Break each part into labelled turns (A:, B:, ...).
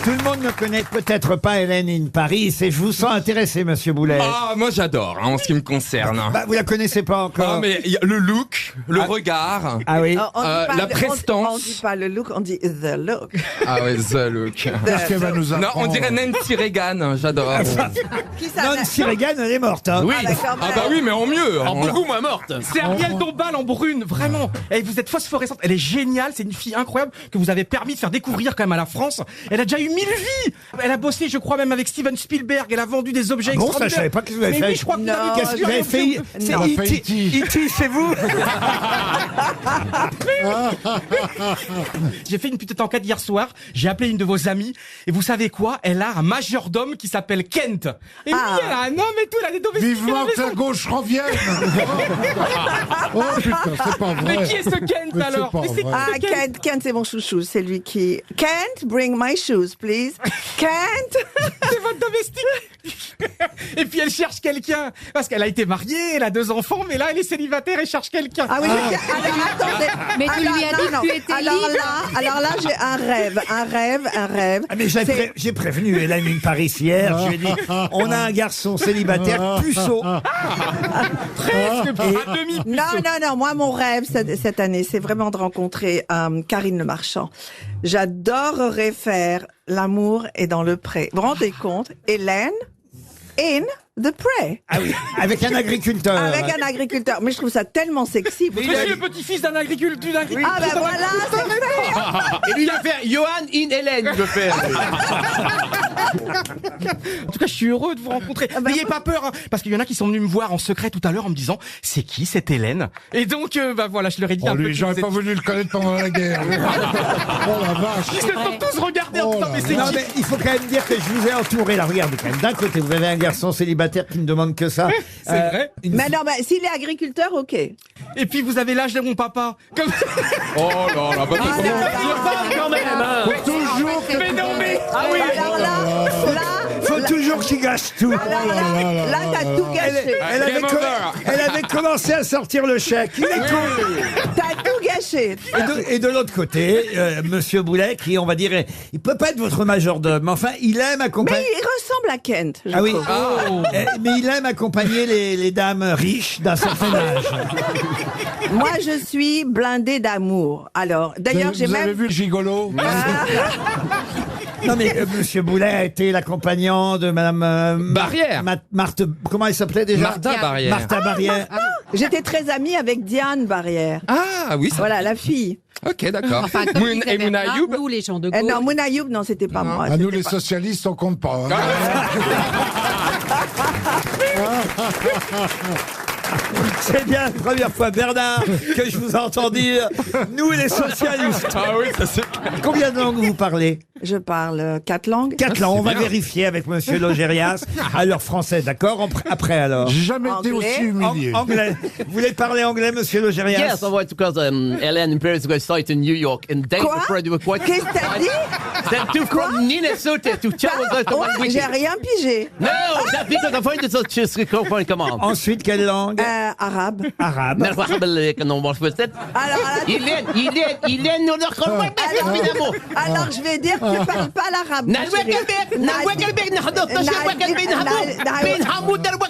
A: Tout le monde ne connaît peut-être pas Hélène in Paris, et je vous sens intéressé, monsieur Boulet.
B: Ah, moi j'adore, en ce qui me concerne.
A: Bah, vous la connaissez pas encore.
B: Ah, mais y a le look, le regard.
A: Ah oui.
C: On dit pas
B: la prestance.
C: On dit pas le look, on dit the look.
B: Ah ouais, the look.
D: Qu'est-ce qu'elle va nous
B: Non,
D: apprendre?
B: on dirait Nancy Reagan, j'adore.
C: Qui ça
A: Nancy Reagan, elle est morte. Hein.
B: Oui.
C: d'accord,
B: Ah bah oui, mais en mieux.
E: En beaucoup moins morte.
F: C'est Ariel Dombal en brune, vraiment. Et vous êtes phosphorescente. Elle est géniale. C'est une fille incroyable que vous avez permis de faire découvrir quand même à la France. Elle a déjà eu 1000 vies. Elle a bossé, je crois, même avec Steven Spielberg. Elle a vendu des objets
A: Bon, ça,
F: extraordinaires.
A: je savais pas que vous avez
F: Mais
A: fait.
F: oui, je crois que vous
C: Non,
F: avez
A: Qu'est-ce que vous avez fait? C'est
C: Non.
A: E.T. c'est vous?
F: J'ai fait une petite enquête hier soir. J'ai appelé une de vos amies. Et vous savez quoi? Elle a un majordome qui s'appelle Kent. Et oui, elle a un homme et tout. Elle a des domestiques.
D: Vivement que la gauche revienne. Oh putain, c'est pas vrai.
F: Mais qui est ce Kent
D: Mais
F: alors?
D: c'est pas
F: Mais c'est qui
D: vrai.
C: Ah,
F: ce Kent?
C: Kent, c'est mon chouchou, c'est lui qui... Kent, bring my shoes, please. Kent.
F: C'est votre domestique. Et puis elle cherche quelqu'un parce qu'elle a été mariée, elle a 2 enfants, mais là elle est célibataire et cherche quelqu'un.
C: Ah oui, alors attendez.
G: Mais tu
C: Alors,
G: lui as dit que tu étais
C: alors
G: libre.
C: alors là, j'ai un rêve.
A: Ah, mais
C: C'est-
A: j'ai prévenu Hélène in Paris hier. Je lui ai dit, on a un garçon célibataire puceau.
F: Presque pas à demi.
C: Non, moi, mon rêve cette année, c'est vraiment de rencontrer Karine Le Marchand. J'adorerais faire L'amour est dans le pré. Vous vous rendez compte? Hélène in the pré.
A: Ah oui, avec un agriculteur.
C: Avec un agriculteur. Mais je trouve ça tellement sexy.
F: Mais c'est le petit-fils d'un agriculteur.
C: Ah ben voilà, c'est fait.
E: Et lui, il va faire Johan in Hélène, il veut faire.
F: En tout cas, je suis heureux de vous rencontrer. N'ayez pas peur, hein, parce qu'il y en a qui sont venus me voir en secret tout à l'heure en me disant c'est qui cette Hélène? Et donc, bah voilà, je leur ai dit
D: Oh,
F: un peu.
D: lui,
F: qui
D: j'aurais
F: vous
D: pas
F: êtes-
D: voulu le connaître pendant la guerre. Oh la vache.
F: Ils se sont tous regardés en
D: Oh
F: disant
D: là
F: mais c'est
A: Non,
F: qui?
A: mais il faut quand même dire que je vous ai entouré. Là, regardez quand même. D'un côté, vous avez un garçon célibataire qui ne demande que ça.
F: C'est vrai.
C: Mais non, mais s'il est agriculteur, ok.
F: Et puis vous avez l'âge de mon papa. Comme...
B: Oh là là, bah,
C: Ah,
E: Il parle quand même, hein.
D: Faut toujours que...
F: Mais non, mais...
C: Ah oui, alors là,
A: Faut toujours qu'il gâche tout.
C: là, t'as tout gâché.
A: Elle avait commencé à sortir le chèque. Il est con.
C: T'as tout gâché.
A: Et de l'autre côté, monsieur Boulet, qui, on va dire, il peut pas être votre majordome, mais enfin, il aime
C: Mais
A: accompagner.
C: il ressemble à Kent. je
A: Ah oui.
C: trouve.
A: Mais il aime accompagner les dames riches d'un certain âge.
C: Moi, je suis blindée d'amour. Alors, d'ailleurs, j'ai
D: Vous avez
C: même...
D: vu le gigolo?
A: Non mais monsieur Boulet a été l'accompagnant de madame
B: Barrière.
A: Marthe, comment elle s'appelait déjà?
B: Martha Barrière.
A: Martha Barrière.
C: J'étais très amie avec Diane Barrière.
B: Ah oui, ça...
C: Voilà, la fille.
B: ok, d'accord.
G: Enfin, comme
B: Moon
G: disait
B: et Mouna
G: Bernard,
B: Ayoub.
G: nous, les gens de
C: Eh
G: gauche.
C: non, Mouna Ayoub, non, c'était pas moi.
D: À nous,
C: c'était
D: les
C: pas-
D: socialistes, on compte pas. Hein.
A: C'est bien la première fois, Bernard, que je vous entends dire nous les socialistes.
B: Ah oui, ça c'est...
A: Combien de langues vous parlez?
C: Je parle 4 langues.
A: 4 langues. On va
B: bien.
A: vérifier avec monsieur Logérias. Alors français, d'accord? Après alors.
D: J'ai jamais été
C: Anglais.
D: aussi humilié.
A: Anglais. Vous voulez parler anglais, monsieur Logérias?
E: Yes, I want because Hélène in Paris was site in New York and they
C: Quoi?
E: were quite...
C: Qu'est-ce que t'as dit?
E: Then to from Minnesota to Charles
C: Oh, j'ai rien pigé.
E: No, that's because I find it so just come on.
A: Ensuite, quelle langue?
C: Arabe.
A: Arabe.
E: مرحبا بالك انا ما شفت يلين نقول
C: Alors, je vais dire que tu parles pas l'arabe. ma
E: نلوك
C: chérie.
E: البيت نلوك البيت نحضر تشوك البيت نحضر بين حمود دروك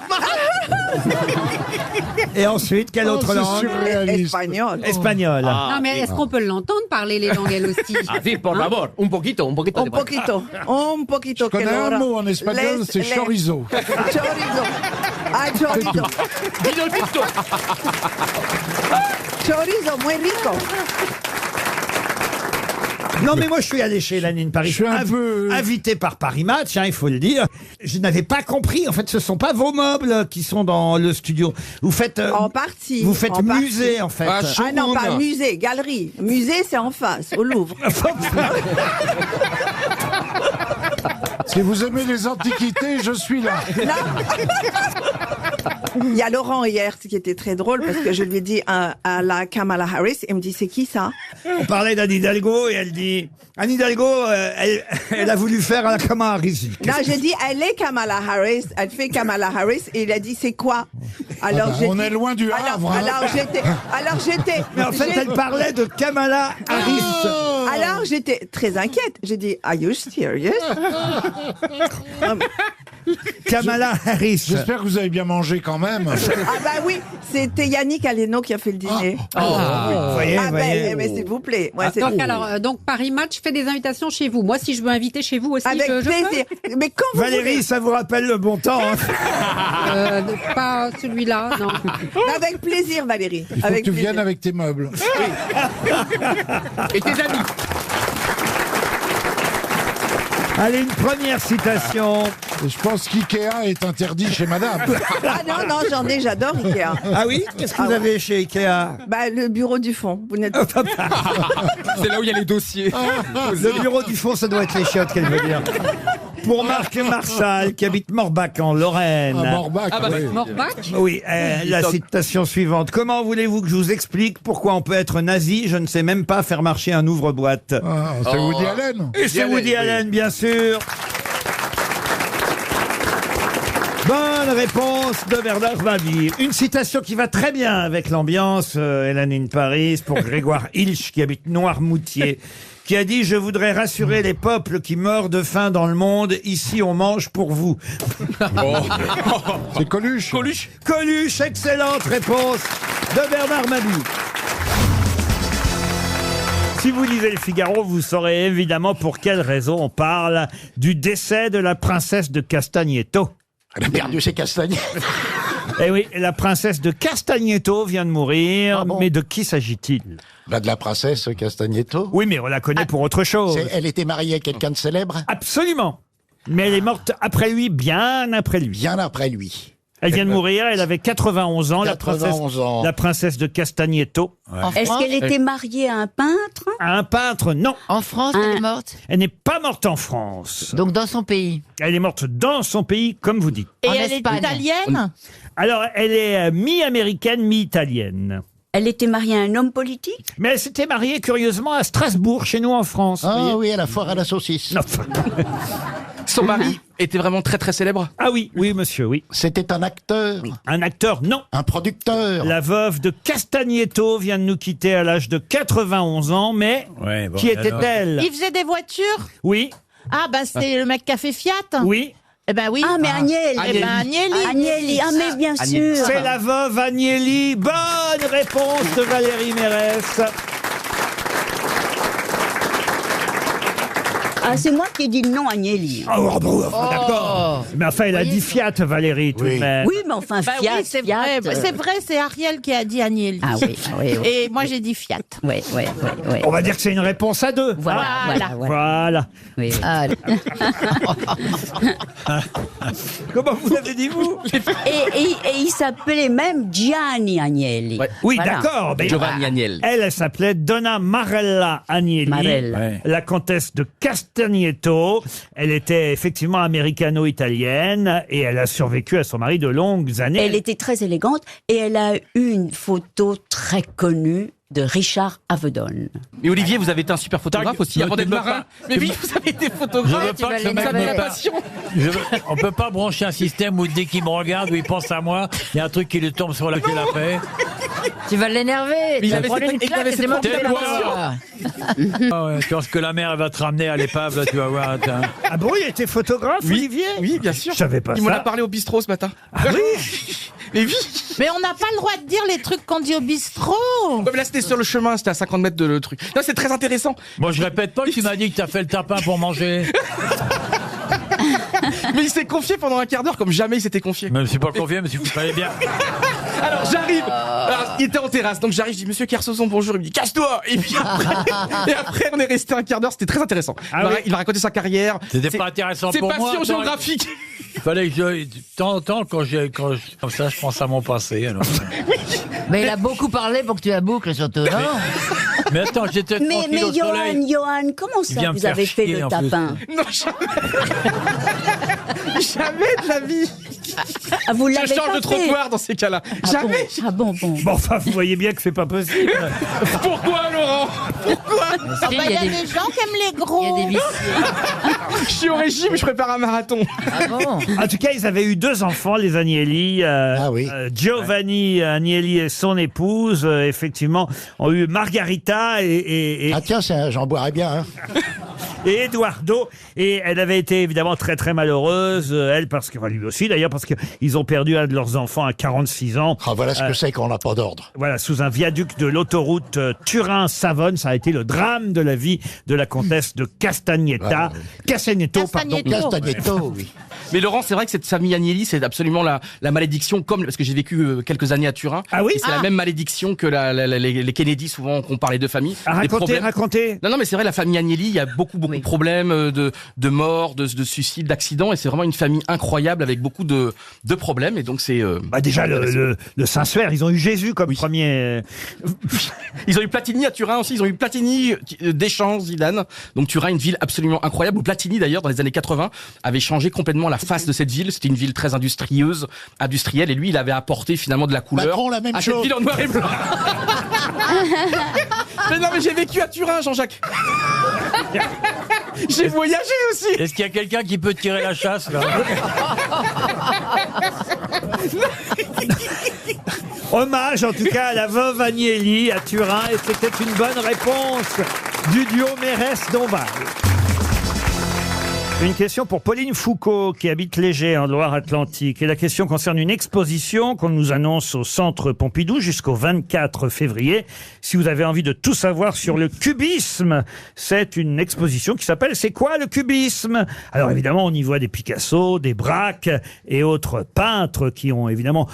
A: Et ensuite, quelle autre
D: c'est
A: langue?
D: surréaliste.
C: Espagnol.
A: Espagnol.
G: Non, mais est-ce qu'on peut l'entendre parler les langues, elle aussi?
E: Ah, sí, por favor, un poquito.
C: Un poquito. Un poquito.
D: Je connais un mot en espagnol, c'est chorizo.
C: Chorizo. Ah, chorizo.
E: Dilo el pisto.
C: Chorizo, muy rico.
A: Non, mais moi, je suis allé chez Hélène in Paris.
D: Je suis un peu-
A: invité par Paris Match, hein, il faut le dire. Je n'avais pas compris. En fait, ce sont pas vos meubles qui sont dans le studio. Vous faites,
C: En partie.
A: vous faites
C: en
A: musée,
C: partie.
A: en fait.
B: Ah,
C: Ah non, pas
B: Showroom.
C: musée, galerie. Musée, c'est en face, au Louvre.
D: Si vous aimez les antiquités, je suis là.
C: Il y a Laurent hier, ce qui était très drôle, parce que je lui ai dit à la Kamala Harris, il me dit, c'est qui ça?
A: On parlait d'Anne Hidalgo et elle dit, Anne Hidalgo, elle a voulu faire un Kamala Harris.
C: Non, j'ai dit, elle est Kamala Harris, elle fait Kamala Harris, et il a dit, c'est quoi? Alors j'ai
D: On
C: dit-
D: est loin du Havre. hein.
C: alors j'étais,
A: Mais en fait, elle parlait de Kamala Harris.
C: alors j'étais très inquiète. J'ai dit, are you serious?
A: Kamala Harris.
D: J'espère que vous avez bien mangé quand même.
C: Ah bah oui, c'était Yannick Aleno qui a fait le dîner.
A: Vous voyez,
C: Ah
A: voyez.
C: mais s'il vous plaît. Moi, c'est
G: Donc Paris Match fait des invitations chez vous. Moi, si je veux inviter chez vous aussi,
C: avec
G: je peux.
C: plaisir. Mais quand vous
A: Valérie,
C: voulez.
A: ça vous rappelle le bon temps, hein.
G: Pas celui-là, non.
C: Avec plaisir, Valérie.
D: Il faut
C: Avec
D: que tu
C: plaisir.
D: viennes avec tes meubles.
B: Et tes amis.
A: Allez, une première citation.
D: Et je pense qu'IKEA est interdit chez madame.
C: Ah non, j'en ai, j'adore Ikea.
A: Ah oui? Qu'est-ce que vous avez chez Ikea?
C: Bah, le bureau du fond. Vous n'êtes
B: C'est là où il y a les dossiers.
A: Le bureau du fond, ça doit être les chiottes qu'elle veut dire. Pour Marc Marchal, qui habite Morbach en Lorraine.
D: À Morbach, oui.
G: Morbach?
A: Oui, la citation suivante. Comment voulez-vous que je vous explique pourquoi on peut être nazi? Je ne sais même pas faire marcher un ouvre-boîte.
D: Ah, c'est Woody Allen.
A: Et c'est Woody Allen, bien sûr. Bonne réponse de Bernard Mabille. Une citation qui va très bien avec l'ambiance, Hélène in Paris, pour Grégoire Hilsch, qui habite Noirmoutier, qui a dit « Je voudrais rassurer les peuples qui meurent de faim dans le monde. Ici, on mange pour vous.
D: C'est Coluche. »
A: Coluche, excellente réponse de Bernard Mabille. Si vous lisez le Figaro, vous saurez évidemment pour quelle raison on parle du décès de la princesse de Castagneto.
H: Elle a perdu ses castagnettes.
A: Eh oui, la princesse de Castagneto vient de mourir,
H: Ah bon?
A: mais de qui s'agit-il?
H: Bah, de la princesse Castagneto.
A: Oui, mais on la connaît pour autre chose.
H: Elle était mariée à quelqu'un de célèbre.
A: Absolument. Mais elle est morte après lui, bien après lui.
H: Bien après lui.
A: Elle vient de mourir, elle avait 91 ans,
H: 91 ans.
A: la princesse de Castagneto.
I: Est-ce qu'elle était mariée à un peintre?
A: À un peintre, non.
I: En France, elle est morte?
A: Elle n'est pas morte en France.
I: Donc dans son pays.
A: Elle est morte dans son pays, comme vous dites.
I: Et elle est italienne?
A: Alors, elle est mi-américaine, mi-italienne.
I: Elle était mariée à un homme politique?
A: Mais elle s'était mariée, curieusement, à Strasbourg, chez nous en France. vous
H: Ah
A: voyez.
H: oui, à la foire à la saucisse.
A: Non.
F: Son mari était vraiment très très célèbre.
A: Ah oui, oui, monsieur, oui.
H: C'était un acteur.
A: Un acteur, non.
H: Un producteur.
A: La veuve de Castagneto vient de nous quitter à l'âge de 91 ans, mais qui était-elle?
J: Il faisait des voitures?
A: Oui,
J: Ah, bah c'est le mec qui a fait Fiat?
A: oui.
J: Eh ben oui.
I: Ah, mais Agnelli.
J: Eh ben Agnelli.
I: Agnelli, ah mais bien sûr.
A: C'est la veuve Agnelli. Bonne réponse de Valérie Mérès.
I: Ah, c'est moi qui ai dit le nom Agnelli.
A: Oh, d'accord. Mais enfin, elle a dit Fiat, Valérie, tout de
H: Oui.
A: même.
I: Oui, mais enfin,
J: Bah
I: Fiat,
J: oui, c'est
I: Fiat.
J: vrai. C'est vrai, c'est Ariel qui a dit Agnelli.
I: Ah oui, oui, oui.
J: Et moi j'ai dit Fiat.
I: Oui, oui, oui, oui.
A: On va dire que c'est une réponse à deux.
I: Voilà,
A: hein.
I: voilà, voilà.
A: Voilà.
I: Oui, oui.
A: Comment vous l'avez dit, vous?
I: Et il s'appelait même Gianni Agnelli.
F: Ouais.
A: Oui,
I: Voilà.
A: d'accord. Mais
B: Giovanni Agnelli.
A: elle s'appelait Donna Marella Agnelli,
I: Marella.
A: la comtesse de Castagneto. Elle était effectivement américano-italienne et elle a survécu à son mari de longues années.
I: Elle était très élégante et elle a eu une photo très connue de Richard Avedon.
F: Mais Olivier, vous avez été un super photographe aussi avant d'être marin. Mais oui, vous avez été photographe.
E: Je veux pas que ce
F: Vous
E: mec
F: avez
E: me
F: la
E: parle.
F: passion.
E: On peut pas brancher un système où dès qu'il me regarde, où il pense à moi, il y a un truc qui lui tombe sur la canapé.
J: Tu vas l'énerver.
F: Mais il avait cette
E: Tais-toi. Ah ouais, tu penses que la mère elle va te ramener à l'épave, là, tu vas voir. Attends.
A: Ah bon, il était photographe, Olivier?
F: Oui, bien sûr.
A: Je savais pas
F: Il m'en a
A: ça.
F: parlé au bistrot ce matin.
A: Ah oui?
F: Mais oui.
J: Mais on n'a pas le droit de dire les trucs qu'on dit au bistrot.
F: Ouais, mais là, c'était sur le chemin, c'était à 50 mètres de le truc. Non, c'est très intéressant.
E: Moi, je répète pas que tu m'as dit que t'as fait le tapin pour manger.
F: Mais il s'est confié pendant un quart d'heure comme jamais il s'était confié.
E: Mais je suis pas confié, mais si vous fallait bien.
F: Alors j'arrive. Alors, il était en terrasse, donc j'arrive, je dis Monsieur Kersozon, bonjour. Il me dit casse-toi. Et puis après, on est resté un quart d'heure. C'était très intéressant.
A: Ah oui.
F: Il a raconté sa carrière.
E: C'était pas intéressant
F: Ses
E: pour moi.
F: passions
E: attends.
F: géographiques.
E: Fallait que de temps en temps, comme ça, je pense à mon passé. Alors.
J: Mais il a beaucoup parlé pour que tu la boucles surtout, non?
E: Mais attends, j'étais
I: Mais
E: tranquille au soleil.
I: Johan, comment
E: Il vient
I: ça
E: me
I: vous
E: faire
I: avez fait
E: chier,
I: le
E: en plus.
I: tapin?
F: Non, jamais. Jamais de la vie.
I: Vous
F: Je
I: l'avez
F: change de
I: pas fait.
F: trottoir dans ces cas-là.
I: Ah
F: Jamais.
I: bon, ah bon.
A: Bon, enfin, vous voyez bien que c'est pas possible.
F: Pourquoi, Laurent? Pourquoi?
J: Si, il y a des
K: gens qui aiment les gros.
J: il y a des vicieux.
F: Je suis au régime, je prépare un marathon.
J: Ah bon?
A: En tout cas, ils avaient eu 2 enfants, les Agnelli. Giovanni Agnelli et son épouse, effectivement, ont eu Margarita et
H: Ah tiens, j'en boirais bien. Hein.
A: et Eduardo. Et elle avait été évidemment très très malheureuse, elle, parce que, enfin, lui aussi d'ailleurs, parce qu'ils ont perdu un de leurs enfants à 46 ans.
H: Ah, voilà ce que c'est qu'on n'a pas d'ordre.
A: Voilà, sous un viaduc de l'autoroute Turin-Savone. Ça a été le drame de la vie de la comtesse de Castagneto, pardon.
H: Castagneto, oui.
F: Mais Laurent, c'est vrai que cette famille Agnelli, c'est absolument la malédiction, parce que j'ai vécu quelques années à Turin.
A: Ah oui?
F: Et c'est la même malédiction que les Kennedy, souvent, qu'on parle les deux familles.
A: Ah,
F: Des problèmes.
A: racontez.
F: Non, mais c'est vrai, la famille Agnelli, il y a beaucoup de problèmes de morts, de suicides, d'accidents, et c'est vraiment une famille incroyable avec beaucoup de problèmes, et donc c'est...
A: Déjà, le Saint-Suaire, ils ont eu Jésus comme premier...
F: Ils ont eu Platini à Turin aussi, ils ont eu Platini, Deschamps, Zidane. Donc Turin, une ville absolument incroyable, où Platini, d'ailleurs, dans les années 80, avait changé complètement la face de cette ville. C'était une ville très industrielle, et lui, il avait apporté finalement de la couleur
H: Macron, la même
F: à cette
H: chose.
F: ville en noir et blanc. Mais non, mais j'ai vécu à Turin, Jean-Jacques. J'ai voyagé aussi.
E: Est-ce qu'il y a quelqu'un qui peut tirer la chasse, là?
A: Hommage en tout cas à la veuve Agnelli à Turin, et c'était une bonne réponse du duo Mérès-Dombasle. Une question pour Pauline Foucault, qui habite Léger, en Loire-Atlantique. Et la question concerne une exposition qu'on nous annonce au Centre Pompidou jusqu'au 24 février. Si vous avez envie de tout savoir sur le cubisme, c'est une exposition qui s'appelle « C'est quoi le cubisme ?» Alors évidemment, on y voit des Picasso, des Braque et autres peintres qui ont évidemment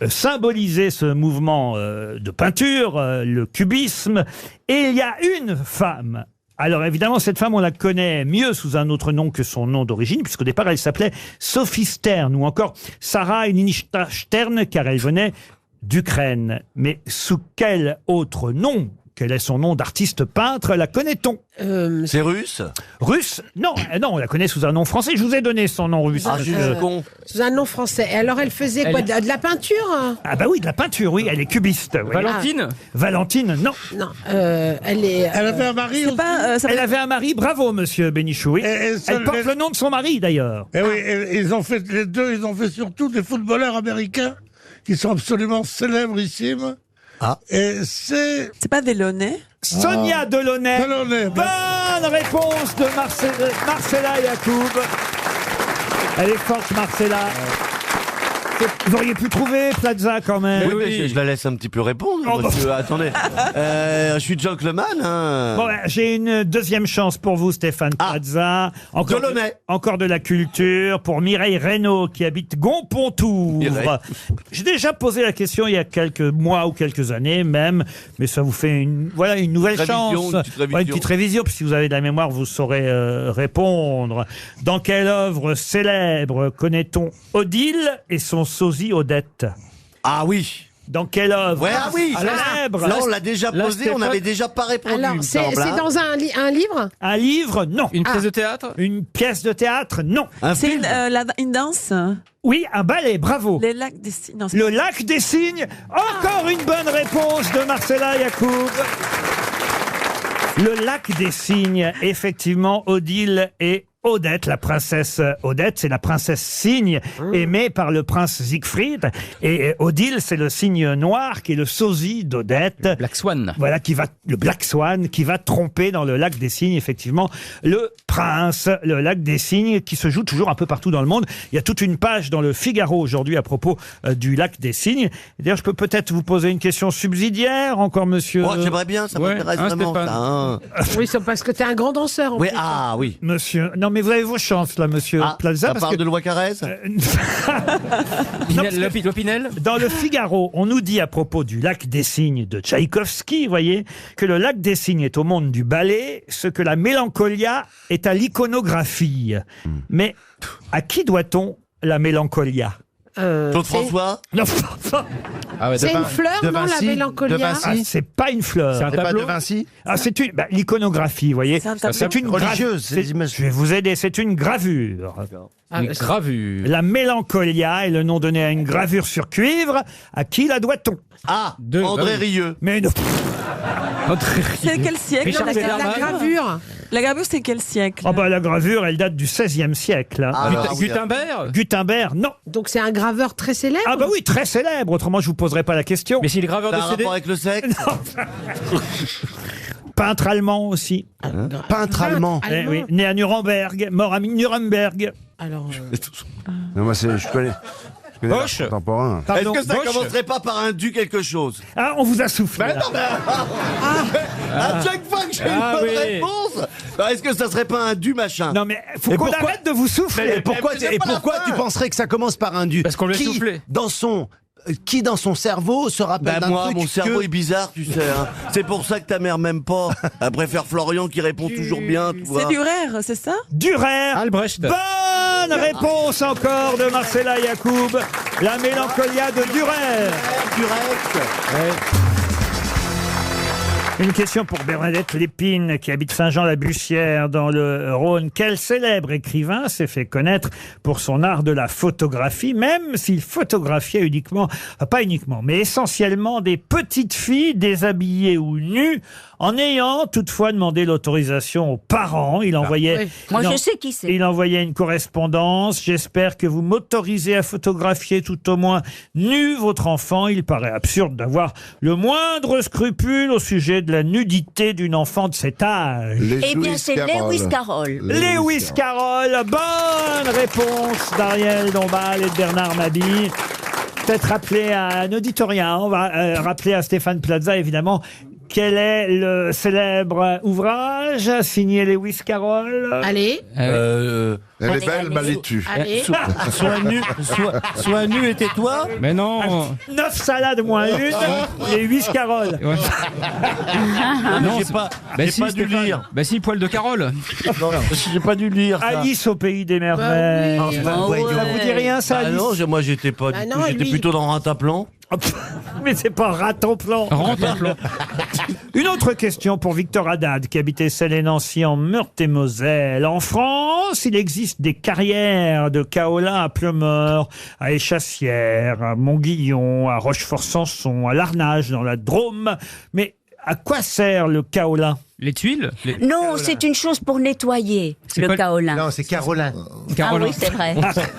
A: symbolisé ce mouvement de peinture, le cubisme. Et il y a une femme. Alors évidemment, cette femme, on la connaît mieux sous un autre nom que son nom d'origine, puisqu'au départ, elle s'appelait Sophie Stern, ou encore Sarah Elinishta Stern, car elle venait d'Ukraine. Mais sous quel autre nom? Quel est son nom d'artiste peintre? La connaît-on?
L: C'est russe?
A: Russe? Non, non, on la connaît sous un nom français. Je vous ai donné son nom russe.
L: Ah, je suis con.
K: Sous un nom français. Et alors, elle faisait quoi? De la peinture?
A: Ah bah oui, de la peinture, oui. Elle est cubiste. Oui.
F: Valentine?
A: Valentine, non.
K: Non. Elle
D: avait un mari aussi.
A: Elle avait un mari, bravo, monsieur Bénichou. Oui. Elle porte le nom de son mari, d'ailleurs.
D: Et oui, ils ont fait les deux, ils ont fait surtout des footballeurs américains qui sont absolument célébrissimes.
H: Ah.
D: Et c'est
C: pas Delaunay?
A: Sonia Delaunay. Bonne réponse de Marcella Yacoub. Elle est forte, Marcella. Vous auriez pu trouver Plaza quand même.
L: Oui, mais je la laisse un petit peu répondre.
A: Oh,
L: Parce que, attendez, je suis gentleman. Hein.
A: Bon, j'ai une deuxième chance pour vous, Stéphane Plaza. Encore de la culture pour Mireille Reynaud qui habite Gonpontour. J'ai déjà posé la question il y a quelques mois ou quelques années même, mais ça vous fait une nouvelle chance. Une petite révision, puis si vous avez de la mémoire, vous saurez répondre. Dans quelle œuvre célèbre connaît-on Odile et son sosie Odette?
L: Ah oui.
A: Dans quelle œuvre?
L: Ouais, ah oui.
A: Célèbre.
L: Là, on l'a déjà posé, on n'avait déjà pas répondu.
K: Alors, c'est dans un livre?
A: Un livre, non.
F: Une pièce de théâtre?
A: Une pièce de théâtre, non.
C: C'est une danse?
A: Oui, un ballet, bravo.
C: Les lacs des Cygnes. Non,
A: Le lac des Cygnes. Encore une bonne réponse de Marcella Yacoub. Le lac des Cygnes, effectivement, Odile et Odette, la princesse Odette, c'est la princesse cygne aimée par le prince Siegfried. Et Odile, c'est le cygne noir qui est le sosie d'Odette.
F: Black Swan.
A: Voilà, le Black Swan qui va tromper dans le lac des Cygnes, effectivement, le prince. Le lac des Cygnes qui se joue toujours un peu partout dans le monde. Il y a toute une page dans le Figaro aujourd'hui à propos du lac des Cygnes. D'ailleurs, je peux peut-être vous poser une question subsidiaire encore, monsieur.
L: Oh, j'aimerais bien, ça m'intéresse vraiment. Ça, hein.
K: Oui, c'est parce que t'es un grand danseur. En
L: oui,
K: fait.
L: ah oui.
A: Monsieur, non mais vous avez vos chances là, monsieur Plaza.
L: Ça parle de loi Carrez.
F: L'Opinel.
A: Dans le Figaro, on nous dit à propos du lac des Cygnes de Tchaïkovski, vous voyez, que le lac des Cygnes est au monde du ballet, ce que la mélancolia est à l'iconographie. Mais à qui doit-on la mélancolia?
L: Claude François.
A: Non,
B: Ah ouais,
K: C'est une fleur, non, la mélancolia?
A: ah, c'est pas une fleur.
B: C'est un tableau.
H: de Vinci.
A: Ah, c'est une l'iconographie, vous voyez. C'est une
H: Religieuse, c'est des images.
A: Je vais vous aider. C'est une gravure.
B: Une gravure.
A: La mélancolia est le nom donné à une gravure sur cuivre. À qui la doit-on?
L: Ah,
B: Deux,
L: André
B: bah oui.
L: Rieu.
A: Mais non.
M: C'est quel siècle
B: Richard
M: la
B: Zederman.
K: La gravure.
M: La gravure, c'est quel siècle?
A: Ah bah la gravure, elle date du XVIe siècle. Hein.
L: Ah, alors, oui.
B: Gutenberg.
A: Gutenberg, non.
K: Donc c'est un graveur très célèbre.
A: Ah bah oui, très célèbre. Autrement, je vous poserai pas la question.
B: Mais s'il est graveur
L: Ça
B: de
L: a un
B: CD.
L: rapport avec le sexe?
A: Peintre allemand aussi.
H: Peintre allemand.
A: Eh oui, né à Nuremberg, mort à Nuremberg.
K: Alors,
N: Non, moi, je connais.
B: Bosch.
N: Contemporain.
A: Pardon.
L: Est-ce que ça
B: Bosch.
L: commencerait pas par un du quelque chose?
A: Ah, on vous a soufflé.
L: Mais
A: là.
L: non, mais à chaque fois que j'ai une bonne
B: oui.
L: réponse, bah, est-ce que ça serait pas un du machin?
A: Non mais faut
H: Et
A: qu'on
H: pourquoi-
A: arrête de vous souffler.
L: Mais pourquoi
H: tu penserais que ça commence par un du?
B: Parce qu'on lui a soufflé.
H: Qui dans son cerveau se rappelle
L: Bah
H: d'un
L: moi,
H: truc
L: mon cerveau
H: que...
L: est bizarre, tu sais. Hein. C'est pour ça que ta mère m'aime pas. Elle préfère Florian qui répond toujours bien, tu vois.
M: C'est Durer, c'est ça?
A: Durer.
B: Albrecht.
A: Bonne réponse encore de Marcella Yacoub. La mélancolia de Durer. Une question pour Bernadette Lépine, qui habite Saint-Jean-la-Bussière dans le Rhône. Quel célèbre écrivain s'est fait connaître pour son art de la photographie, même s'il photographiait uniquement, pas uniquement, mais essentiellement des petites filles déshabillées ou nues, en ayant toutefois demandé l'autorisation aux parents. Il envoyait...
K: oui.
I: Moi,
A: il en-
I: je sais qui c'est.
A: Il envoyait une correspondance. J'espère que vous m'autorisez à photographier tout au moins nu votre enfant. Il paraît absurde d'avoir le moindre scrupule au sujet de la nudité d'une enfant de cet âge.
I: Eh bien, c'est Lewis Carroll.
A: Lewis Carroll. Bonne réponse d'Ariel Dombal et de Bernard Mabille. Peut-être rappeler à un auditorien. On va rappeler à Stéphane Plaza, évidemment. Quel est le célèbre ouvrage signé Lewis Carroll?
K: allez,
N: Elle est belle, mal vêtue.
K: allez.
L: Sois nu et tais-toi.
B: Mais non.
A: 9 salades moins une et 8 Carroll.
B: Ouais.
L: Non, j'ai pas, j'ai
B: si,
L: pas dû
B: Stéphane.
L: lire.
B: Bah si, poil de Carole.
L: Non, j'ai pas dû lire. Ça.
A: Alice au pays des merveilles.
K: Bah oui.
A: Ça vous dit rien, ça,
L: Ah
A: Alice?
L: non, moi j'étais pas
K: Bah
L: du
K: non,
L: tout. J'étais
K: lui-
L: plutôt dans Rataplan.
A: Mais c'est pas raton plan.
B: Rentre un plan.
A: Une autre question pour Victor Haddad, qui habitait Celle-et-Nancy en Meurthe-et-Moselle. En France, il existe des carrières de kaolin à Pleumeur, à Échassières, à Montguillon, à Rochefort-Samson, à Larnage, dans la Drôme. Mais à quoi sert le kaolin?
B: Les tuiles.
I: Non, c'est une chose pour nettoyer, le
B: quoi-
I: kaolin.
H: Non, c'est Carolin.
I: Ah oui, c'est vrai.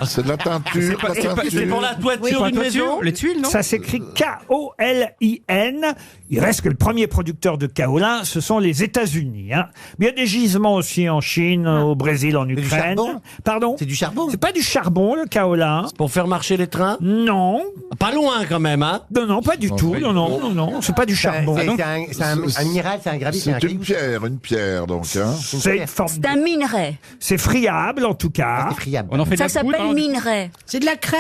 N: C'est de la teinture.
B: pas-
N: la
B: c'est pas-
N: teinture.
L: C'est pour la
B: C'est
L: toiture
B: pas
L: d'une
B: toiture,
L: maison.
B: les tuiles, non?
A: Ça s'écrit K-O-L-I-N. Il reste que le premier producteur de kaolin, ce sont les États-Unis. Hein. Mais il y a des gisements aussi en Chine, au Brésil, en
H: du
A: Ukraine.
H: charbon
A: Pardon?
H: C'est du charbon.
A: C'est pas du charbon, le kaolin.
L: Pour faire marcher les trains.
A: Non.
L: Pas loin quand même, hein.
A: Non, pas du tout. Non. C'est pas du charbon.
H: C'est un minéral, c'est un gravier, c'est un
N: C'est une
H: caillou.
N: pierre, donc. Hein.
A: C'est une forme.
I: C'est un minerai.
A: C'est friable, en tout cas.
H: C'est friable.
B: On en fait de
I: Ça
B: la poudre,
I: s'appelle
B: alors, du coup.
I: minerai.
K: C'est de la craie.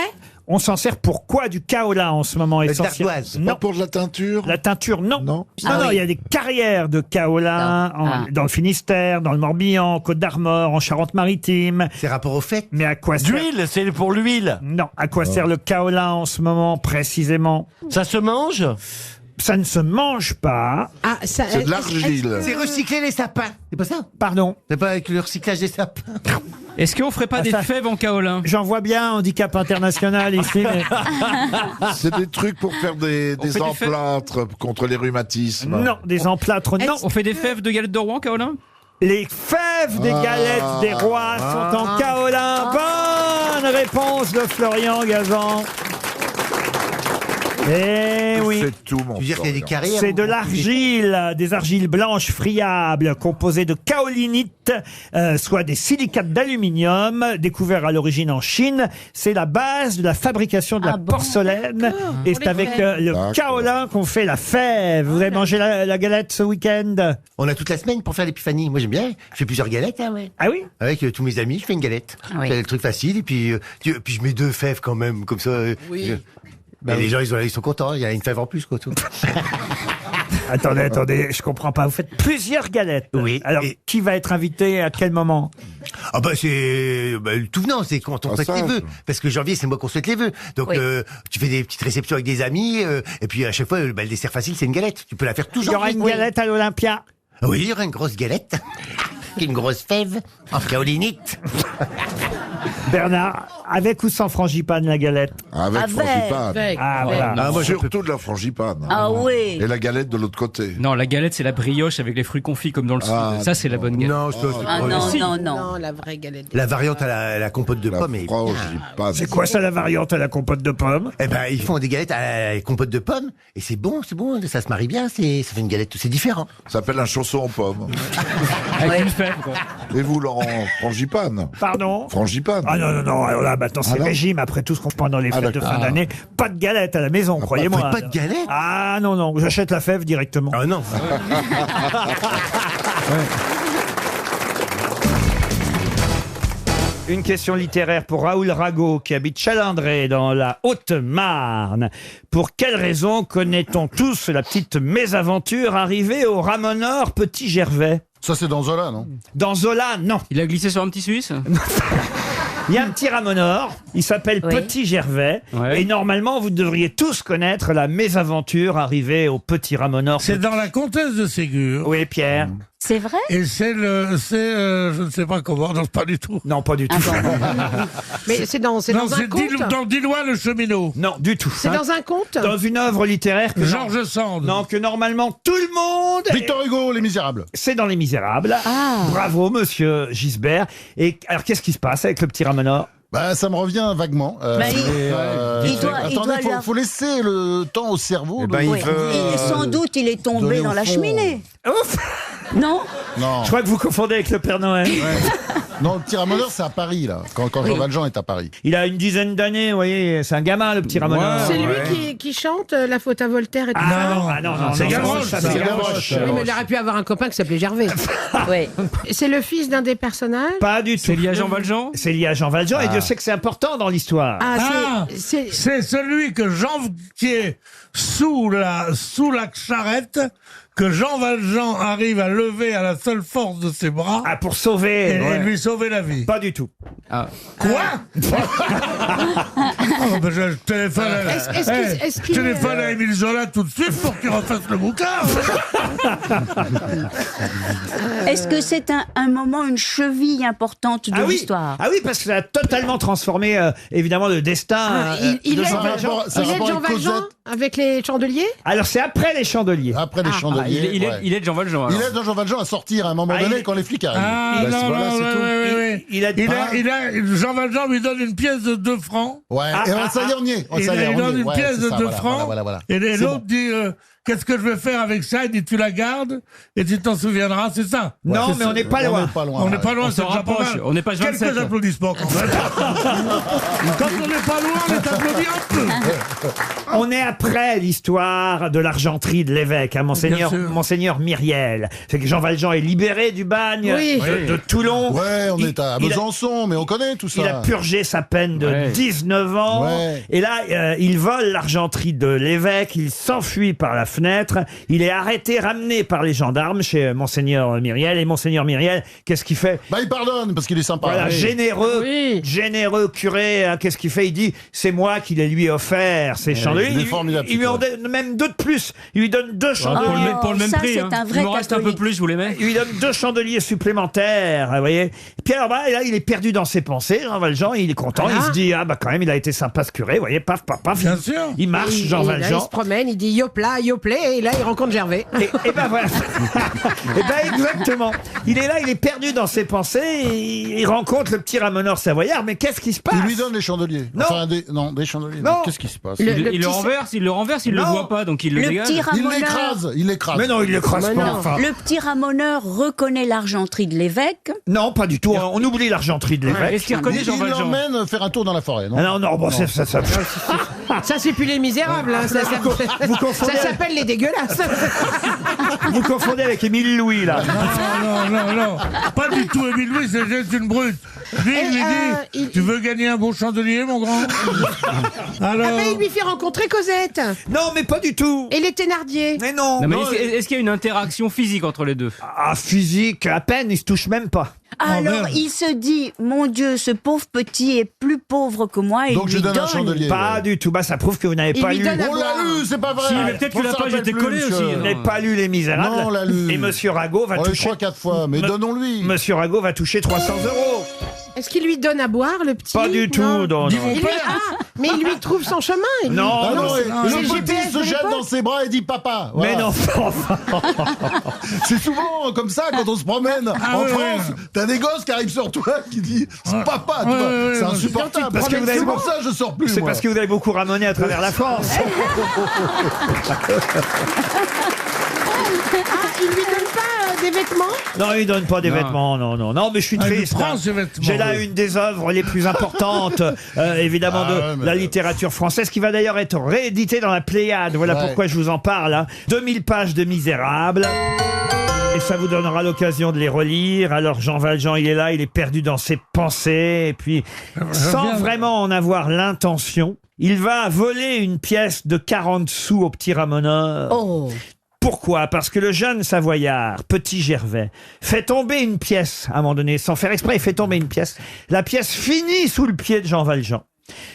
A: On s'en sert pour quoi du kaolin en ce moment
H: De
A: essentiellement?
H: l'ardoise.
N: Pas
A: Non.
N: pour de la teinture.
A: La teinture, non.
N: Non.
I: Ah
A: Non,
I: oui.
A: il y a des carrières de kaolin dans le Finistère, dans le Morbihan, en Côte d'Armor, en Charente-Maritime.
H: C'est rapport au fait.
A: Mais à quoi sert...
L: D'huile, c'est pour l'huile.
A: Non, à quoi sert le kaolin en ce moment précisément?
L: Ça se mange.
A: Ça ne se mange pas.
K: Ah, ça,
N: C'est de l'argile.
H: C'est recycler les sapins. C'est pas ça?
A: Pardon.
H: C'est pas avec le recyclage des sapins.
B: Est-ce qu'on ferait pas
A: Ah,
B: des
A: ça-
B: fèves en kaolin?
A: J'en vois bien, handicap international ici. Mais...
N: C'est des trucs pour faire des
B: fait des
N: emplâtres contre les rhumatismes.
A: Non, des emplâtres, non.
B: On fait des fèves de galettes de roi en kaolin?
A: Les fèves des galettes des rois sont en kaolin. Bonne réponse de Florian Gazan. Eh oui.
N: C'est tout, mon
H: Tu veux dire qu'il y a des carrières.
A: C'est de l'argile, des argiles blanches friables composées de kaolinite, soit des silicates d'aluminium, découverts à l'origine en Chine. C'est la base de la fabrication de la
I: Ah bon,
A: porcelaine. Et c'est
K: les
A: avec
K: fèves.
A: le
N: D'accord.
A: kaolin qu'on fait la fève. Vous avez mangé la galette ce week-end?
H: On a toute la semaine pour faire l'épiphanie. Moi, j'aime bien. Je fais plusieurs galettes.
I: Ah ouais.
A: Ah oui?
H: Avec tous mes amis, je fais une galette.
I: Oui.
H: C'est le truc facile. Et puis, puis je mets 2 fèves quand même, comme ça.
K: Oui.
H: Mais les gens, ils sont contents. Il y a une fève en plus, quoi. Tout.
A: Attendez, je comprends pas. Vous faites plusieurs galettes.
H: Oui.
A: Alors, qui va être invité à quel moment?
H: Ah bah c'est tout venant, c'est quand on souhaite les vœux. Parce que janvier, c'est moi qu'on souhaite les vœux. Donc tu fais des petites réceptions avec des amis, et puis à chaque fois, le dessert facile, c'est une galette. Tu peux la faire toujours.
A: Il y aura une galette à l'Olympia.
H: Oui, il y aura une grosse galette. Une grosse fève en kaolinite.
A: Bernard, avec ou sans frangipane la galette?
N: Avec frangipane.
A: Ah voilà.
N: Ah, moi, surtout de la frangipane.
I: Ah oui.
N: Et la galette de l'autre côté.
B: Non, la galette, c'est la brioche avec les fruits confits comme dans le sud. Ça, c'est la bonne galette.
H: Non,
I: Non.
K: Non, la vraie galette.
H: La variante à la compote de pommes.
N: Frangipane.
A: C'est quoi ça, la variante à la compote de pommes?
H: Eh ben, ils font des galettes à la compote de pommes, et c'est bon, ça se marie bien, ça fait une galette, c'est différent.
N: Ça s'appelle un chausson aux pommes.
B: Avec une fève, quoi.
N: Et vous, Laurent, frangipane?
A: Pardon?
N: Frangipane.
A: Ah non, alors là, maintenant c'est
N: non
A: régime, après tout ce qu'on prend dans les fêtes de fin d'année. Pas de galette à la maison, croyez-moi.
H: Pas de galette?
A: Ah non, j'achète la fève directement.
H: Ah non.
A: Une question littéraire pour Raoul Rago, qui habite Chalindré, dans la Haute-Marne. Pour quelle raison connaît-on tous la petite mésaventure arrivée au ramoneur Petit Gervais?
O: Ça, c'est dans Zola, non?
A: Dans Zola, non.
B: Il a glissé sur un petit Suisse?
A: Il y a un petit ramoneur, il s'appelle Petit Gervais, et normalement vous devriez tous connaître la mésaventure arrivée au Petit ramoneur.
D: C'est dans la Comtesse de Ségur.
A: Oui, Pierre.
I: C'est vrai?
D: Et je ne sais pas comment, non, pas du tout.
A: Non, pas du tout.
K: Mais c'est dans un conte?
D: Dans Dilois le cheminot.
A: Non, du tout.
K: C'est dans un conte?
A: Dans une œuvre littéraire que
D: Georges Sand.
A: Non, que normalement tout le monde...
O: Victor Hugo, Les Misérables.
A: C'est dans Les Misérables. Bravo, monsieur Gisbert. Et alors, qu'est-ce qui se passe avec le petit ramoneur?
O: Bah, ça me revient vaguement.
I: Il
O: faut laisser le temps au cerveau.
I: Et sans doute, il est tombé dans la cheminée.
A: Ouf.
I: Non?
O: Non.
A: Je crois que vous confondez avec le Père Noël.
O: Non, le petit ramoneur, c'est à Paris, là. Quand Jean Valjean est à Paris.
A: Il a une dizaine d'années, vous voyez. C'est un gamin, le petit ramoneur.
K: C'est lui qui chante La faute à Voltaire et tout ça?
A: Non,
D: c'est Gavroche.
A: c'est Gavroche.
K: Oui, mais il aurait pu avoir un copain qui s'appelait Gervais.
I: Oui.
K: C'est le fils d'un des personnages?
A: Pas du tout.
B: C'est lié à Jean Valjean?
A: C'est lié à Jean Valjean, et Dieu sait que c'est important dans l'histoire.
D: C'est celui que qui est sous la charrette, que Jean Valjean arrive à lever à la seule force de ses bras.
A: Pour sauver.
D: Et lui sauver la vie.
A: Pas du tout.
D: Quoi? Je téléphone à Émile Zola tout de suite pour qu'il refasse le bouquin.
I: Est-ce que c'est un moment, une cheville importante de l'histoire?
A: Ah oui, parce que ça a totalement transformé, évidemment, le destin
K: Il
A: de
K: est
A: Jean Valjean.
K: Jean Valjean avec les chandeliers?
A: Alors, c'est après les chandeliers.
O: Après les chandeliers.
B: Il est de Jean Valjean. Alors.
O: Il aide Jean Valjean à sortir à un moment donné quand les flics arrivent.
D: Jean Valjean lui donne une pièce de 2 francs.
O: Ouais, et ça y est, on y est.
D: Il donne une pièce de 2 francs.
O: Voilà.
D: Et l'autre dit... Qu'est-ce que je vais faire avec ça? Il dit, tu la gardes et tu t'en souviendras, c'est ça?
A: Non, mais on n'est pas loin.
D: On n'est pas loin, c'est déjà pas mal.
B: On n'est pas 27.
D: Quelques applaudissements quand même. Quand on n'est pas loin, on est applaudi un peu.
A: On est après l'histoire de l'argenterie de l'évêque, hein, Monseigneur Myriel. C'est que Jean Valjean est libéré du bagne de Toulon.
O: Ouais, on est à Besançon, mais on connaît tout ça.
A: Il a purgé sa peine de 19 ans. Ouais. Et là, il vole l'argenterie de l'évêque, il s'enfuit par la fenêtre. Il est arrêté, ramené par les gendarmes chez Monseigneur Myriel. Et Monseigneur Myriel, qu'est-ce qu'il fait?
O: Il pardonne parce qu'il est sympa.
A: Voilà, généreux curé. Hein, qu'est-ce qu'il fait? Il dit, c'est moi qui les lui ai offert, ces chandeliers. Il lui en donne même 2 de plus. Il lui donne 2 chandeliers.
B: Pour le même prix. Il m'en reste un peu plus, je vous les mets.
A: Il lui donne 2 chandeliers supplémentaires, vous voyez. Puis alors, là, il est perdu dans ses pensées. Jean Valjean, il est content. Il se dit, quand même, il a été sympa ce curé. Vous voyez, paf.
D: Bien sûr.
A: Il marche, Jean Valjean.
K: Il se promène, il dit yopla, et là il rencontre Gervais.
A: Et ben voilà. Et ben exactement. Il est là, il est perdu dans ses pensées, il rencontre le petit ramoneur savoyard, mais qu'est-ce qui se passe?
O: Il lui donne les chandeliers.
A: Non.
O: Des chandeliers.
A: Non.
O: Qu'est-ce qui se passe?
B: Il le renverse, il le voit pas, donc il le dégage.
O: Il l'écrase.
A: Mais non, il l'écrase pas. Enfin.
I: Le petit ramoneur reconnaît l'argenterie de l'évêque?
A: Non, pas du tout. On oublie l'argenterie de l'évêque.
B: Est-ce qu'il reconnaît Jean Valjean?
O: Il l'emmène faire un tour dans la forêt, non?
A: Non, bon, ça.
K: Ça c'est plus Les Misérables. Ça s'appelle s'appelle les dégueulasses.
A: Vous confondez avec Émile Louis, là.
D: Non. Pas du tout, Émile Louis, c'est juste une brute. Lui, il lui dit, tu veux gagner un beau chandelier, mon grand? Alors...
K: Ah ben, il lui fait rencontrer Cosette.
A: Non, mais pas du tout.
K: Et les Thénardier.
A: Mais non.
B: Non, mais est-ce qu'il y a une interaction physique entre les deux?
A: Ah, physique, à peine, ils se touchent même pas.
I: Alors,
D: merde.
I: il se dit, mon Dieu, ce pauvre petit est plus pauvre que moi, et
O: Donc
I: il
O: je
I: lui
O: donne un chandelier.
A: Pas du tout. Bah, ça prouve que vous n'avez
K: Il
A: pas
K: lui
A: lu.
K: donne à
O: On l'a lu, c'est pas vrai.
B: Si, mais peut-être que la page était collée aussi.
A: Vous n'avez pas lu Les Misérables.
O: Non, on l'a lu.
A: Et Monsieur Rago va
O: On l'a lu
A: toucher.
O: 3-4 fois, mais donnons-lui.
A: Monsieur Rago va toucher 300 €.
K: Est-ce qu'il lui donne à boire, le petit?
A: Pas du tout, non.
K: Il lui- mais il lui trouve son chemin. il lui-
A: Non,
O: Ah non,
A: non,
O: et
K: c'est
O: le
K: le
O: petit
K: GPS
O: se
K: de
O: jette
K: l'époque.
O: dans ses bras et dit papa.
A: Mais
O: Voilà.
A: non,
O: C'est souvent comme ça quand on se promène en
D: ouais,
O: France. T'as des gosses qui arrivent sur toi qui disent papa, tu vois. C'est insupportable.
A: Parce que vous avez
O: C'est pour
A: beaucoup-
O: ça que je sors plus.
A: c'est
O: moi.
A: parce que vous avez beaucoup ramené à travers la France.
K: Il lui donne pas des vêtements?
A: Non, il donne pas des
B: Non.
A: vêtements, non, mais je suis
D: Ah, il
A: triste.
D: prend
A: hein.
D: ses vêtements,
A: J'ai là
D: oui.
A: une des œuvres les plus importantes, évidemment,
O: Ah
A: de
O: ouais, mais-
A: la littérature française, qui va d'ailleurs être rééditée dans la Pléiade. Voilà
O: Ouais.
A: pourquoi je vous en parle. Hein. 2000 pages de Misérables. Et ça vous donnera l'occasion de les relire. Alors Jean Valjean, il est là, il est perdu dans ses pensées. Et puis, sans vraiment en avoir l'intention, il va voler une pièce de 40 sous au petit ramoneur.
I: Oh.
A: Pourquoi? Parce que le jeune Savoyard, Petit Gervais, fait tomber une pièce, à un moment donné, sans faire exprès, il fait tomber une pièce. La pièce finit sous le pied de Jean Valjean.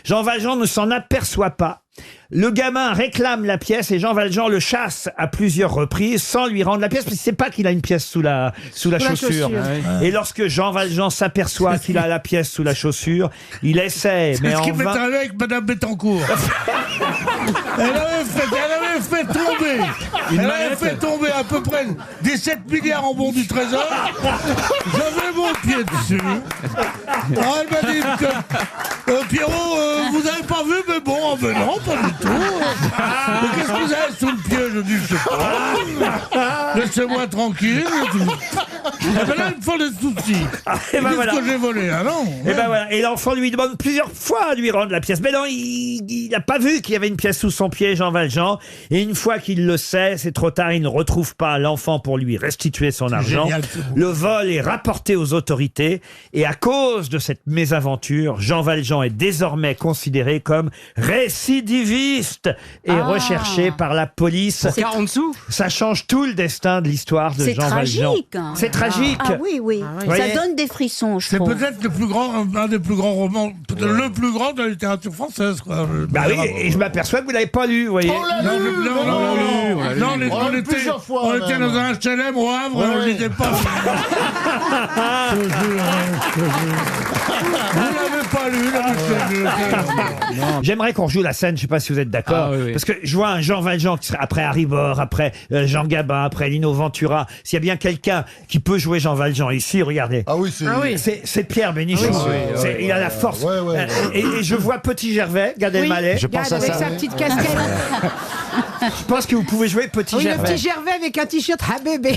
A: Jean Valjean ne s'en aperçoit pas. Le gamin réclame la pièce et Jean Valjean le chasse à plusieurs reprises sans lui rendre la pièce parce qu'il ne sait pas qu'il a une pièce sous la chaussure. Et lorsque Jean Valjean s'aperçoit qu'il a la pièce sous la chaussure, il essaie, mais
D: C'est ce
A: en
D: qui m'est
A: vain.
D: arrivé avec Madame Bettencourt. Elle avait fait tomber. Elle avait fait tomber à peu près 17 milliards en bons du trésor. J'avais mon pied dessus. Alors elle m'a dit que Pierrot, vous avez pas vu, mais bon, ben non, pas du tout. Mais qu'est-ce que vous avez sous le pied? Je dis, je sais pas. Laissez-moi tranquille. Et ben là, il me faut des soucis.
A: Et ben
D: Qu'est-ce
A: voilà.
D: que j'ai volé? Ah non.
A: Et ben voilà. Et l'enfant lui demande plusieurs fois à lui rendre la pièce. Mais non, il n'a pas vu qu'il y avait une pièce sous son pied, Jean Valjean. Et une fois qu'il le sait, c'est trop tard. Il ne retrouve pas l'enfant pour lui restituer son argent.
D: génial.
A: Le vol est rapporté aux autorités. Et à cause de cette mésaventure, Jean Valjean est désormais considéré comme récidiviste et recherché par la police.
B: Pour 40 sous?
A: Ça change tout le destin de l'histoire de
I: C'est
A: Jean Valjean.
I: tragique. hein.
A: C'est tragique.
I: Ah oui, oui.
A: oui. Voyez
I: Ça donne des frissons, je
D: C'est
I: trouve.
D: peut-être le plus grand, un des plus grands romans, le plus grand de la littérature française, quoi.
A: Bah oui, et je m'aperçois que vous l'avez pas lu, vous voyez.
O: On l'a lu. On l'a lu plusieurs fois,
D: on était
O: même.
D: dans un HLM au Havre, on ne lisait pas. Je te jure, je te jure. Vous l'avez pas lu, là,
A: J'aimerais qu'on rejoue la scène, je sais pas si vous êtes d'accord,
B: Ah, oui, oui.
A: parce que je vois un Jean Valjean qui serait après Harry Bor, après Jean Gabin, après Lino Ventura. S'il y a bien quelqu'un qui peut jouer Jean Valjean ici, regardez.
O: Ah oui, c'est.
A: C'est Pierre Bénichou. Il a la force.
O: Ouais, ouais, ouais.
A: Et je vois Petit Gervais, Gad Elmaleh.
K: Je pense avec sa petite casquette.
A: Je pense que vous pouvez jouer Petit
K: Oui, le
A: Gervais.
K: petit Gervais avec un t-shirt à bébé.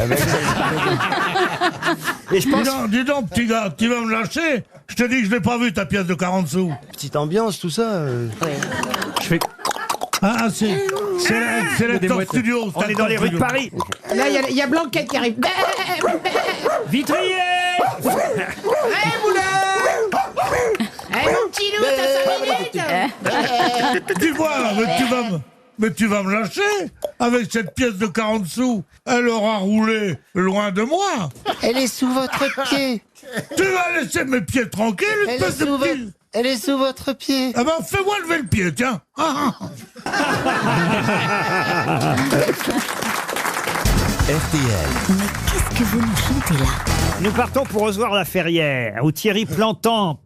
A: Et je pense.
D: Dis donc, petit gars, tu vas me lâcher? Je te dis que je n'ai pas vu ta pièce de 40 sous.
H: Petite ambiance, tout ça.
B: Je fais.
D: Ah, c'est l'acteur
B: mouettes.
D: studio.
A: On est dans les rues de Paris.
K: Là, il y a Blanquette qui arrive.
B: Vitrier!
K: Hé, moulin! Hé, mon petit loup, t'as 5 minutes?
D: Tu vois, mais tu vas me lâcher avec cette pièce de 40 sous. Elle aura roulé loin de moi.
P: Elle est sous votre pied.
D: Tu vas laisser mes pieds tranquilles, espèce de petit...
P: Elle est sous votre pied.
D: Ah ben, fais-moi lever le pied, tiens.
Q: RTL.
I: Mais qu'est-ce que vous nous chantez là?
A: Nous partons pour Ozoir-la-Ferrière, où Thierry Plantin,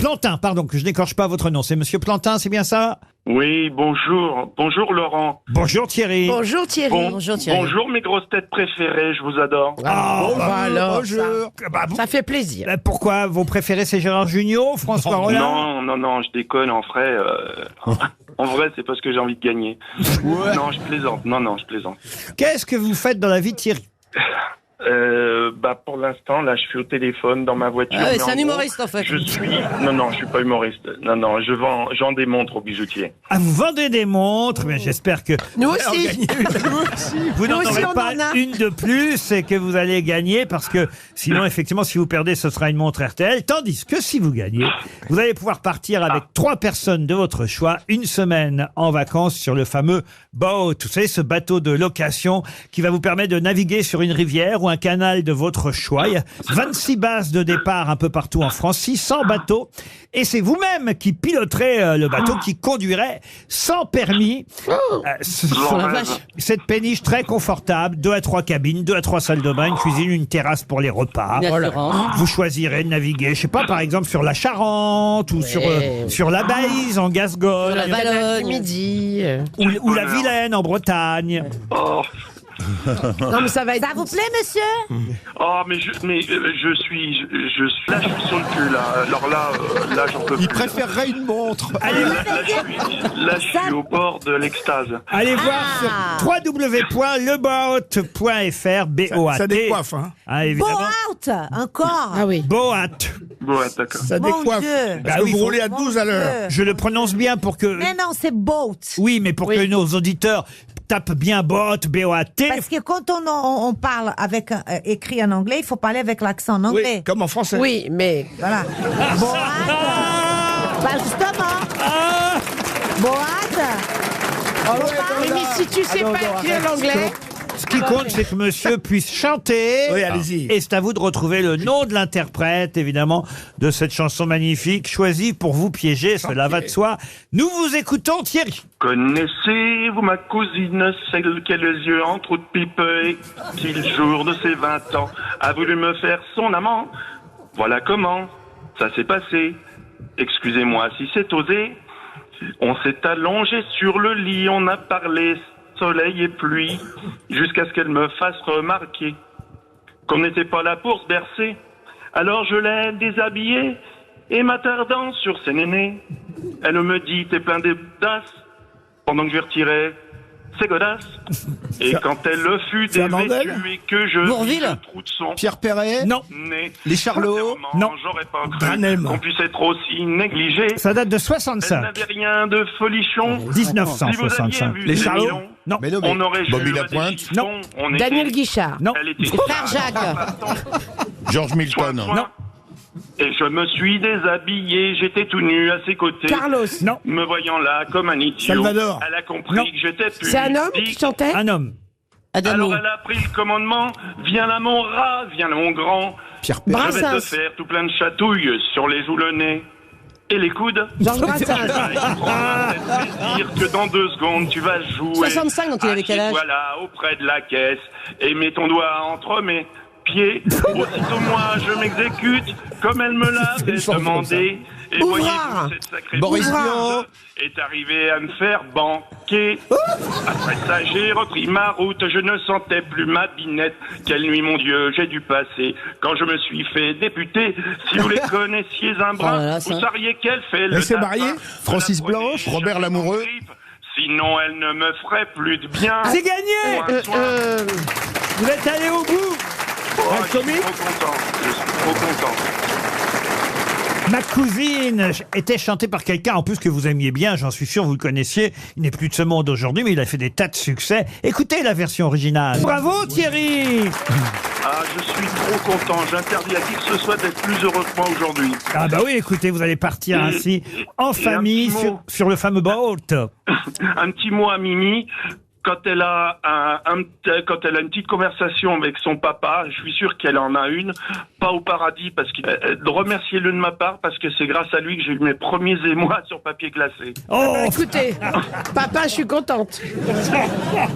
A: pardon, que je n'écorche pas votre nom, c'est Monsieur Plantin, c'est bien ça?
R: Oui, bonjour. Bonjour Laurent.
A: Bonjour Thierry.
K: Bonjour Thierry.
R: Bonjour mes grosses têtes préférées, je vous adore.
K: Alors,
A: bonjour.
K: ça fait plaisir.
A: Pourquoi? Vos préférés, c'est Gérard Jugnot, François Rollin?
R: Non, je déconne, en vrai. En vrai, c'est parce que j'ai envie de gagner. Non, je plaisante. Non, je plaisante.
A: Qu'est-ce que vous faites dans la vie, Thierry?
R: Pour l'instant, là, je suis au téléphone dans ma voiture.
J: Ah ouais,
R: mais
J: c'est un
R: gros,
J: humoriste, en fait.
R: Je suis pas humoriste. Non, je vends des montres aux bijoutiers.
A: Ah, vous vendez des montres, mais j'espère que
K: Nous aussi.
A: vous n'en
K: Nous aussi,
A: aurez
K: on
A: pas
K: en a.
A: une de plus et que vous allez gagner, parce que sinon, effectivement, si vous perdez, ce sera une montre RTL. Tandis que si vous gagnez, vous allez pouvoir partir avec 3 personnes de votre choix, une semaine en vacances sur le fameux boat. Vous savez, ce bateau de location qui va vous permettre de naviguer sur une rivière ou un canal de votre choix. Il y a 26 bases de départ un peu partout en France, 600 bateaux. Et c'est vous-même qui piloterez le bateau, qui conduirez sans permis. Cette péniche très confortable, 2 à 3 cabines, 2 à 3 salles de bain, une cuisine, une terrasse pour les repas.
J: Une assurance.
A: Vous choisirez de naviguer, je sais pas, par exemple sur la Charente ou sur la Baïse en Gascogne,
J: La Valogne.
K: Midi.
A: ou la Vilaine en Bretagne.
R: Oh,
K: Non, mais ça va être.
J: Ça vous plaît, monsieur?
R: oh, mais je suis là, je suis sur le cul là. Alors là, j'en peux plus.
O: Il préférerait une montre.
A: Allez,
R: Là, je suis au bord de l'extase.
A: allez voir sur www.leboat.fr, B-O-A-T.
O: Ça décoiffe, hein.
A: Ah, évidemment.
J: Out encore.
K: Ah oui.
A: Boat.
R: Bon, ouais, d'accord.
O: Ça décoiffe.
J: Dieu.
O: Parce que
A: oui,
O: vous
A: faut-
O: roulez à 12 à l'heure.
A: Je le prononce bien pour que...
J: Mais non, c'est boat.
A: Oui, mais pour que nos auditeurs tapent bien boat, B-O-A-T.
J: Parce que quand on parle avec écrit en anglais, il faut parler avec l'accent en anglais.
O: Oui, comme en français.
K: Oui, mais.
J: Voilà. Boat. Bah justement. Boat.
K: Mais si tu sais pas écrire l'anglais.
A: Ce qui compte, c'est que monsieur puisse chanter.
O: Oui, allez-y.
A: Et c'est à vous de retrouver le nom de l'interprète, évidemment, de cette chanson magnifique, choisie pour vous piéger, cela va de soi. Nous vous écoutons, Thierry.
R: Connaissez-vous ma cousine, celle qui a les yeux en trou de pipe et qui, le jour de ses 20 ans, a voulu me faire son amant? Voilà comment ça s'est passé. Excusez-moi si c'est osé. On s'est allongé sur le lit, on a parlé soleil et pluie, jusqu'à ce qu'elle me fasse remarquer qu'on n'était pas là pour se bercer. Alors je l'ai déshabillée, et m'attardant sur ses nénés, elle me dit « T'es plein d'audace », pendant que je retirais ses godasses. Et quand elle le fut
O: c'est Amandel
R: dévêtue et que je vis
J: Bourville.
R: le trou de son
O: Pierre Perret.
A: Non.
R: nez,
O: Les Charlots.
R: sincèrement,
A: Non.
R: j'aurais pas cru
O: Dranem.
R: qu'on puisse être aussi négligé.
A: Ça date de
R: Elle
A: 65.
R: n'avait rien de folichon. Si vous
A: 1965.
R: aviez vu
O: Les
R: ses
O: Charlots.
R: milons,
A: Non.
R: on aurait
N: Bobby
R: juré
N: Lapointe.
R: des chiffons, on était-
K: Daniel Guichard.
A: Non.
R: Elle était
K: Frère Jacques.
N: Georges Milton.
A: Non.
R: Et je me suis déshabillé, j'étais tout nu à ses côtés.
K: Carlos.
A: Non.
R: Me voyant là comme un idiot,
O: Salvador.
R: elle a compris
A: Non.
R: que j'étais plus.
K: C'est un homme qui chantait.
A: Un homme.
R: Alors elle a pris le commandement. Viens là mon rat, viens là mon grand.
O: Pierre
R: Je
O: Perret.
R: vais te
K: Brassens.
R: faire tout plein de chatouilles sur les joues, le nez et les coudes.
K: Georges Brassens.
R: Ah, il prendra tel plaisir que dans 2 secondes tu vas jouer.
J: 65, donc il avait quel âge?
R: Voilà, auprès de la caisse et mets ton doigt entre mes pieds. Aussitôt moi je m'exécute comme elle me l'avait demandé. Et
K: Ouvrard.
R: voyez-vous, cette sacrée
O: Boris
R: bourgeoise
O: Vian.
R: est arrivée à me faire banquer. Après ça, j'ai repris ma route. Je ne sentais plus ma binette. Quelle nuit, mon Dieu, j'ai dû passer. Quand je me suis fait député, si vous les connaissiez un brin,
J: Oh là là, ça.
R: vous sauriez qu'elle fait le
O: Elle s'est
R: tapin.
O: mariée Francis
R: Je la prenais,
O: Blanche,
R: je
N: Robert
R: la
N: Lamoureux.
R: grippe. Sinon, elle ne me ferait plus de bien.
A: C'est gagné.
R: Pour un soin.
A: Vous êtes allé au bout.
R: Oh, je suis trop content. Je suis trop content.
A: Ma cousine était chantée par quelqu'un, en plus que vous aimiez bien, j'en suis sûr, vous le connaissiez. Il n'est plus de ce monde aujourd'hui, mais il a fait des tas de succès. Écoutez la version originale. Bravo Thierry.
R: Ah, je suis trop content. J'interdis à qui que ce soit d'être plus heureux que moi aujourd'hui.
A: Ah bah oui, écoutez, vous allez partir ainsi en famille
R: petit mot.
A: sur le fameux boat.
R: Un petit mot à Mimi. Quand elle a quand elle a une petite conversation avec son papa, je suis sûr qu'elle en a une, pas au paradis, parce que remerciez-le de ma part, parce que c'est grâce à lui que j'ai eu mes premiers émois sur papier glacé.
A: Oh,
K: Écoutez, papa, je suis contente.
A: bah,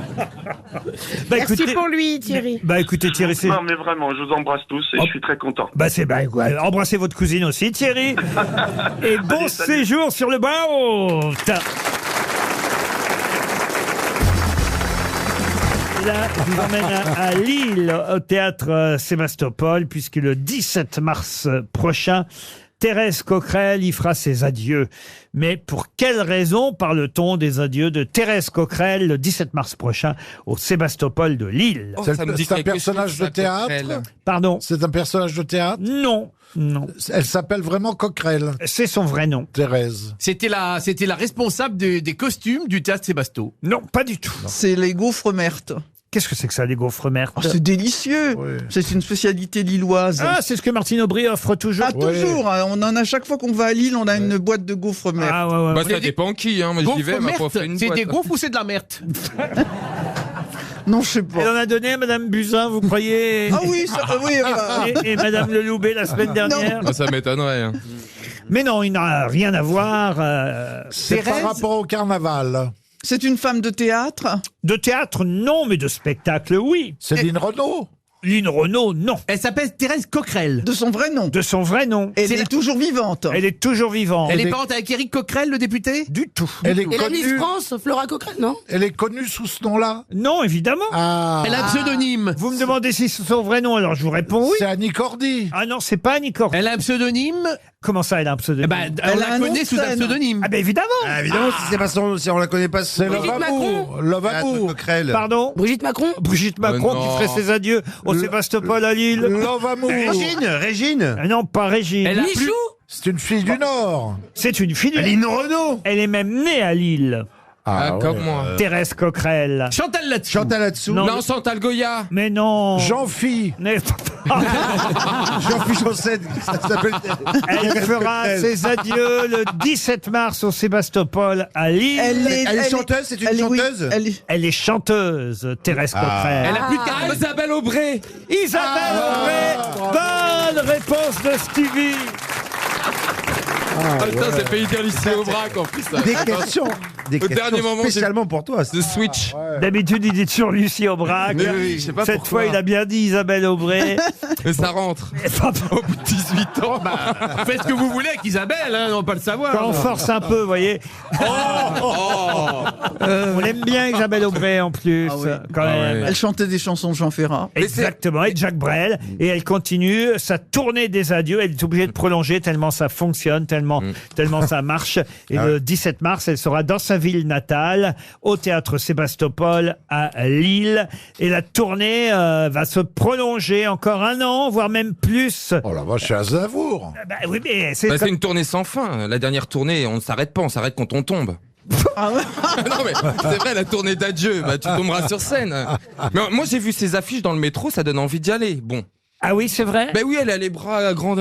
K: Merci
A: écoutez,
K: pour lui, Thierry.
A: bah écoutez Thierry, c'est...
R: Non mais vraiment, je vous embrasse tous et je suis très content.
A: Bah c'est bah, ouais, embrassez votre cousine aussi Thierry. Et bon
R: Allez, salut.
A: séjour sur le boat. Là, je vous emmène à Lille, au théâtre Sébastopol, puisque le 17 mars prochain, Thérèse Coquerel y fera ses adieux. Mais pour quelle raison parle-t-on des adieux de Thérèse Coquerel le 17 mars prochain au Sébastopol de Lille?
D: C'est un personnage de théâtre?
A: Pardon?
D: C'est un personnage de théâtre?
A: Non. Non.
D: Elle s'appelle vraiment Coquerel.
A: C'est son vrai nom.
D: Thérèse.
S: C'était la responsable des costumes du théâtre Sébasto.
A: Non, pas du tout.
T: C'est les gaufres mertes.
A: Qu'est-ce que c'est que ça, les gaufres mertes?
T: C'est délicieux.
D: Oui.
T: C'est une spécialité lilloise.
A: Ah, c'est ce que Martine Aubry offre toujours.
T: Ah, toujours. On en a chaque fois qu'on va à Lille, on a une boîte de gaufres mertes.
A: Ah, ouais, ouais.
U: Bah, ça dépend qui, hein. Moi, j'y vais, elle m'a pas fait une
S: C'est
U: boîte.
S: des gaufres ou c'est de la merde?
T: Non, je sais pas.
A: Elle en a donné à Madame Buzyn, vous croyez?
T: Ah oui, oui.
A: Et Madame Leloubet la semaine dernière.
U: Ah, ça m'étonnerait. Hein.
A: Mais non, il n'a rien à voir.
D: C'est par rapport au carnaval.
T: C'est une femme de théâtre?
A: De théâtre, non, mais de spectacle, oui.
D: Céline Renaud?
A: Lynn Renaud, non.
S: Elle s'appelle Thérèse Coquerel.
T: De son vrai nom?
A: De son vrai nom.
T: Elle est toujours vivante?
A: Elle est toujours vivante.
S: Elle est parente avec Éric Coquerel, le député?
A: Du tout.
D: Elle est
G: Et la Miss
D: connue.
G: France, Flora Coquerel, non?
D: Elle est connue sous ce nom-là?
A: Non, évidemment.
D: Ah.
S: Elle a un pseudonyme.
A: Vous me demandez si c'est son vrai nom, alors je vous réponds oui.
D: C'est Annie Cordy.
A: Ah non, c'est pas Annie Cordy.
S: Elle a un pseudonyme.
A: Comment ça, elle a un pseudonyme?
S: On
T: a
S: la
T: un nom
S: connaît
T: de
S: sous un
T: scène.
S: pseudonyme.
A: Ah ben évidemment.
H: Évidemment, si c'est pas son, si on la connaît pas,
D: C'est
G: Brigitte Macron.
D: Love Amour.
H: Coquerel.
A: Pardon?
G: Brigitte Macron?
A: Brigitte Macron
U: non.
A: qui ferait ses adieux au Sébastopol à Lille.
D: Love Amour.
H: Régine.
A: Ah non, pas Régine.
S: Elle a
G: Michou?
D: C'est une fille du Nord.
A: C'est une fille.
H: Lynn Renaud.
A: Elle est même née à Lille.
U: Ah,
D: ouais.
U: comme moi.
A: Thérèse Coquerel.
S: Chantal là-dessous.
H: Chantal là-dessous.
A: Non.
U: Non, Chantal Goya.
A: Mais non.
D: Jean-Phi.
A: Mais-
H: Jean-Philippe Chancel. Ça s'appelle.
A: Elle fera ses adieux le 17 mars au Sébastopol à Lille.
H: Elle est chanteuse, c'est une chanteuse.
A: Elle est chanteuse, Thérèse Coquerel.
S: Elle a plus de 40
U: Isabelle Aubray.
A: Isabelle Aubray. Bonne réponse de Stevie.
U: Ah, putain, c'est failli dire lycée Aubrac en plus. Ça.
H: Des questions. Des
U: Au
H: questions
U: dernier moment,
H: spécialement pour toi.
U: The Switch.
A: D'habitude, il dit toujours Lucie Aubrac.
U: Mais oui, je sais pas
A: Cette
U: pourquoi.
A: fois, il a bien dit Isabelle Aubray.
U: Mais ça rentre. Au bout de 18 ans.
S: Faites ce que vous voulez avec Isabelle, hein, on va pas le savoir.
A: Quand on force un peu, vous voyez. On l'aime bien, Isabelle Aubray, en plus. Quand même.
T: Elle chantait des chansons de Jean Ferrat.
A: Exactement, et Jacques Brel. Et elle continue sa tournée des adieux. Elle est obligée de prolonger tellement ça fonctionne, tellement ça marche. Et le 17 mars, elle sera dans sa ville natale, au théâtre Sébastopol à Lille. Et la tournée va se prolonger encore 1 an, voire même plus.
D: Oh la vache, c'est Aznavour.
A: Bah oui, mais
U: C'est une tournée sans fin. La dernière tournée, on ne s'arrête pas, on s'arrête quand on tombe. Non mais c'est vrai, la tournée d'adieu, bah, tu tomberas sur scène. Mais moi j'ai vu ces affiches dans le métro, ça donne envie d'y aller. Bon.
A: Ah oui, c'est vrai?
U: Ben oui, elle a les bras grand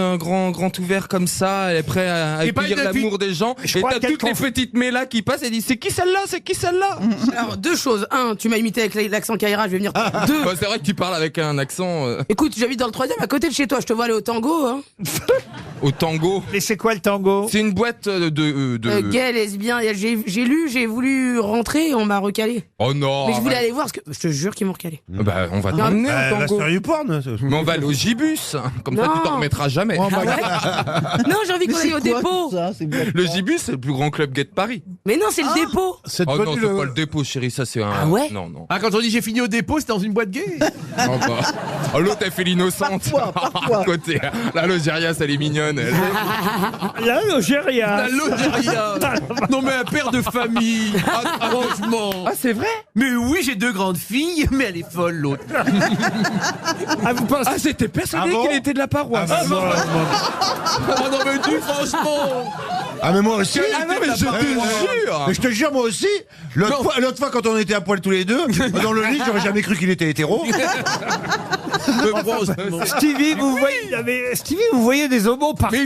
U: ouverts comme ça, elle est prête à accueillir l'amour des gens.
A: Je
U: Et
A: crois
U: t'as
A: qu'elle
U: toutes les petites mélas qui passent et disent c'est qui celle-là, c'est qui celle-là.
G: Alors, 2 choses. 1, tu m'as imité avec l'accent Kaira, je vais venir. 2.
U: Bah, c'est vrai que tu parles avec un accent
G: Écoute, j'habite dans le 3e, à côté de chez toi, je te vois aller au tango, hein.
U: au tango.
A: Mais c'est quoi le tango?
U: C'est une boîte de...
G: Gay, lesbien, j'ai voulu rentrer et on m'a recalé.
U: Oh non.
G: Mais je voulais aller voir, parce que je te jure qu'ils m'ont recalé.
U: Bah on va t'emmener au tango.
H: sur YouPorn.
U: Mais on va aller au Gibus. Comme ça
G: Non.
U: tu t'en remettras jamais.
G: Non, j'ai envie qu'on aille au dépôt.
U: Le Gibus, c'est le plus grand club gay de Paris.
G: Mais non, c'est le dépôt.
D: C'est
U: Oh non,
D: devenu
U: c'est pas le dépôt, chérie, ça c'est un...
G: Ah ouais?
U: Non, non.
S: Ah, quand on dit j'ai fini au dépôt, c'était dans une boîte gay.
U: Non, bah. Oh, l'autre, elle fait l'innocente. À côté. La Logérias, elle est mignonne. Elle.
A: La Logérias.
S: La Logérias. Non mais un père de famille. Ah, franchement.
U: Ah, c'est vrai?
S: Mais oui, j'ai 2 grandes filles, mais elle est folle l'autre.
A: Ah, vous pensez...
U: Ah, j'étais persuadé
H: Ah bon
U: qu'il était de la paroisse.
S: Ah non mais tu franchement.
H: Ah mais moi aussi.
U: Ah non, mais je te jure.
H: Mais je te jure, moi aussi. L'autre fois, quand on était à poil tous les deux, dans le lit, j'aurais jamais cru qu'il était hétéro.
A: Stevie, vous voyez des homos partout.
S: Mais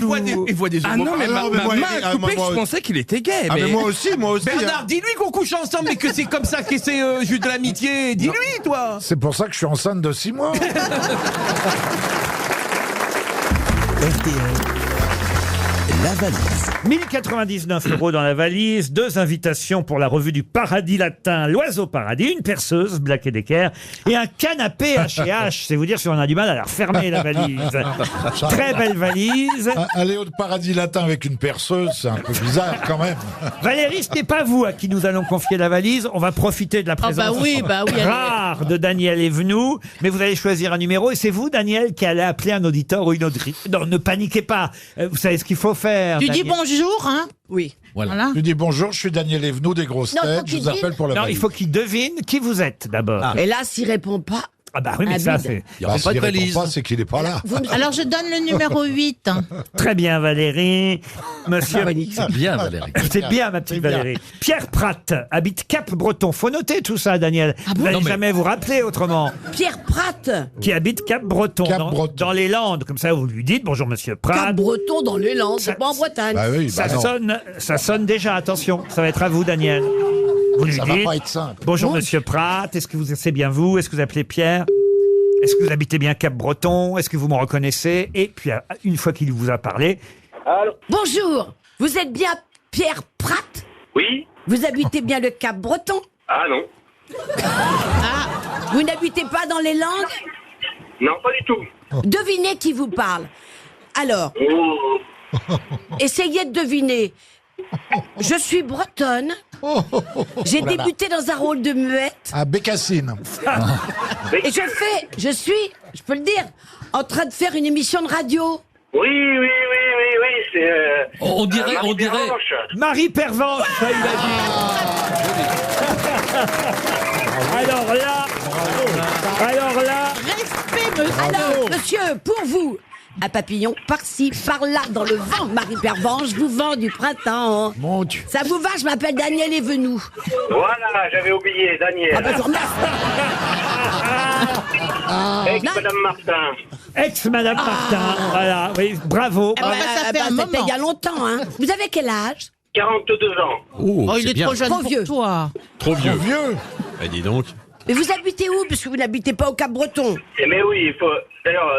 S: il voit des
U: Ah
S: homos.
U: non, mais ma main a coupé que
H: moi-
U: je pensais qu'il était gay.
H: Ah
U: mais
H: mais moi aussi.
S: Bernard, dis-lui qu'on couche ensemble et que c'est comme ça que c'est juste de l'amitié. Dis-lui, toi.
D: C'est pour ça que je suis enceinte de 6 mois.
Q: RTL, la valise.
A: 1099 € dans la valise, 2 invitations pour la revue du Paradis Latin, l'Oiseau Paradis, une perceuse, Black & Decker, et un canapé H&H. C'est vous dire si on a du mal à la refermer, la valise. Très belle valise.
O: Aller au Paradis Latin avec une perceuse, c'est un peu bizarre quand même.
A: Valérie, ce n'est pas vous à qui nous allons confier la valise. On va profiter de la présence rare de Daniel Evenou, mais vous allez choisir un numéro, et c'est vous, Daniel, qui allez appeler un auditeur ou une auditrice. Non, ne paniquez pas. Vous savez ce qu'il faut faire.
J: Tu dis
A: Daniel.
J: bonjour, hein?
K: Oui.
A: Voilà.
O: Tu dis bonjour, je suis Daniel Evenou des Grosses Têtes, je vous appelle pour la
A: Non,
O: valise.
A: il faut qu'il devine qui vous êtes d'abord.
I: Et là, s'il répond pas.
A: Ah bah oui, mais ça, c'est...
O: Il n'y aura pas de valise. C'est qu'il n'est pas là.
J: Alors je donne le numéro 8.
A: Très bien, Valérie. Monsieur...
B: C'est bien, Valérie.
A: C'est bien, ma petite Valérie. Pierre Pratt habite Cap-Breton. Faut noter tout ça, Daniel. Vous n'allez jamais vous rappeler autrement.
I: Pierre Pratt.
A: Qui habite Cap-Breton, dans les Landes. Comme ça, vous lui dites, bonjour, monsieur Pratt.
I: Cap-Breton dans les Landes, c'est pas en Bretagne.
O: Bah oui, bah
A: ça sonne déjà, attention. Ça va être à vous, Daniel. Vous lui
O: Ça va
A: dites,
O: pas être simple.
A: bonjour, monsieur Pratt. Est-ce que c'est bien vous? Est-ce que vous appelez Pierre? Est-ce que vous habitez bien Cap-Breton? Est-ce que vous me reconnaissez? Et puis, une fois qu'il vous a parlé...
E: Allô?
I: Bonjour, vous êtes bien Pierre Pratt?
E: Oui?
I: Vous habitez bien le Cap-Breton?
E: Ah non.
I: Vous n'habitez pas dans les Landes?
E: Non, pas du tout.
I: Devinez qui vous parle. Alors, essayez de deviner. Je suis bretonne. J'ai débuté dans un rôle de muette.
O: À Bécassine.
I: Et je peux le dire, en train de faire une émission de radio.
E: Oui, c'est...
B: On dirait...
A: Marie Pervenche, ça, il a dit. Alors là...
J: Respect, monsieur.
I: Alors, monsieur, pour vous, un papillon par-ci, par-là, dans le vent, Marie Pervenche, vous vend du printemps.
O: Mon Dieu.
I: Ça vous va, je m'appelle Daniel Evenou.
E: Voilà, j'avais oublié, Daniel.
I: Ah bah, je vous remercie.
E: Ex-Madame Martin.
A: Ex-Madame Martin, voilà, oui, bravo.
J: Ah bah, ça fait un moment.
I: C'était il y a longtemps, hein. Vous avez quel âge?
E: 42 ans.
J: Oh, il est trop jeune
I: Trop
J: pour
I: vieux.
J: toi.
N: Trop vieux.
O: Vieux.
N: Eh, dis donc.
I: Mais vous habitez où? Parce que vous n'habitez pas au Cap-Breton.
E: Mais oui, il faut... D'ailleurs,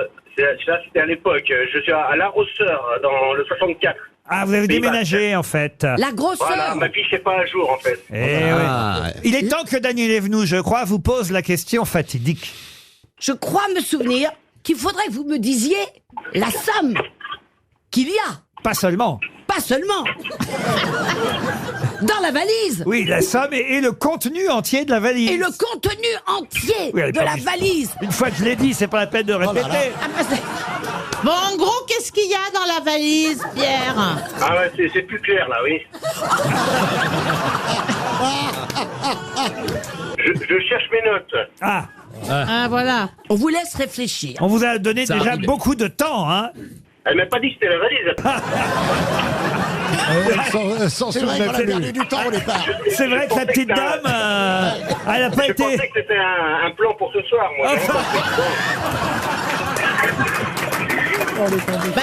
E: ça c'était à l'époque. Je suis à La Rosseur, dans le 64.
A: Ah, vous avez déménagé, en fait.
I: La grosseur.
E: Voilà, ma fiche n'est pas à jour, en fait.
A: Oui. Il est temps que Daniel Evenou, je crois, vous pose la question fatidique.
I: Je crois me souvenir qu'il faudrait que vous me disiez la somme qu'il y a.
A: Pas seulement.
I: Pas seulement. Dans la valise.
A: Oui, la somme et le contenu entier de la valise.
I: Et le contenu entier
A: Oui, elle est
I: de
A: pas
I: la
A: obligée.
I: valise.
A: Une fois que je l'ai dit, c'est pas la peine de répéter.
J: Bon, en gros, qu'est-ce qu'il y a dans la valise, Pierre?
E: Ah ouais, c'est plus clair, là, oui. Je cherche mes notes.
J: Ah, voilà.
I: On vous laisse réfléchir.
A: On vous a donné
B: Ça
A: déjà
B: arrive.
A: beaucoup de temps, hein.
E: Elle m'a pas dit que c'était la valise.
O: Sans
H: C'est vrai qu'on a perdu du temps au départ.
A: C'est vrai que la petite dame, elle n'a pas
E: Je
A: été...
E: pensais que c'était un plan pour ce soir, moi.
J: Bah,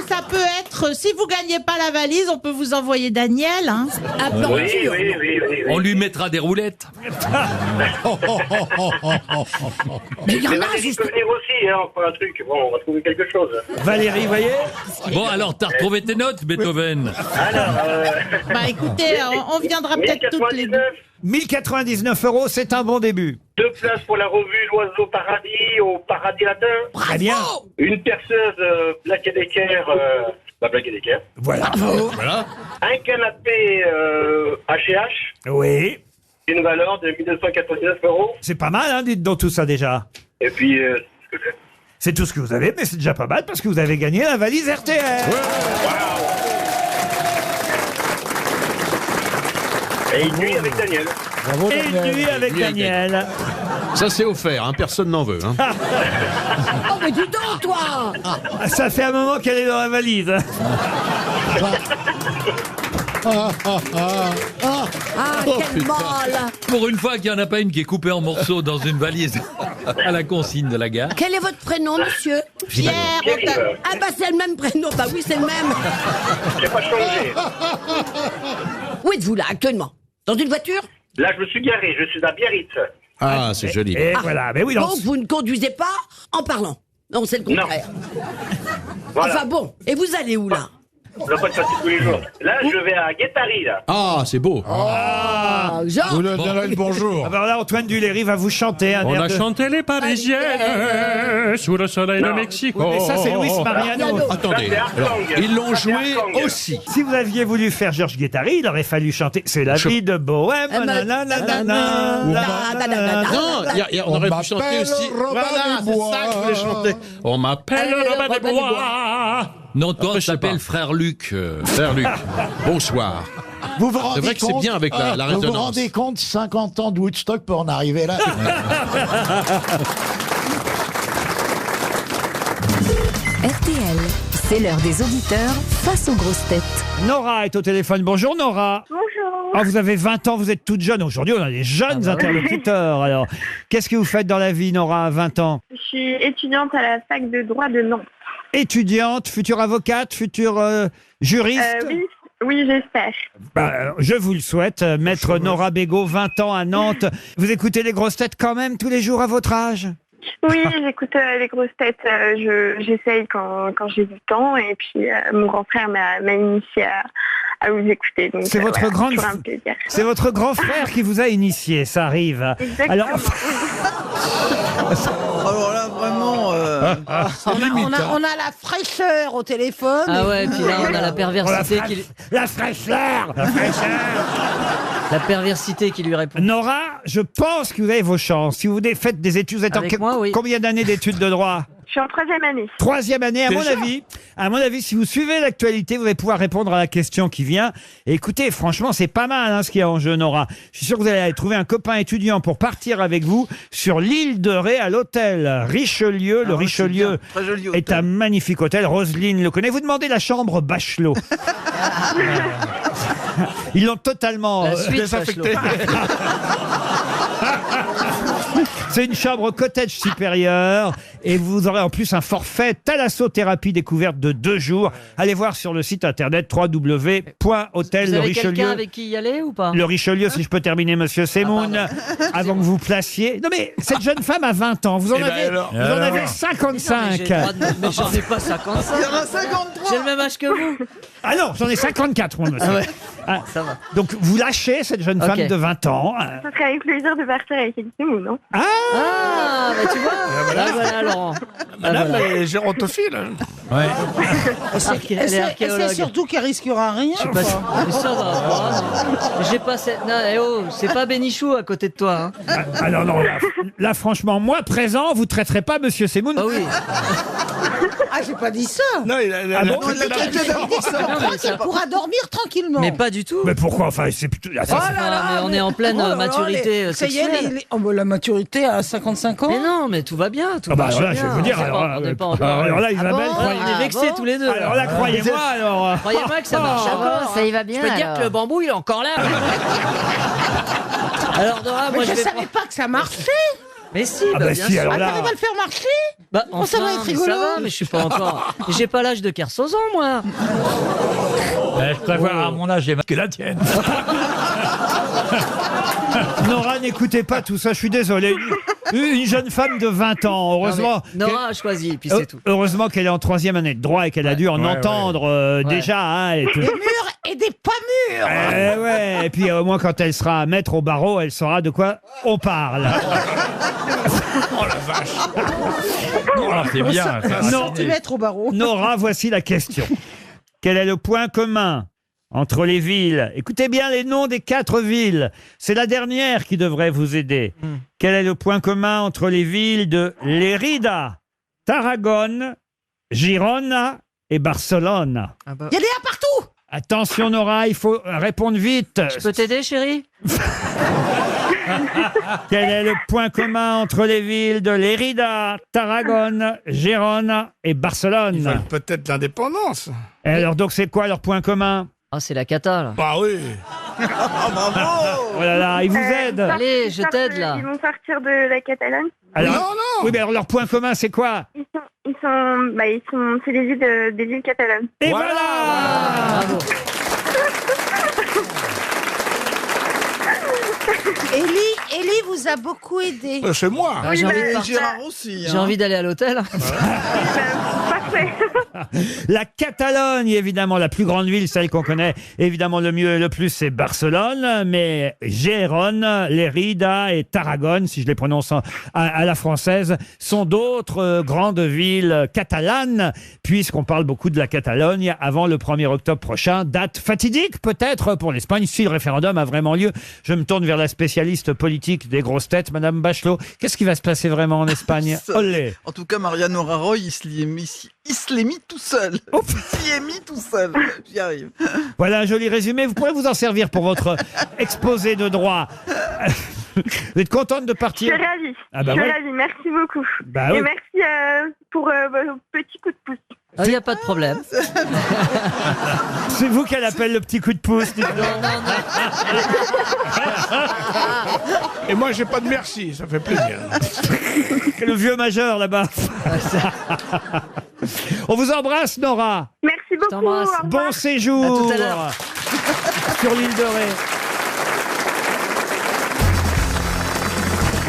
J: ça peut être, si vous gagnez pas la valise, on peut vous envoyer Daniel, hein.
I: Un plan
E: Oui,
I: dur.
E: oui.
B: On lui mettra des roulettes.
I: Mais il y en
E: Mais
I: a
E: Valérie
I: juste.
E: peut venir aussi, hein, on fera un truc. Bon, on va trouver quelque chose.
A: Valérie, vous voyez?
B: Bon, alors, t'as retrouvé tes notes, Beethoven?
E: Alors,
J: Bah, écoutez, on viendra peut-être toutes les deux.
E: 1099.
A: 1099 €, c'est un bon début.
E: 2 places pour la revue L'Oiseau Paradis au Paradis Latin.
A: Très bien.
E: Une perceuse Black & Decker. Black & Decker.
A: Voilà.
B: Voilà.
E: Un canapé H&H.
A: Oui.
E: Une valeur de 1999 €.
A: C'est pas mal, hein, dites donc tout ça déjà.
E: Et puis,
A: C'est tout ce que vous avez, mais c'est déjà pas mal parce que vous avez gagné la valise RTL.
E: et une nuit avec Daniel.
O: Bravo,
A: Et une nuit avec Daniel.
N: Ça, c'est offert, hein. Personne n'en veut. Hein.
I: Oh, mais dis donc, toi.
A: Ça fait un moment qu'elle est dans la valise.
I: Quel mal.
B: Pour une fois qu'il n'y en a pas une qui est coupée en morceaux dans une valise à la consigne de la gare.
I: Quel est votre prénom, monsieur?
J: Pierre,
I: Ah bah c'est le même prénom. Bah oui, c'est le même.
E: J'ai pas changé.
I: Où êtes-vous là, actuellement? Dans une voiture?
E: Là, je me suis garé. Je suis à Biarritz.
N: Ah, c'est joli.
A: Et voilà, mais oui,
I: Donc vous ne conduisez pas en parlant. Non, c'est le contraire.
E: Voilà.
I: Enfin bon, et vous allez où là?
E: Je dois pas te chanter tous les jours. Là, je vais à Guétari, là.
N: Ah, c'est beau.
D: Vous leur donnerez le bonjour.
A: Alors là, Antoine Duléry va vous chanter un
B: On
A: air
B: a
A: de...
B: chanté les Parisiennes sous le soleil de Mexico.
A: Oui, mais ça, c'est Luis Mariano.
N: Attendez, alors, ils l'ont joué aussi.
A: Si vous aviez voulu faire Georges Guettari, il aurait fallu chanter « C'est la vie de Bohème ».
N: Non, on aurait pu chanter aussi.
D: Robin
N: Voilà,
D: des
N: c'est
D: Bois.
N: ça que je voulais chanter. On m'appelle Robin des Bois.
B: Non, toi,
N: Après,
B: on
N: je sais
B: s'appelle
N: pas.
B: frère Luc.
N: Frère Luc, bonsoir.
O: Vous vous
N: C'est
O: rendez
N: vrai que c'est
O: compte
N: bien avec la
O: Vous vous
N: résonance.
O: rendez compte 50 ans de Woodstock pour en arriver là
C: RTL, c'est l'heure des auditeurs face aux grosses têtes.
A: Nora est au téléphone. Bonjour Nora.
V: Bonjour.
A: Ah, vous avez 20 ans, vous êtes toute jeune. Aujourd'hui, on a des jeunes interlocuteurs. Alors, qu'est-ce que vous faites dans la vie, Nora, à 20 ans?
V: Je suis étudiante à la fac de droit de Nantes.
A: Étudiante, future avocate, future juriste?
V: Oui, j'espère.
A: Je vous le souhaite, maître Nora Bégaud, 20 ans à Nantes. Vous écoutez les grosses têtes quand même tous les jours à votre âge?
V: Oui, j'écoute les grosses têtes. J'essaye quand j'ai du temps. Et puis, mon grand frère m'a initié à vous écouter. Donc,
A: C'est votre
V: voilà,
A: grande,
V: toujours un plaisir.
A: c'est votre grand frère qui vous a initié, ça arrive.
V: Exactement.
A: Alors,
T: Alors là, vraiment...
K: On a la fraîcheur au téléphone.
W: Ah ouais, puis là, on a la perversité qui...
A: La fraîcheur.
W: La perversité qui lui répond.
A: Nora, je pense que vous avez vos chances. Si vous faites des études, vous êtes
W: Avec moi, oui.
A: combien d'années d'études de droit?
V: Je suis en 3e année.
A: 3e année,
V: Déjà
A: à mon avis, si vous suivez l'actualité, vous allez pouvoir répondre à la question qui vient. Et écoutez, franchement, c'est pas mal hein, ce qu'il y a en jeu, Nora. Je suis sûr que vous allez trouver un copain étudiant pour partir avec vous sur l'île de Ré à l'hôtel Richelieu. Le Richelieu
T: Très joli
A: est un magnifique hôtel. Roselyne le connaît. Vous demandez la chambre Bachelot. Ils l'ont totalement
W: La suite,
A: désaffecté.
W: Bachelot.
A: C'est une chambre cottage supérieure et vous aurez en plus un forfait thalassothérapie découverte de 2 jours. Allez voir sur le site internet www.hôtel
W: Vous
A: le
W: avez quelqu'un
A: Richelieu.
W: avec qui y aller ou pas?
A: Le Richelieu, si je peux terminer, monsieur Semoun, avant que vous placiez. Non mais cette jeune femme a 20 ans, vous en avez 55.
W: Mais j'en ai pas 55.
T: Il y en a 53.
W: J'ai le même âge que vous.
A: Ah non, j'en ai 54, moi, monsieur.
W: Ah ouais.
A: Ah,
W: Ça va.
A: donc vous lâchez cette jeune femme
W: Ok.
A: de 20 ans.
V: Ce serait avec plaisir de partir avec Elisabeth, non?
W: Ah, bah tu vois. Ah, voilà, Laurent.
D: Madame
W: voilà.
D: est gérontophile.
W: Elle est archéologue.
K: C'est surtout qu'elle risquera rien.
W: Je sais pas si- mais ça va pas, non. J'ai pas cette... Non, eh oh, c'est pas Bénichou à côté de toi. Hein.
A: Ah non, non, là, franchement, moi, présent, vous traiterez pas monsieur Semoun.
W: Ah oui.
K: Ah, j'ai pas dit ça.
D: Non,
A: Ah bon
K: On dit que tu pourras dormir tranquillement.
W: Mais pas du tout.
A: Mais pourquoi? Enfin, c'est plutôt... Ah, ça,
W: Oh
A: c'est-
W: là là, mais on est en pleine maturité
K: Ça y est,
W: sexuelle.
K: la maturité à 55 ans.
W: Mais non, mais tout va bien. Tout
A: Ah bah,
W: marche
A: alors là,
W: bien.
A: je vais vous dire,
W: On sait
A: alors,
W: pas- on n'est pas encore-
A: alors là, Isabelle,
W: Ah bon,
A: croyez-
W: on est vexés tous les deux.
A: Alors là, croyez-moi, alors...
W: Croyez-moi que ça marche encore.
G: ça y va bien,
W: Je peux dire
G: alors.
W: que le bambou, il est encore là. Alors Dora, moi
K: Mais je
W: vais
K: savais pas que ça marchait.
W: Mais si,
A: Ah
W: bah,
A: bah
W: bien
A: si,
W: sûr.
A: alors là...
K: T'arrives à le faire marcher.
W: Bah,
K: Oh, ça va être
W: mais
K: rigolo.
W: Ça va, mais je suis pas encore. J'ai pas l'âge de Kersozon, moi.
B: Je prévois à mon âge, j'ai marqué la tienne.
A: Nora, n'écoutez pas tout ça, je suis désolé. Une jeune femme de 20 ans, heureusement...
W: Non, mais Nora a choisi, puis c'est tout.
A: Heureusement qu'elle est en 3e année de droit et qu'elle a dû en entendre déjà. Hein, et tout.
K: Des murs et des pas mûrs.
A: Ouais, et puis au moins quand elle sera maître au barreau, elle saura de quoi on parle.
D: Oh la vache.
B: Ah, c'est bien.
A: Non.
K: Tu vas être au barreau.
A: Nora, voici la question. Quel est le point commun entre les villes? Écoutez bien les noms des 4 villes. C'est la dernière qui devrait vous aider. Quel est le point commun entre les villes de Lérida, Tarragone, Girona et Barcelone?
W: Ah bah.
K: Il y a des A partout.
A: Attention Nora, il faut répondre vite.
W: Je peux t'aider, chérie?
A: Quel est le point commun entre les villes de Lérida, Tarragone, Girona et Barcelone?
D: Ils veulent peut-être l'indépendance.
A: Et alors donc c'est quoi leur point commun?
W: Ah, c'est la cata, là.
D: Bah oui.
A: Oh là là, ils vous aident.
W: Allez, je t'aide, là.
V: Ils vont sortir de la Catalogne.
A: Alors,
D: non.
A: Oui, mais alors leur point commun c'est quoi?
V: C'est des villes catalanes.
A: Et voilà,
W: Bravo.
J: Élie vous a beaucoup aidé.
O: C'est moi.
W: Ah, j'ai envie de
T: Et
W: partir.
T: Gérard aussi.
W: J'ai envie d'aller à l'hôtel.
V: Parfait.
A: La Catalogne, évidemment, la plus grande ville, celle qu'on connaît évidemment le mieux et le plus, c'est Barcelone. Mais Gérone, Lérida et Tarragone, si je les prononce à la française, sont d'autres grandes villes catalanes, puisqu'on parle beaucoup de la Catalogne avant le 1er octobre prochain. Date fatidique peut-être pour l'Espagne, si le référendum a vraiment lieu. Je me tourne vers la spécialiste politique des grosses têtes, Madame Bachelot. Qu'est-ce qui va se passer vraiment en Espagne? Olé.
T: En tout cas, Mariano Rajoy, il se l'est mis tout seul. Il s'y est mis tout seul. J'y arrive.
A: Voilà un joli résumé. Vous pourrez vous en servir pour votre exposé de droit. Vous êtes contente de partir?
V: Je suis ravie.
A: Ah bah
V: je suis
A: ouais.
V: ravie. Merci beaucoup.
A: Bah
V: et
A: oui.
V: merci pour vos petits coups de pouce.
W: Il n'y a pas de problème.
A: C'est vous qu'elle appelle le petit coup de pouce, dites donc.
O: Et moi, j'ai pas de merci, ça fait plaisir.
A: Le vieux majeur là-bas. On vous embrasse, Nora.
V: Merci beaucoup. Au revoir.
A: Bon séjour.
W: À tout à l'heure.
A: Sur l'île de Ré.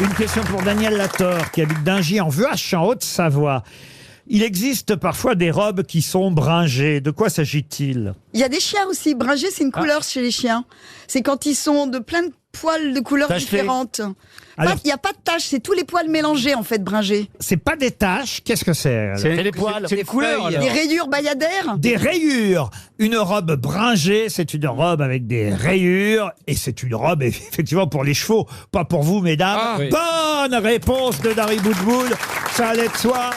A: Une question pour Daniel Lator, qui habite Dingy en Vuache, en Haute-Savoie. Il existe parfois des robes qui sont bringées. De quoi s'agit-il?
F: Il y a des chiens aussi. Bringé, c'est une couleur chez les chiens. C'est quand ils sont de plein de poils de couleurs
A: Tachetés.
F: différentes.
A: Alors-
F: Il n'y a pas de taches, c'est tous les poils mélangés en fait, bringé.
A: C'est pas des taches. Qu'est-ce que c'est alors?
B: C'est les poils.
S: C'est les couleurs.
F: Des rayures bayadères.
A: Des rayures. Une robe bringée, c'est une robe avec des rayures. Et c'est une robe, effectivement, pour les chevaux. Pas pour vous, mesdames.
B: Ah, oui.
A: Bonne réponse de Dari Boudboul. Ça allait de soi.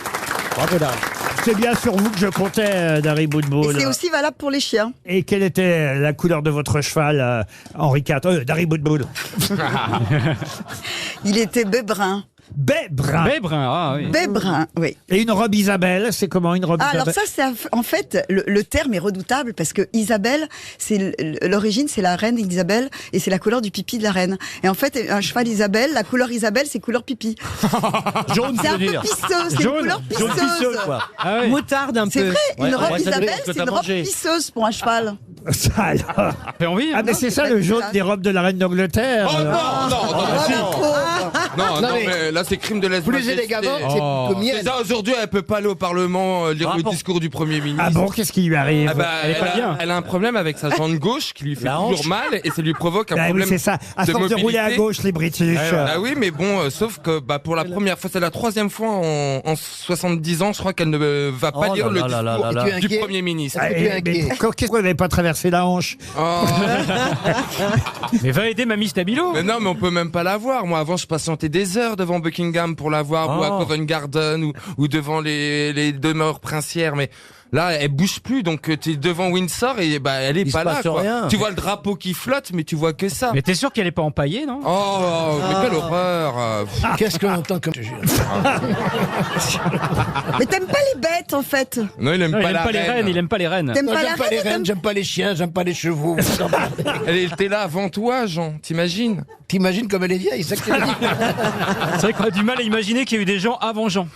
A: C'est bien sur vous que je comptais, Dari
F: Et
A: Boudboul.
F: c'est aussi valable pour les chiens.
A: Et quelle était la couleur de votre cheval, Henri IV? Dari Boudboul.
F: Il était bébrun.
A: Bébrun.
S: Bébrun, ah oui.
F: Bébrun, oui.
A: Et une robe Isabelle, c'est comment une robe
F: Ah,
A: Isabelle?
F: alors ça, c'est en fait, le terme est redoutable parce que Isabelle, c'est l'origine, c'est la reine Isabelle et c'est la couleur du pipi de la reine. Et en fait, un cheval Isabelle, la couleur Isabelle, c'est couleur pipi.
S: Jaune,
F: C'est
S: tu
F: un
S: veux
F: peu
S: dire.
F: pisseux, c'est une couleur
S: Jaune
F: pisseuse.
S: pisseux, quoi. Ah ouais.
K: Moutarde un peu.
F: C'est vrai, une robe
S: ouais, ça
F: Isabelle,
S: dépend ce que
F: c'est
S: t'as
F: une robe
S: mangé.
F: pisseuse pour un cheval.
A: Ça, alors.
S: Ça fait envie.
A: Ah,
S: hein.
A: mais c'est ça le jaune des robes de la reine d'Angleterre.
U: Oh non,
F: Ah,
U: non, non, mais là c'est crime de lèse-majesté. C'est ça, aujourd'hui elle peut pas aller au Parlement lire le discours du Premier ministre.
A: Ah bon, qu'est-ce qui lui arrive?
U: Ah bah,
S: Elle est pas bien.
U: Elle a un problème avec sa jambe gauche qui lui fait
S: La
U: toujours
S: hanche.
U: mal et ça lui provoque un
A: Ah oui,
U: problème
A: c'est ça. À
U: de
A: force de
U: mobilité.
A: rouler à gauche, les British.
U: Ah oui, mais bon, sauf que bah, pour la première fois, c'est la troisième fois en 70 ans, je crois qu'elle ne va pas
W: Oh
U: lire
W: là
U: le
W: là là
U: discours
W: là là.
U: du Premier ministre.
A: Ah, mais qu'est-ce que vous n'avez pas traversé la hanche?
U: Oh.
S: Mais va aider Mamie Stabilo.
U: Mais non, mais on peut même pas la voir. Moi, avant, je patientais des heures devant Buckingham pour la voir, ou à Covent Garden, ou devant les demeures princières. Mais là, elle bouge plus, donc tu es devant Windsor et bah elle est
W: Il
U: pas
W: se
U: là.
W: passe
U: Quoi.
W: rien.
U: Tu vois le drapeau qui flotte, mais tu vois que ça.
S: Mais t'es sûr qu'elle est pas empaillée, non?
U: Oh, mais quelle horreur.
O: Qu'est-ce qu'on entend comme...
F: Mais t'aimes pas les bêtes en fait.
U: Non, il aime
S: Non,
U: pas
S: il
U: la
S: aime pas les
U: reine.
S: reines, il aime pas les reines.
F: T'aimes
O: Non,
F: pas la
O: j'aime pas les
F: reine,
O: rennes,
F: t'aimes-
O: j'aime pas les chiens, j'aime pas les chevaux.
U: Elle était là avant toi, Jean. T'imagines?
O: T'imagines comme elle est vieille, c'est ça que tu dis.
S: C'est vrai qu'on a du mal à imaginer qu'il y a eu des gens avant Jean.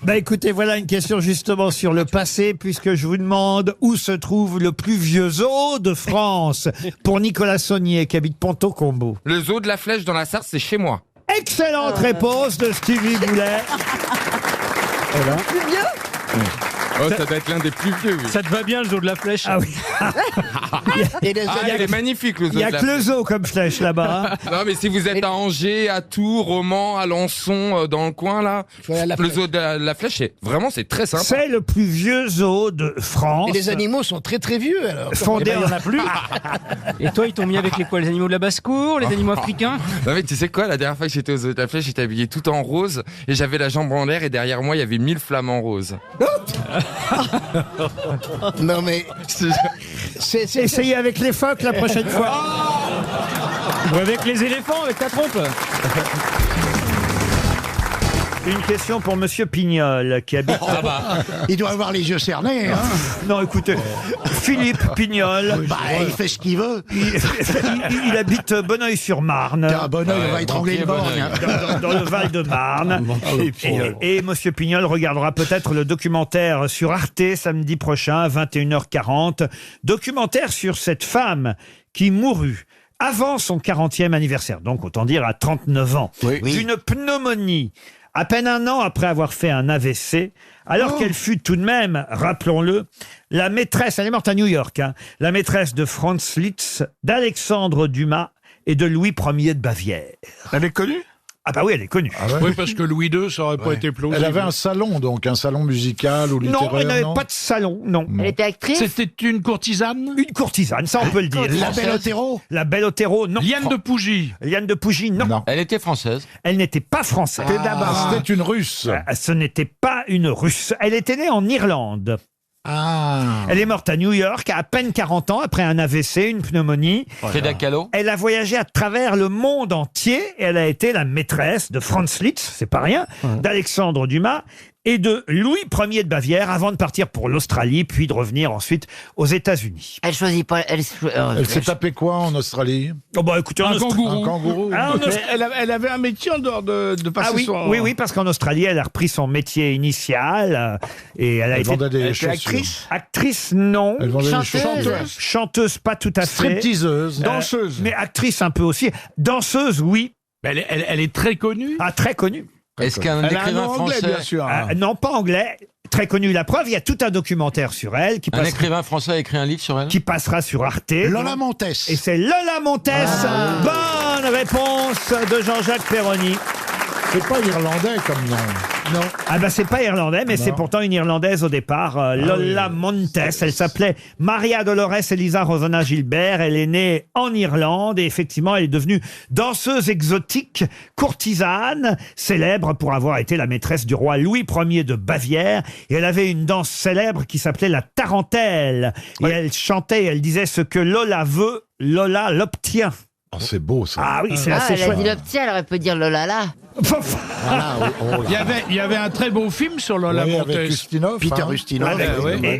A: Bah écoutez, voilà une question justement sur le passé, puisque je vous demande où se trouve le plus vieux zoo de France, pour Nicolas Saunier, qui habite Ponto-Combo.
U: Le zoo de la Flèche dans la Sarthe, c'est chez moi.
A: Excellente réponse de Stevie Boulet.
F: Plus vieux.
U: Oh, ça doit être l'un des plus vieux. Oui.
S: Ça te va bien le zoo de la Flèche?
A: Ah oui.
O: Et les
U: Ah, il est magnifique le zoo
A: Il y a
U: de la
A: que le
U: Flèche.
A: zoo comme flèche là-bas. hein.
U: Non, mais si vous êtes à Angers, à Tours, Romans, Alençon, dans le coin là,
O: Faut aller à la
U: le zoo de la Flèche, c'est très sympa.
A: C'est le plus vieux zoo de France.
O: Et les animaux sont très très vieux alors.
A: Fondé
S: Il y en a plus. Et toi, ils t'ont mis avec les quoi? Les animaux de la basse-cour? Les animaux africains?
U: Non, mais tu sais quoi, la dernière fois que j'étais au zoo de la Flèche, j'étais habillé tout en rose et j'avais la jambe en l'air et derrière moi il y avait 1000 flamants roses.
O: Non mais c'est
A: Essayez avec les phoques la prochaine fois.
S: Ou avec les éléphants, avec ta trompe?
A: Une question pour Monsieur Pignol, qui habite...
O: il doit avoir les yeux cernés. Hein.
A: Non, écoutez, Philippe Pignol,
O: Bah, il fait ce qu'il veut.
A: il habite Bonneuil-sur-Marne.
O: Tiens, Bonneuil, on va étrangler le borgne. hein.
A: Dans le Val-de-Marne. Et Monsieur Pignol regardera peut-être le documentaire sur Arte samedi prochain à 21h40. Documentaire sur cette femme qui mourut avant son 40e anniversaire, donc autant dire à 39 ans, d'une pneumonie. À peine un an après avoir fait un AVC, alors qu'elle fut tout de même, rappelons-le, la maîtresse, elle est morte à New York, la maîtresse de Franz Liszt, d'Alexandre Dumas et de Louis Ier de Bavière.
D: Elle est connue ?
A: Ah bah oui, elle est connue.
D: Oui, parce que Louis II, ça aurait pas été plausible.
O: Elle avait un salon, donc un salon musical ou littéraire.
A: Non, elle n'avait pas de salon, non.
I: Elle était actrice.
D: C'était une courtisane ?
A: Une courtisane, ça on peut le dire.
O: La Belle Otero ?
A: La Belle Otero, non.
D: Liane de Pougy.
A: Liane de Pougy, non.
N: Elle était française.
A: Elle n'était pas française.
O: C'était une Russe.
A: Ce n'était pas une Russe. Elle était née en Irlande. Elle est morte à New York à peine 40 ans après un AVC, une pneumonie.
N: Frida Kahlo.
A: Elle a voyagé à travers le monde entier et elle a été la maîtresse de Franz Liszt, c'est pas rien, d'Alexandre Dumas et de Louis Ier de Bavière avant de partir pour l'Australie puis de revenir ensuite aux États-Unis.
I: Elle choisit pas.
O: Elle s'est tapé quoi en Australie ?
A: Oh bah écoutez,
D: Un kangourou.
A: Ah, en Aust-
D: Elle avait un métier en dehors de passer
A: Ah oui,
D: son...
A: oui, parce qu'en Australie, elle a repris son métier initial et elle a été
O: vendait des
D: était
O: chaussures.
D: actrice.
A: actrice, non.
O: Elle vendait des
I: Chanteuse.
O: chaussures.
A: Chanteuse, pas tout à fait.
O: Stripteaseuse.
D: Danseuse.
A: Mais actrice un peu aussi. Danseuse, oui.
D: Mais elle est très connue.
A: Ah, très connue.
N: Est-ce qu'un
D: Elle a un
N: écrivain
D: nom anglais,
N: français,
D: bien sûr.
A: Non, pas anglais. Très connue. La preuve, il y a tout un documentaire sur elle qui,
N: un écrivain français a écrit un livre sur elle?
A: qui passera sur Arte.
O: Lola Montes.
A: Et c'est Lola Montes. Bonne réponse de Jean-Jacques Perroni.
O: C'est pas irlandais comme nom.
A: Non. Ah bah c'est pas irlandais, mais c'est pourtant une irlandaise au départ. Lola Montes. Elle s'appelait Maria Dolores Elisa Rosanna Gilbert. Elle est née en Irlande et effectivement elle est devenue danseuse exotique, courtisane, célèbre pour avoir été la maîtresse du roi Louis Ier de Bavière. Et elle avait une danse célèbre qui s'appelait la tarentelle. Et elle chantait, elle disait ce que Lola veut, Lola l'obtient.
O: Oh, c'est beau ça.
A: Ah oui, c'est assez
I: elle a
A: chouette.
I: dit l'obtien, elle aurait pu dire Lola.
D: Il y avait un très beau film sur Lola Montes.
O: Avec Ustinov,
H: Peter
O: hein.
H: Ustinov.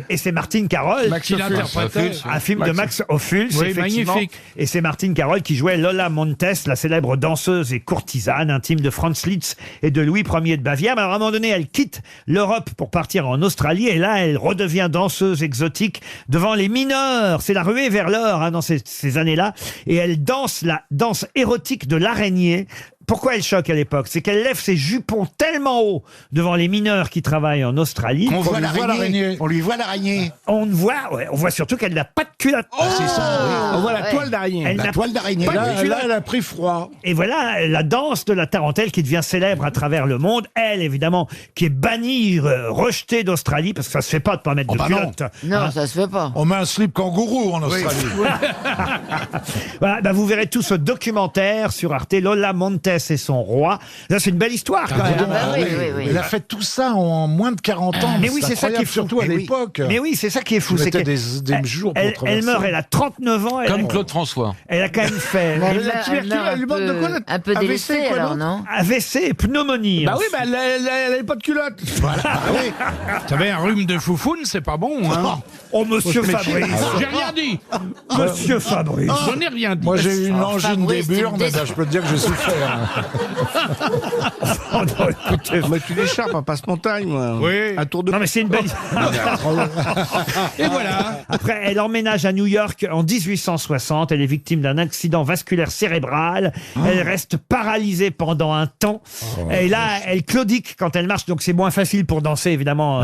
A: Et c'est Martine Carole
D: Qui l'interprétait.
A: un film de Max Ophuls,
D: Oui,
A: effectivement.
D: magnifique.
A: Et c'est Martine Carole qui jouait Lola Montes, la célèbre danseuse et courtisane, intime de Franz Liszt et de Louis Ier de Bavière. Mais à un moment donné, elle quitte l'Europe pour partir en Australie. Et là, elle redevient danseuse exotique devant les mineurs. C'est la ruée vers l'or dans ces années-là. Et elle danse la danse érotique de l'araignée. Pourquoi elle choque à l'époque? C'est qu'elle lève ses jupons tellement haut devant les mineurs qui travaillent en Australie.
H: On voit l'araignée. On lui voit l'araignée.
A: On voit surtout qu'elle n'a pas de culotte.
H: C'est ça, oui.
D: On voit la toile d'araignée.
A: Elle
H: La
A: n'a
H: toile d'araignée.
A: pas de
O: Là,
A: culotte.
O: elle a pris froid.
A: Et voilà la danse de la tarentelle qui devient célèbre à travers le monde. Elle, évidemment, qui est bannie, rejetée d'Australie, parce que ça se fait pas de pas mettre de culotte.
I: Non, ça se fait pas.
O: On met un slip kangourou en Australie.
A: Voilà, bah, vous verrez tout ce documentaire sur Arte, Lola Montes et son roi. Là, c'est une belle histoire, quand même.
O: Elle a fait tout ça en moins de 40 ans.
A: Mais oui, c'est ça qui est fou.
O: Surtout à l'époque.
A: Mais oui, c'est ça qui est fou.
O: Tu
A: C'est
O: mettais
A: que
O: des jours pour
A: elle
O: traverser.
A: meurt, elle a 39 ans.
N: Comme Claude François.
A: Elle a quand même fait
I: Elle meurt un peu délaissée, alors, non?
A: AVC et pneumonie.
D: Bah oui, mais elle avait pas de culotte.
H: Voilà.
D: Tu savais, un rhume de foufoune, c'est pas bon. Hein.
A: Oh, monsieur
D: Faut se méfier.
A: Fabrice.
D: J'ai rien dit.
A: Monsieur Fabrice.
D: J'en ai rien dit.
O: Moi, j'ai eu une angine
I: Fabrice,
O: des
I: tu
O: burnes,
I: me
O: je peux te dire que j'ai souffert.
A: Oh, non, écoutez,
D: Mais tu l'échappes à passe-montagne, moi. Oui. Un tour de...
A: non, mais c'est une belle.
D: Et voilà.
A: Après, elle emménage à New York en 1860. Elle est victime d'un accident vasculaire cérébral. Elle reste paralysée pendant un temps. Et là, elle claudique quand elle marche. Donc, c'est moins facile pour danser, évidemment,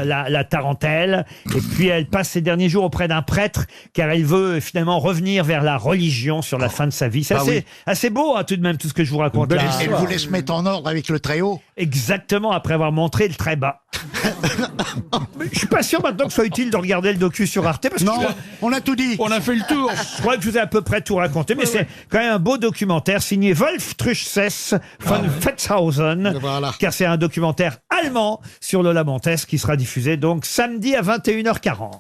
A: la tarentelle. Et puis, elle passe ses derniers jours auprès d'un prêtre, car elle veut finalement revenir vers la religion sur la fin de sa vie. C'est assez beau, hein, tout de même, tout ce que je vous raconte là.
H: Elle voulait se mettre en ordre avec le très haut.
A: Exactement, après avoir montré le très bas. Mais je suis pas sûr maintenant que ce soit utile de regarder le docu sur Arte, parce que
H: On a tout dit.
D: On a fait le tour.
A: je crois que je vous ai à peu près tout raconté, mais c'est quand même un beau documentaire signé Wolf Truchsess von Fetzhausen, car c'est un documentaire allemand sur Lola Montes qui sera diffusé donc samedi à 21h40.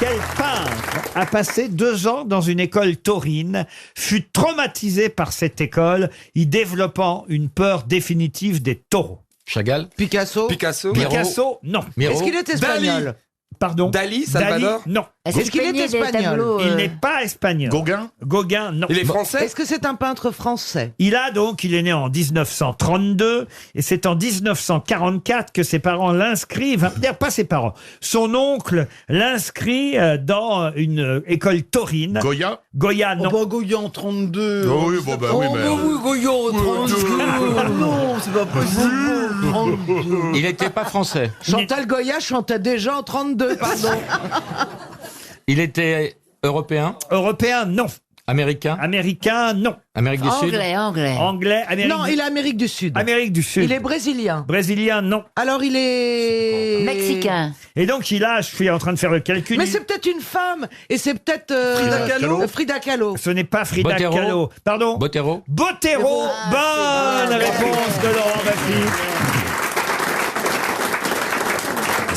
A: Quel peintre a passé 2 ans dans une école taurine, fut traumatisé par cette école, y développant une peur définitive des taureaux?
N: Chagall.
U: Picasso.
A: Picasso, non.
U: Miro.
T: Est-ce qu'il est espagnol?
A: Pardon.
U: Dali, Salvador.
A: Non.
K: Est-ce qu'il est
W: peignait des
K: espagnol
W: tableaux,
A: Il n'est pas espagnol. Gauguin, non.
U: Il est français?
K: Est-ce que c'est un peintre français?
A: Il est né en 1932 et c'est en 1944 que ses parents l'inscrivent, d'ailleurs pas ses parents, son oncle l'inscrit dans une école taurine. Goya, non.
O: Goya en 32.
N: Oh oui, bon, bah oui, mais.
K: oui, Goya en 32. Non, c'est pas possible.
N: Il n'était pas français.
K: Chantal Goya chantait déjà en 32, pardon.
N: Il était européen.
A: Européen, non.
N: Américain.
A: Américain, non.
N: Amérique du Sud.
A: Anglais, Amérique
K: Non, il est Amérique du Sud.
A: Amérique du Sud.
K: Il est brésilien.
A: Brésilien, non.
K: Alors il est...
W: Mexicain.
A: Et donc je suis en train de faire le calcul.
K: Mais c'est peut-être une femme. Et c'est peut-être... Frida Kahlo.
A: Ce n'est pas Frida
N: Botero.
A: Kahlo. Pardon.
N: Botero.
A: Botero. Bonne réponse de Laurent Baffy.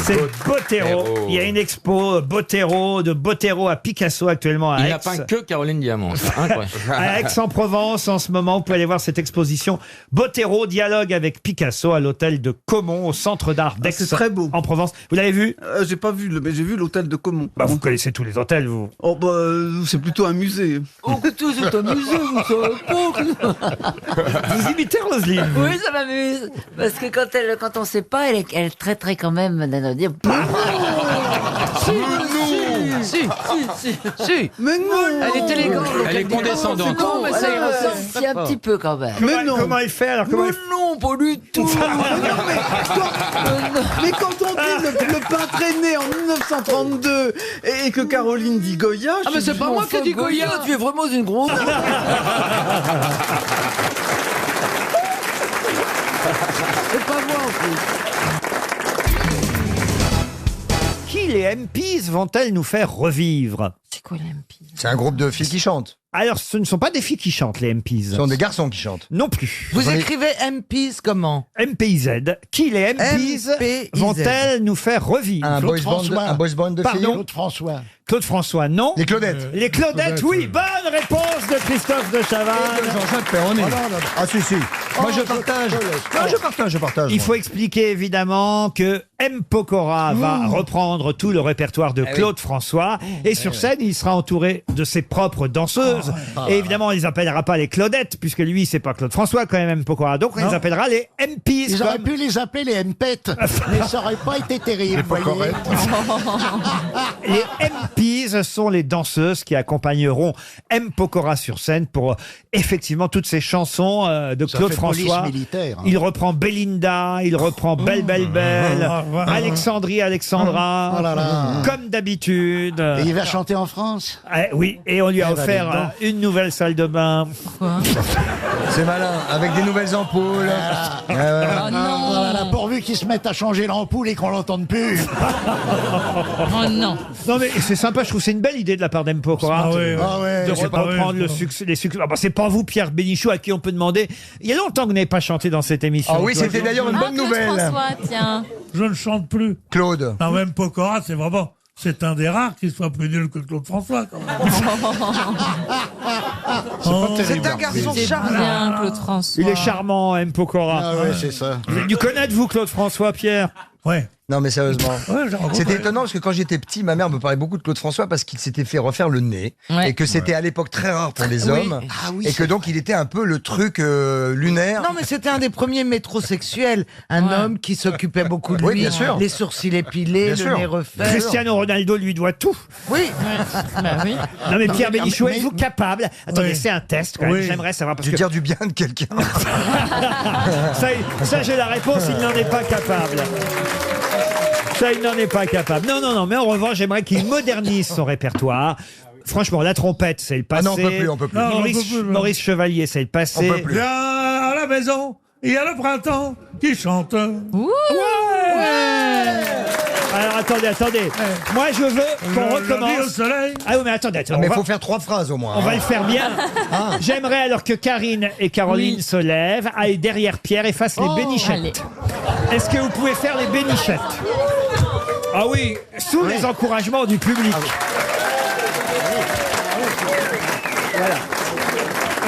A: C'est Botero. Il y a une expo Botero, de Botero à Picasso actuellement à
N: Il
A: Aix.
N: n'a peint que Caroline Diamant. ça. Incroyable.
A: À Aix-en-Provence, en ce moment, vous pouvez aller voir cette exposition. Botero dialogue avec Picasso à l'hôtel de Caumont, au centre d'art d'Aix.
L: C'est très beau.
A: En Provence. Vous l'avez vu?
L: J'ai pas vu, mais j'ai vu l'hôtel de Caumont.
A: Bah, vous connaissez tous les hôtels, vous.
L: Oh, bah, c'est plutôt un musée.
K: Oh, que tout c'est un musée, vous savez pas.
A: Vous imitez Roselyne?
W: Oui, ça m'amuse. Parce que quand on sait pas, elle est très très quand même de dire.
K: Si. Mais non. Elle est élégante.
N: Elle est condescendante.
W: Non, mais ça y ressemble un petit peu quand même.
A: Comment il fait alors?
K: Non, pas du tout.
L: Mais quand on dit le peintre est né en 1932 et que Caroline dit Goya...
K: Ah, mais c'est pas moi qui ai dit Goya. Tu es vraiment une grosse... C'est pas moi en plus.
A: Qui les MPs vont-elles nous faire revivre?
W: C'est quoi les MPs?
M: C'est un groupe de filles qui chantent.
A: Alors, ce ne sont pas des filles qui chantent, les MPs.
M: Ce sont des garçons qui chantent.
A: Non plus.
K: Vous écrivez MPs comment?
A: MPIZ. Qui les MPs vont-elles nous faire revivre?
M: Un boys band de filles.
A: Claude François. Claude François, non.
M: Les Claudettes.
A: Les Claudettes, oui. Bonne réponse de Christophe de Chavannes.
M: Jean-Jacques Perronnet. Ah si, si. Moi je partage. Non, je partage.
A: Il faut expliquer évidemment que M. Pokora va reprendre tout le répertoire de Claude François. Et sur scène, il sera entouré de ses propres danseuses. Et évidemment, on les appellera pas les Claudettes, puisque lui, c'est pas Claude François quand même, M. Pokora. Donc, on les appellera les MPs.
O: Ils auraient pu les appeler les M-Pets, mais ça aurait pas été terrible.
A: Les MPs sont les danseuses qui accompagneront M. Pokora sur scène pour effectivement toutes ces chansons de
O: Ça
A: Claude
O: fait
A: François.
O: police militaire, hein.
A: Il reprend Belinda, il reprend Belle Belle Belle, Alexandrie Alexandra,
O: Oh là là.
A: comme d'habitude.
O: Et il va chanter en France.
A: Oui, et on lui a
O: Eh ben,
A: offert
O: dis donc.
A: une nouvelle salle de bain.
M: C'est malin, avec des nouvelles ampoules.
O: Voilà, pourvu qu'ils se mettent à changer l'ampoule et qu'on l'entende plus.
W: Oh non.
A: Non mais c'est sympa, je trouve que c'est une belle idée de la part d'M. Pokora de reprendre les succès. Ah bah, c'est pas vous, Pierre Bénichou, à qui on peut demander. Il y a longtemps que vous n'avez pas chanté dans cette émission.
M: Ah oui, c'était d'ailleurs une bonne nouvelle.
W: François, tiens.
D: Je ne chante plus.
M: Claude.
D: Non, même Pokora, c'est vraiment... C'est un des rares qui soit plus nul que Claude François, quand même.
K: C'est un garçon
W: C'est
K: charmant.
W: bien, Claude François.
A: Il est charmant, M. Pokora.
O: Ah ouais, c'est ça.
A: Vous avez dû connaître, vous, Claude François, Pierre?
D: Ouais.
M: Non mais sérieusement.
D: Ouais, j'ai rencontré.
M: C'était étonnant parce que quand j'étais petit, ma mère me parlait beaucoup de Claude François parce qu'il s'était fait refaire le nez
W: Ouais.
M: et que c'était à l'époque très rare pour les hommes et que donc il était un peu le truc lunaire.
K: Non, mais c'était un des premiers métrosexuels. Un homme qui s'occupait beaucoup de lui.
M: Oui, bien sûr.
K: Les sourcils épilés,
M: Bien
K: le
M: sûr.
K: nez refait.
A: Cristiano Ronaldo lui doit tout.
K: Oui.
W: Bah oui.
A: Non mais Pierre
O: mais-
A: Bénichou,
O: mais-
A: êtes-vous capable? Attendez,
D: Oui.
A: c'est un test quand même.
D: Oui.
A: J'aimerais savoir parce
M: Tu
A: que
M: dire du bien de quelqu'un.
A: ça j'ai la réponse. Il n'en est pas capable. Ça, il n'en est pas capable. Non, non, non. Mais en revanche, j'aimerais qu'il modernise son répertoire. Franchement, la trompette, c'est le passé.
M: Ah non, on peut plus, on peut plus.
D: Non,
A: Maurice,
D: on peut plus, non.
A: Maurice Chevalier, c'est le passé.
M: On peut plus.
D: Viens à la maison, il y a le printemps qui chante.
W: Ouh.
A: Alors attendez. Moi, je veux qu'on
D: Le lundi au
A: recommence.
D: soleil.
A: Ah oui, mais attendez.
M: Mais il
A: on va-
M: faut faire 3 phrases au moins.
A: On va le faire bien. J'aimerais alors que Karine et Caroline
W: Oui.
A: se lèvent, aillent derrière Pierre et fassent les bénichettes.
W: allez.
A: Est-ce que vous pouvez faire les bénichettes? Ah oui, sous les encouragements du public. Voilà.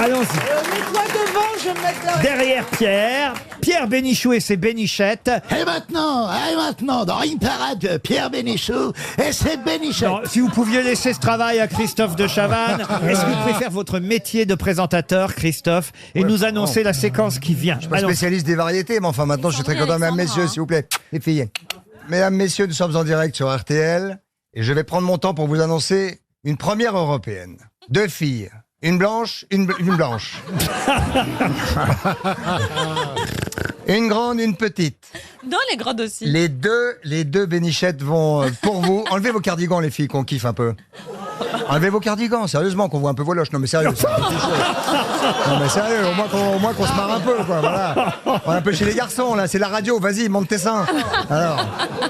A: Allons-y.
J: Mets-toi devant, je vais mettre la...
A: Derrière Pierre Bénichou et ses bénichettes.
P: Et maintenant, dans une parade, Pierre Bénichou et ses bénichettes.
A: Non, si vous pouviez laisser ce travail à Christophe de Chavannes, est-ce que vous pouvez faire votre métier de présentateur, Christophe, et nous annoncer la séquence qui vient?
M: Je suis pas spécialiste des variétés, mais enfin maintenant je suis très content. Mesdames, messieurs, s'il vous plaît, les filles. Mesdames, messieurs, nous sommes en direct sur RTL et je vais prendre mon temps pour vous annoncer une première européenne. 2 filles, une blanche, une blanche. Une grande, une petite.
Q: Non, les grandes aussi.
M: Les deux bénichettes vont pour vous. Enlevez vos cardigans, les filles, qu'on kiffe un peu. Enlevez vos cardigans, sérieusement, qu'on voit un peu vos loches. Non mais sérieux. Non mais sérieux, au moins qu'on se marre un peu, quoi. Voilà. On est un peu chez les garçons, là. C'est la radio. Vas-y, monte tes seins. Alors,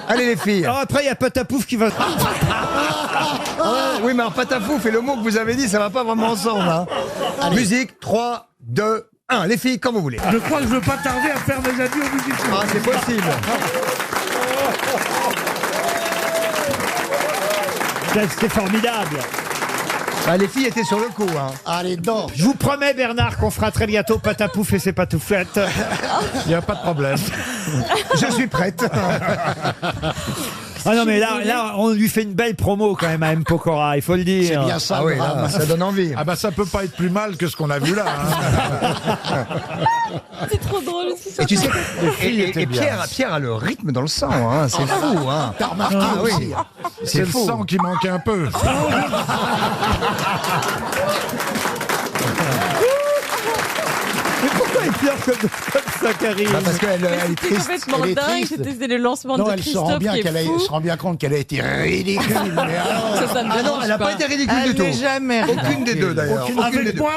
M: allez les filles.
A: Alors après, il y a Patapouf qui va.
M: Oui, mais alors Patapouf et le mot que vous avez dit, ça va pas vraiment ensemble. Hein. Musique, 3, 2, 1. Les filles, comme vous voulez.
D: Je crois que je veux pas tarder à faire mes adieux aux musiciens.
M: Ah, c'est possible.
A: C'était formidable.
M: Bah, les filles étaient sur le coup. Hein.
P: Allez, donc.
A: Je vous promets, Bernard, qu'on fera très bientôt Patapouf et ses patouflettes.
O: Il n'y a pas de problème.
M: Je suis prête.
A: Ah non, mais là, on lui fait une belle promo quand même à M. Pokora, il faut le dire.
P: C'est bien ça.
M: Ah oui, là, ça donne envie.
O: Ah bah ça peut pas être plus mal que ce qu'on a vu là. Hein.
Q: C'est trop drôle.
M: Et tu sais, et Pierre a le rythme dans le sang. Hein. C'est fou. Hein.
P: T'as remarqué aussi.
O: C'est le sang qui manque un peu.
A: Mais pourquoi il pleure comme ça, Karine?
M: Parce qu'elle est
Q: C'était
M: triste.
Q: complètement
P: Elle est
Q: dingue.
P: triste.
Q: C'était le lancement
P: Non,
Q: de
P: elle se rend
Q: Christophe
P: bien
Q: qui est
P: qu'elle
Q: fou.
P: se rend bien compte qu'elle a été ridicule. Mais alors,
Q: Ça me
M: Ah non,
Q: dérange
M: elle n'a pas été ridicule du tout.
J: Elle n'est jamais
M: Aucune des deux d'ailleurs. Aucune des
D: Avec
M: deux.
D: moi,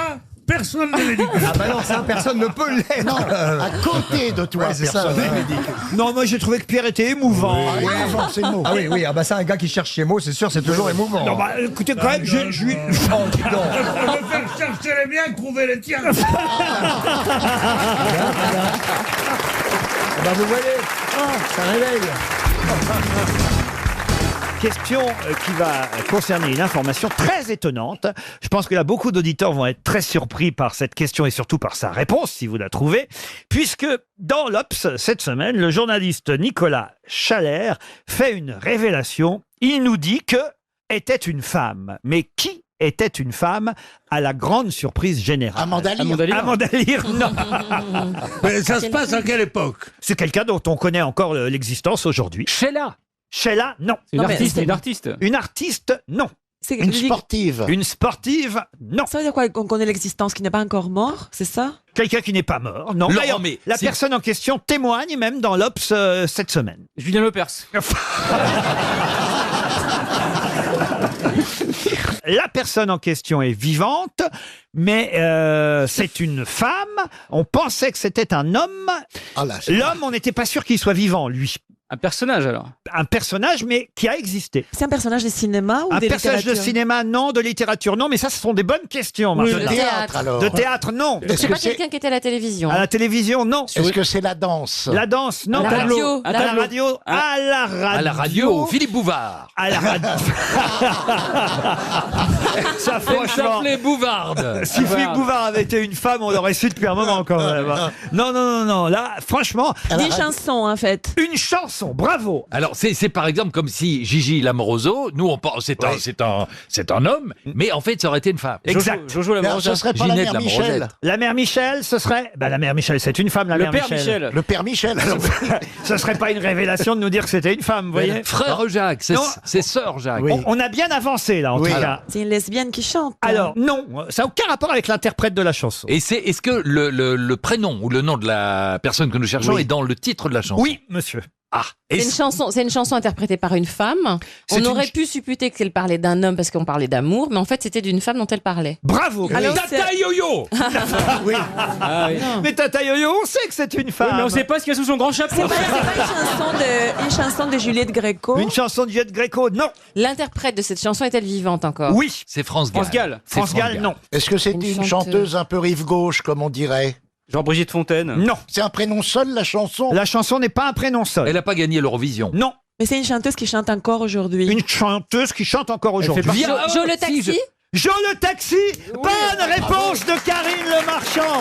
D: personne n'est ridicule.
M: Ah bah non, ça, personne ne peut l'être.
P: non, à côté de toi,
M: Ouais, c'est ça,
P: personne
M: ouais.
P: n'est ridicule.
A: Non, moi j'ai trouvé que Pierre était émouvant.
P: Oui, avant, c'est le mot.
M: Ah oui, ah bah ça, un gars qui cherche ses mots, c'est sûr, c'est toujours émouvant.
A: Non, bah écoutez, quand même, je lui.
M: Oh, dis donc.
D: Je veux faire chercher les biens, trouver les tiens.
M: Bah vous voyez, ça réveille.
A: Question qui va concerner une information très étonnante. Je pense que là, beaucoup d'auditeurs vont être très surpris par cette question et surtout par sa réponse, si vous la trouvez, puisque dans l'Obs, cette semaine, le journaliste Nicolas Chalère fait une révélation. Il nous dit que était une femme. Mais qui était une femme à la grande surprise générale?
P: Amanda Lear.
A: Amanda Lear, non.
D: Mais ça se passe à quelle époque?
A: C'est quelqu'un dont on connaît encore l'existence aujourd'hui.
B: Sheila.
A: Sheila, non.
W: Une artiste, une artiste.
A: Une artiste, non.
Q: C'est
P: Une sportive.
A: Une sportive, non.
Q: Ça veut dire quoi? Qu'on connaît l'existence, qui n'est pas encore mort, c'est ça?
A: Quelqu'un qui n'est pas mort, non.
B: Laurent,
A: D'ailleurs,
B: mais
A: la
B: c'est-
A: personne en question témoigne même dans l'Obs cette semaine.
W: Julien Lepers.
A: La personne en question est vivante, mais c'est une femme. On pensait que c'était un homme.
P: Ah là, c'est-
A: L'homme, on n'était pas sûr qu'il soit vivant, lui.
W: Un personnage alors.
A: Un personnage, mais qui a existé.
Q: C'est un personnage de cinéma ou
A: Un
Q: de
A: personnage de
Q: littérature?
A: cinéma, non. De littérature, non. Mais ça, ce sont des bonnes questions,
P: De
A: Marcella.
P: théâtre, alors.
A: De théâtre, non.
P: Est-ce
Q: C'est
P: que
Q: pas
P: c'est
Q: quelqu'un qui était à la télévision.
A: À la télévision, non.
P: est-ce que c'est la danse?
A: La danse, non.
Q: À la radio.
A: À la radio. À la radio.
B: À la radio, Philippe Bouvard.
A: À la radio. Ça,
B: Elle
A: franchement.
B: s'appelait Bouvarde.
A: Si Philippe Bouvard avait été une femme, on l'aurait su depuis un moment quand même. Non, non, non, non. Là, franchement,
Q: Des chansons, en fait.
A: une chanson. Bravo.
B: Alors, c'est par exemple comme si Gigi Lamoroso, nous on pense c'est un homme, mais en fait ça aurait été une femme.
A: Exact.
W: Jojo
P: Alors, ce serait pas la
B: Ginette
P: mère
B: Lamorozette.
P: Michel.
A: La mère Michel, ce serait. Bah, la mère Michel, c'est une femme, la
W: Le
A: mère
W: père Michel.
P: Le père Michel. alors.
A: Ce serait pas une révélation de nous dire que c'était une femme, vous voyez.
B: Frère Jacques,
A: Non.
B: c'est sœur Jacques.
P: Oui.
A: On a bien avancé là, en
P: Oui.
A: tout cas.
Q: C'est une lesbienne qui chante.
A: Alors, non, ça n'a aucun rapport avec l'interprète de la chanson.
B: Et est-ce que le prénom ou le nom de la personne que nous cherchons
P: Oui.
B: est dans le titre de la chanson?
A: Oui, monsieur.
B: Ah, et
Q: C'est une chanson interprétée par une femme.
A: C'est
Q: On
A: une
Q: aurait
A: ch-
Q: pu supputer qu'elle parlait d'un homme parce qu'on parlait d'amour, mais en fait c'était d'une femme dont elle parlait.
A: Bravo.
Q: Alors,
B: Tata Yo-Yo.
P: Oui.
W: Ah, oui.
A: Mais Tata Yo-Yo, on sait que c'est une femme.
W: Oui, mais on sait pas ce qu'il y a sous son grand chapeau.
Q: C'est pas une chanson de Juliette Gréco.
A: Une chanson de Juliette Gréco, non.
Q: L'interprète de cette chanson est-elle vivante encore?
A: Oui.
B: C'est France Gall.
W: France Gall.
B: C'est
A: France Gall, non.
P: Est-ce que c'était
Q: Une
P: une
Q: chanteuse.
P: chanteuse un peu rive gauche, comme on dirait?
W: Jean-Brigitte Fontaine.
A: Non.
P: C'est un prénom seul, la chanson?
A: La chanson n'est pas un prénom seul.
B: Elle n'a pas gagné l'Eurovision.
A: Non.
Q: Mais c'est une chanteuse qui chante encore aujourd'hui.
A: Une chanteuse qui chante encore aujourd'hui.
W: fait partie-
Q: Jo le taxi?
A: Joe le taxi. Bonne réponse de Karine Le Marchand.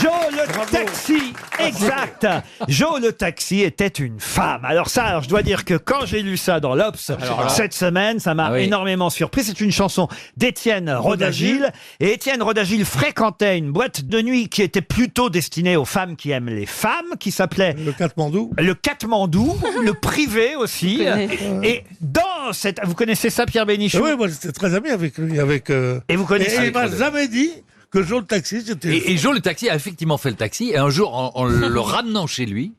A: Joe le taxi, exact. Joe le taxi était une femme. Alors je dois dire que quand j'ai lu ça dans l'Obs cette semaine, ça m'a énormément surpris. C'est une chanson d'Étienne Rodagil. Et Étienne Rodagil fréquentait une boîte de nuit qui était plutôt destinée aux femmes qui aiment les femmes, qui s'appelait
D: Le Katmandou.
A: Le Katmandou, le privé aussi. Et dans cette... Vous connaissez ça, Pierre Bénichou?
D: Oui, moi j'étais très ami avec lui.
A: Et vous connaissez...
D: Et il m'a jamais dit que Joe le taxi, c'était...
B: Et Joe le taxi a effectivement fait le taxi, et un jour, en le ramenant chez lui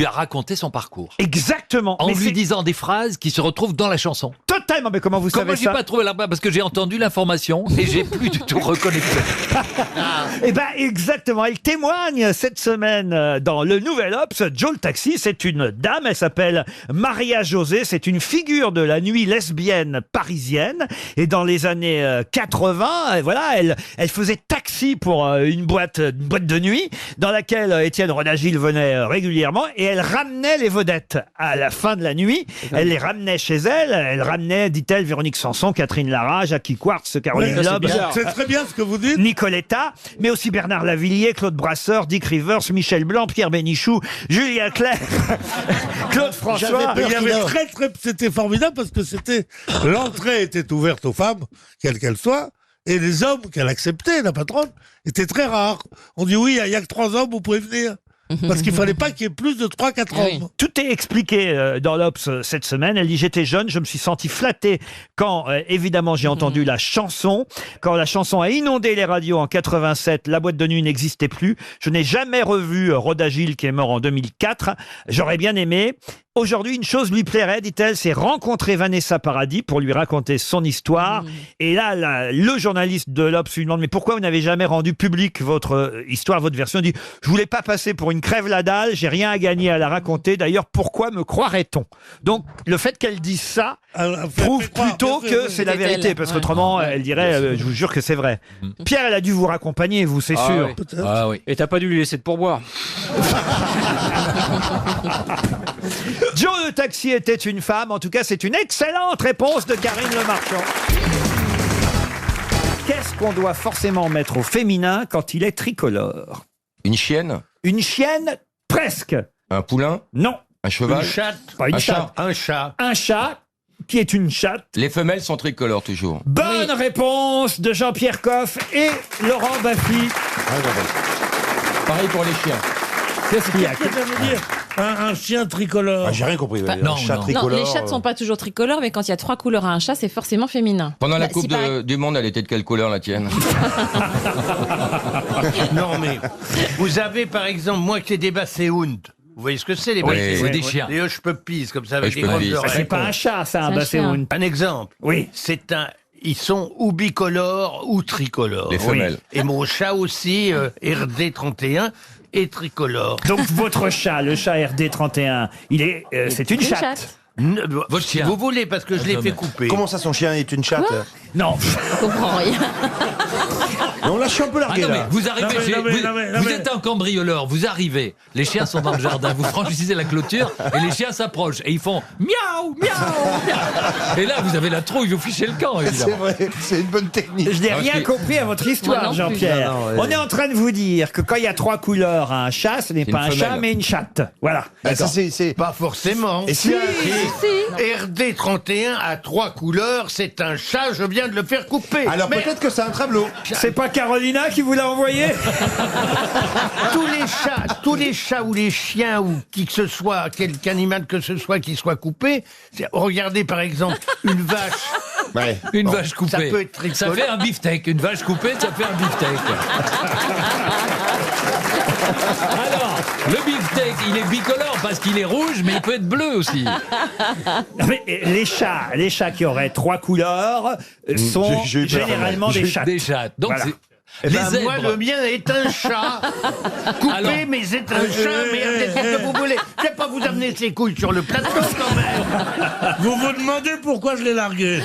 B: a raconté son parcours.
A: Exactement.
B: En lui disant des phrases qui se retrouvent dans la chanson.
A: Totalement, mais comment vous savez
B: moi,
A: ça?
B: j'ai pas trouvé là-bas parce que j'ai entendu l'information et j'ai plus du tout reconnecté.
A: Eh ben, exactement. Elle témoigne cette semaine dans le Nouvel Obs. Joe le taxi, c'est une dame. Elle s'appelle Maria José. C'est une figure de la nuit lesbienne parisienne. Et dans les années 80, voilà, elle faisait taxi pour une boîte de nuit dans laquelle Étienne Rodagil venait régulièrement. Et elle ramenait les vedettes à la fin de la nuit. Elle les ramenait chez elle. Elle ramenait, dit-elle, Véronique Sanson, Catherine Lara, Jackie Quartz, Caroline Loeb.
D: C'est très bien ce que vous dites.
A: Nicoletta, mais aussi Bernard Lavilliers, Claude Brasseur, Dick Rivers, Michel Blanc, Pierre Bénichou, Julien Clerc, Claude François.
D: C'était formidable parce que l'entrée était ouverte aux femmes, quelles qu'elles soient. Et les hommes qu'elle acceptait, la patronne, étaient très rares. On dit oui, il y a que 3 hommes, vous pouvez venir. Parce qu'il fallait pas qu'il y ait plus de 3-4 hommes.
A: Tout est expliqué dans l'Obs cette semaine. Elle dit: j'étais jeune, je me suis senti flatté quand, évidemment, j'ai entendu la chanson. Quand la chanson a inondé les radios en 87, la boîte de nuit n'existait plus. Je n'ai jamais revu Rodagil, qui est mort en 2004. J'aurais bien aimé. Aujourd'hui, une chose lui plairait, dit-elle, c'est rencontrer Vanessa Paradis pour lui raconter son histoire. Et là, le journaliste de l'Obs lui demande: mais pourquoi vous n'avez jamais rendu public votre histoire, votre version? Il dit: je voulais pas passer pour une crève la dalle, j'ai rien à gagner à la raconter. D'ailleurs, pourquoi me croirait-on? Donc, le fait qu'elle dise ça prouve plutôt que c'est la vérité, parce qu'autrement, elle dirait: je vous jure que c'est vrai. Pierre, elle a dû vous raccompagner, vous, c'est sûr.
S: Oui. Ah oui. Et t'as pas dû lui laisser de pourboire.
A: Joe le taxi était une femme. En tout cas, c'est une excellente réponse de Karine Le Marchand. Qu'est-ce qu'on doit forcément mettre au féminin quand il est tricolore?
C: Une chienne?
A: Une chienne? Presque.
C: Un poulain?
A: Non.
C: Un cheval?
A: Une chatte? Pas une chatte.
C: Un chat.
A: Un chat qui est une chatte.
C: Les femelles sont tricolores toujours.
A: Bonne réponse de Jean-Pierre Coff et Laurent Baffy.
C: Pareil pour les chiens.
A: Qu'est-ce qu'il y a?
D: Qu'est-ce que ça veut dire un chien tricolore?
O: J'ai rien compris.
Q: Non, les chats ne sont pas toujours tricolores, mais quand il y a 3 couleurs à un chat, c'est forcément féminin.
C: Pendant la
Q: Bah,
C: Coupe
Q: si pareil-
C: du Monde, elle était de quelle couleur la tienne?
E: Non, mais vous avez par exemple, moi qui ai des basséhunds. Vous voyez ce que c'est, les
C: Oui,
E: basséhunds?
C: c'est des chiens.
E: Les hush-puppies, comme ça, avec des
C: Hush-puppies.
E: grandes oreilles.
A: C'est pas un chat, ça, un
Q: C'est un
A: basséhound.
E: Un exemple.
A: Oui.
E: Ils sont ou bicolores ou tricolores.
C: Les femelles.
E: Et mon chat aussi, RD31, est tricolore.
A: Donc votre chat, le chat RD31, c'est une chatte.
E: Votre chien. Vous voulez, parce que je l'ai fait couper.
O: Comment ça, son chien est une chatte?
A: Non.
Q: Je comprends rien.
O: Non, là, je suis un peu largué,
B: non, mais
O: là.
B: vous arrivez
D: Non,
B: vous
D: mais-
B: êtes un cambrioleur, vous arrivez, les chiens sont dans le jardin, vous franchissez la clôture et les chiens s'approchent et ils font miaou, miaou, miaou. Et là, vous avez la trouille, vous fichez le camp,
O: C'est
B: évidemment.
O: vrai, c'est une bonne technique.
A: Je n'ai rien
B: parce que-
A: compris à votre histoire,
Q: Moi non plus.
A: Jean-Pierre.
O: Non, non,
A: On est en train de vous dire que quand il y a 3 couleurs à un chat, ce n'est
C: C'est
A: pas
C: une
A: un chat,
C: femelle.
A: mais une chatte. Voilà.
O: Ah, ça,
A: D'accord.
O: c'est...
E: Pas forcément.
O: Et si...
E: RD31 à 3 couleurs, c'est un chat, je viens de le faire couper.
O: Alors
E: Mais
O: peut-être que c'est un travelot.
A: C'est pas Carolina qui vous l'a envoyé?
E: tous les chats ou les chiens ou qui que ce soit, quelque animal que ce soit qui soit coupé, regardez par exemple une vache.
O: Ouais.
B: Une
E: Bon,
B: vache coupée.
E: ça peut être
B: Ça
E: tricolore.
B: fait un beefsteak. Une vache coupée, ça fait un beefsteak. Alors, le beefsteak, il est bicolore parce qu'il est rouge, mais il peut être bleu aussi.
A: Mais les chats qui auraient 3 couleurs sont
O: j'ai eu peur,
A: généralement des chattes.
B: Des chats. Donc,
A: Voilà.
E: Eh
B: les
E: ben,
B: zèbres.
E: moi, le mien est un chat. Coupé,
B: Alors.
E: mais c'est un chat, mais qu'est-ce que vous voulez? Je vais pas vous amener ses couilles sur le plateau, quand même.
D: Vous vous demandez pourquoi je l'ai largué?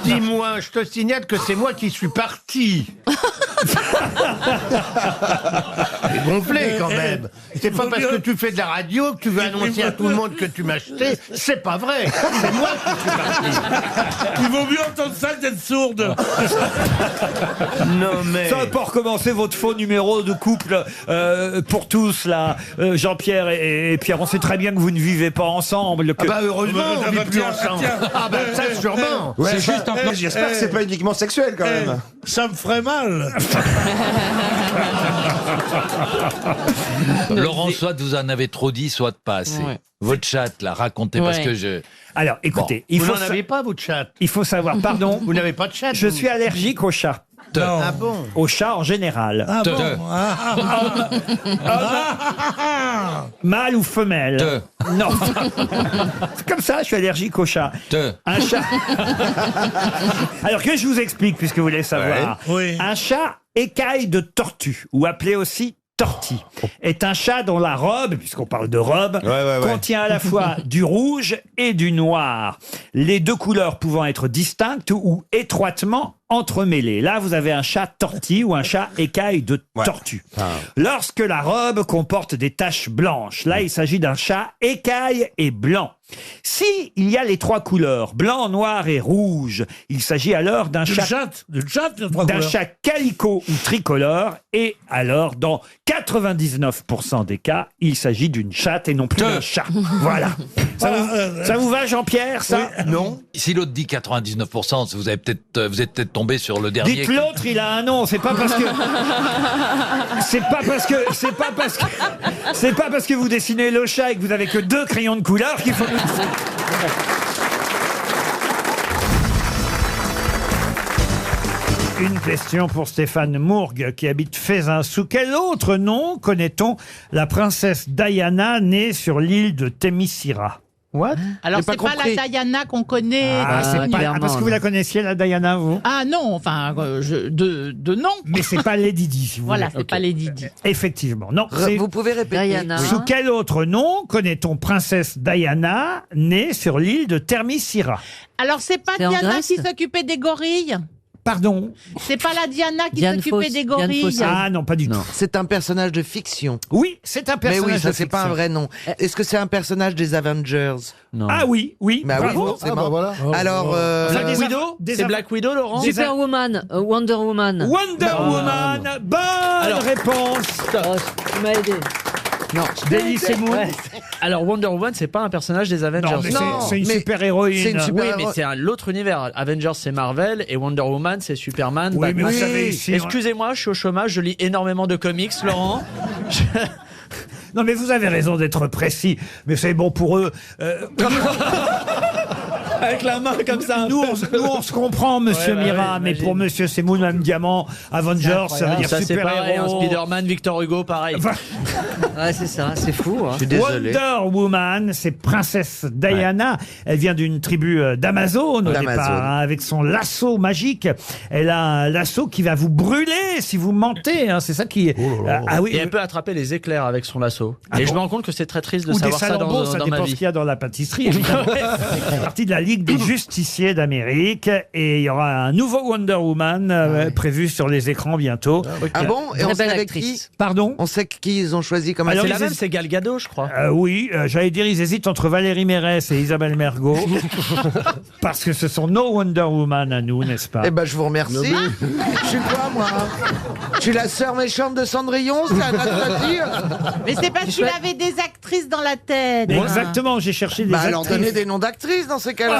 E: Dis-moi, je te signale que c'est moi qui suis parti. C'est gonflé quand même. C'est pas parce que tu fais de la radio que tu veux annoncer à tout le monde que tu m'as acheté. C'est pas vrai. C'est moi qui suis parti.
D: Il vaut mieux entendre ça que d'être sourde.
E: Non mais.
A: Ça va pas recommencer votre faux numéro de couple pour tous, là. Jean-Pierre et Pierre, on sait très bien que vous ne vivez pas ensemble.
E: Ah bah heureusement, on vit plus ensemble. Ah bah ça sûrement.
C: C'est juste un plan. J'espère que c'est pas uniquement sexuel quand même.
D: Ça me ferait mal.
B: Laurent, soit vous en avez trop dit, soit pas assez.
Q: Ouais.
B: Votre chat, là, racontez, parce que je...
A: Alors, écoutez,
E: Vous n'en avez pas, vous, de chat?
A: il faut savoir, pardon,
E: Vous n'avez pas de chat?
A: je
E: vous
A: suis allergique aux chats.
E: Ah bon?
A: Aux chats en général.
D: Ah bon?
A: Mâle ou femelle? Non. C'est comme ça, je suis allergique aux chats. Un chat. Alors que je vous explique, puisque vous voulez savoir.
D: Oui.
A: Un chat écaille de tortue, ou appelé aussi tortie, est un chat dont la robe, puisqu'on parle de robe, contient à la fois du rouge et du noir. Les deux couleurs pouvant être distinctes ou étroitement entremêlées. Là, vous avez un chat tortie ou un chat écaille de tortue. Lorsque la robe comporte des taches blanches, là, il s'agit d'un chat écaille et blanc. Si il y a les trois couleurs, blanc, noir et rouge, il s'agit alors d'un chat calico ou tricolore, et alors, dans 99% des cas, il s'agit d'une chatte et non plus d'un chat. Voilà. Ça vous va, Jean-Pierre, ça?
B: Non. Si l'autre dit 99%, vous êtes peut-être tombé sur le dernier.
A: Dites l'autre, il a un nom. C'est pas parce que vous dessinez le chat et que vous avez que 2 crayons de couleur qu'il faut. Une question pour Stéphane Mourgue qui habite Fézin. Sous quel autre nom connaît-on la princesse Diana née sur l'île de Thémiscyra?
G: What? Alors c'est pas la Diana qu'on connaît.
A: Parce que vous la connaissiez, la Diana, vous?
G: Ah non, enfin de nom.
A: Mais c'est pas Lady Di, si vous
G: Voilà,
A: voulez.
G: c'est pas Lady Di.
A: Effectivement, non.
L: Vous pouvez répéter.
Q: Diana.
A: Sous quel autre nom connaît-on princesse Diana née sur l'île de Thermissira?
G: Alors c'est pas
Q: C'est en
G: Diana
Q: Grèce
G: qui s'occupait des gorilles?
A: Pardon?
G: C'est pas la Diana qui
Q: Diane
G: s'occupait
Q: Fosse.
G: des
Q: Diane
G: gorilles?
Q: Fosse.
A: Ah non, pas du tout.
L: C'est un personnage de fiction.
A: Oui, c'est un
L: Mais
A: personnage
L: oui, ça
A: de
L: c'est pas un
A: fiction.
L: vrai nom. Est-ce que c'est un personnage des Avengers?
Q: Non.
A: Ah oui, oui.
L: Bah oui,
A: bravo.
L: forcément.
O: voilà.
L: Alors,
A: Black
S: Widow? C'est Black Widow, Laurent?
Q: Superwoman, Wonder Woman.
A: Wonder Woman. Bonne réponse.
Q: Tu m'as aidé.
A: Non, Daily Seymour.
S: Ouais. Alors Wonder Woman, c'est pas un personnage des Avengers.
A: Non, mais c'est une super héroïne.
L: c'est une super-
S: Oui, mais c'est l'autre univers. Avengers, c'est Marvel, et Wonder Woman, c'est Superman.
A: Oui, mais
S: Batman.
A: vous savez, ici,
S: Excusez-moi, je suis au chômage, je lis énormément de comics, Laurent.
A: Non, mais vous avez raison d'être précis. Mais c'est bon pour eux.
S: Avec la main comme ça.
A: Nous, on se comprend, monsieur
S: Ouais,
A: Mira,
S: ouais,
A: mais
S: j'imagine.
A: pour monsieur Semoun, même Diamant, Avengers, ça veut dire
S: Ça, c'est pareil,
A: super-héros.
S: Spider-Man, Victor Hugo, pareil.
Q: Ouais, c'est ça, c'est fou. Hein.
L: Je suis désolé.
A: Wonder Woman, c'est princesse Diana. Elle vient d'une tribu d'Amazon au départ, hein, avec son lasso magique. Elle a un lasso qui va vous brûler si vous mentez. Hein, c'est ça qui. Ah oui.
S: Et elle peut attraper les éclairs avec son lasso.
A: Ah
S: et
A: bon
S: je me rends compte que c'est très triste de
A: Ou des
S: savoir ça
A: salambos, ça
S: dans
A: dépend
S: ma
A: ce
S: vie.
A: qu'il y a dans la pâtisserie. évidemment. C'est partie de la Ligue des justiciers d'Amérique. Et il y aura un nouveau Wonder Woman prévu sur les écrans bientôt.
L: Ah bon? Et on
Q: Très
L: sait
Q: belle
L: avec qui?
Q: actrice.
A: Pardon?
L: On sait qui ils ont choisi comme
A: Alors,
S: C'est
A: ils
S: la même,
A: hésitent-
S: c'est Gal Gadot, je crois.
A: Oui, j'allais dire, ils hésitent entre Valérie Mérès et Isabelle Mergo. Parce que ce sont nos Wonder Woman à nous, n'est-ce pas?
L: Eh ben, je vous remercie. Je suis quoi, moi? Je suis la sœur méchante de Cendrillon, c'est un dire.
G: Mais c'est parce qu'il avait des actrices dans la tête.
A: Exactement, j'ai cherché des
L: Bah, alors
A: actrices.
L: donnez des noms d'actrices dans ces cas-là.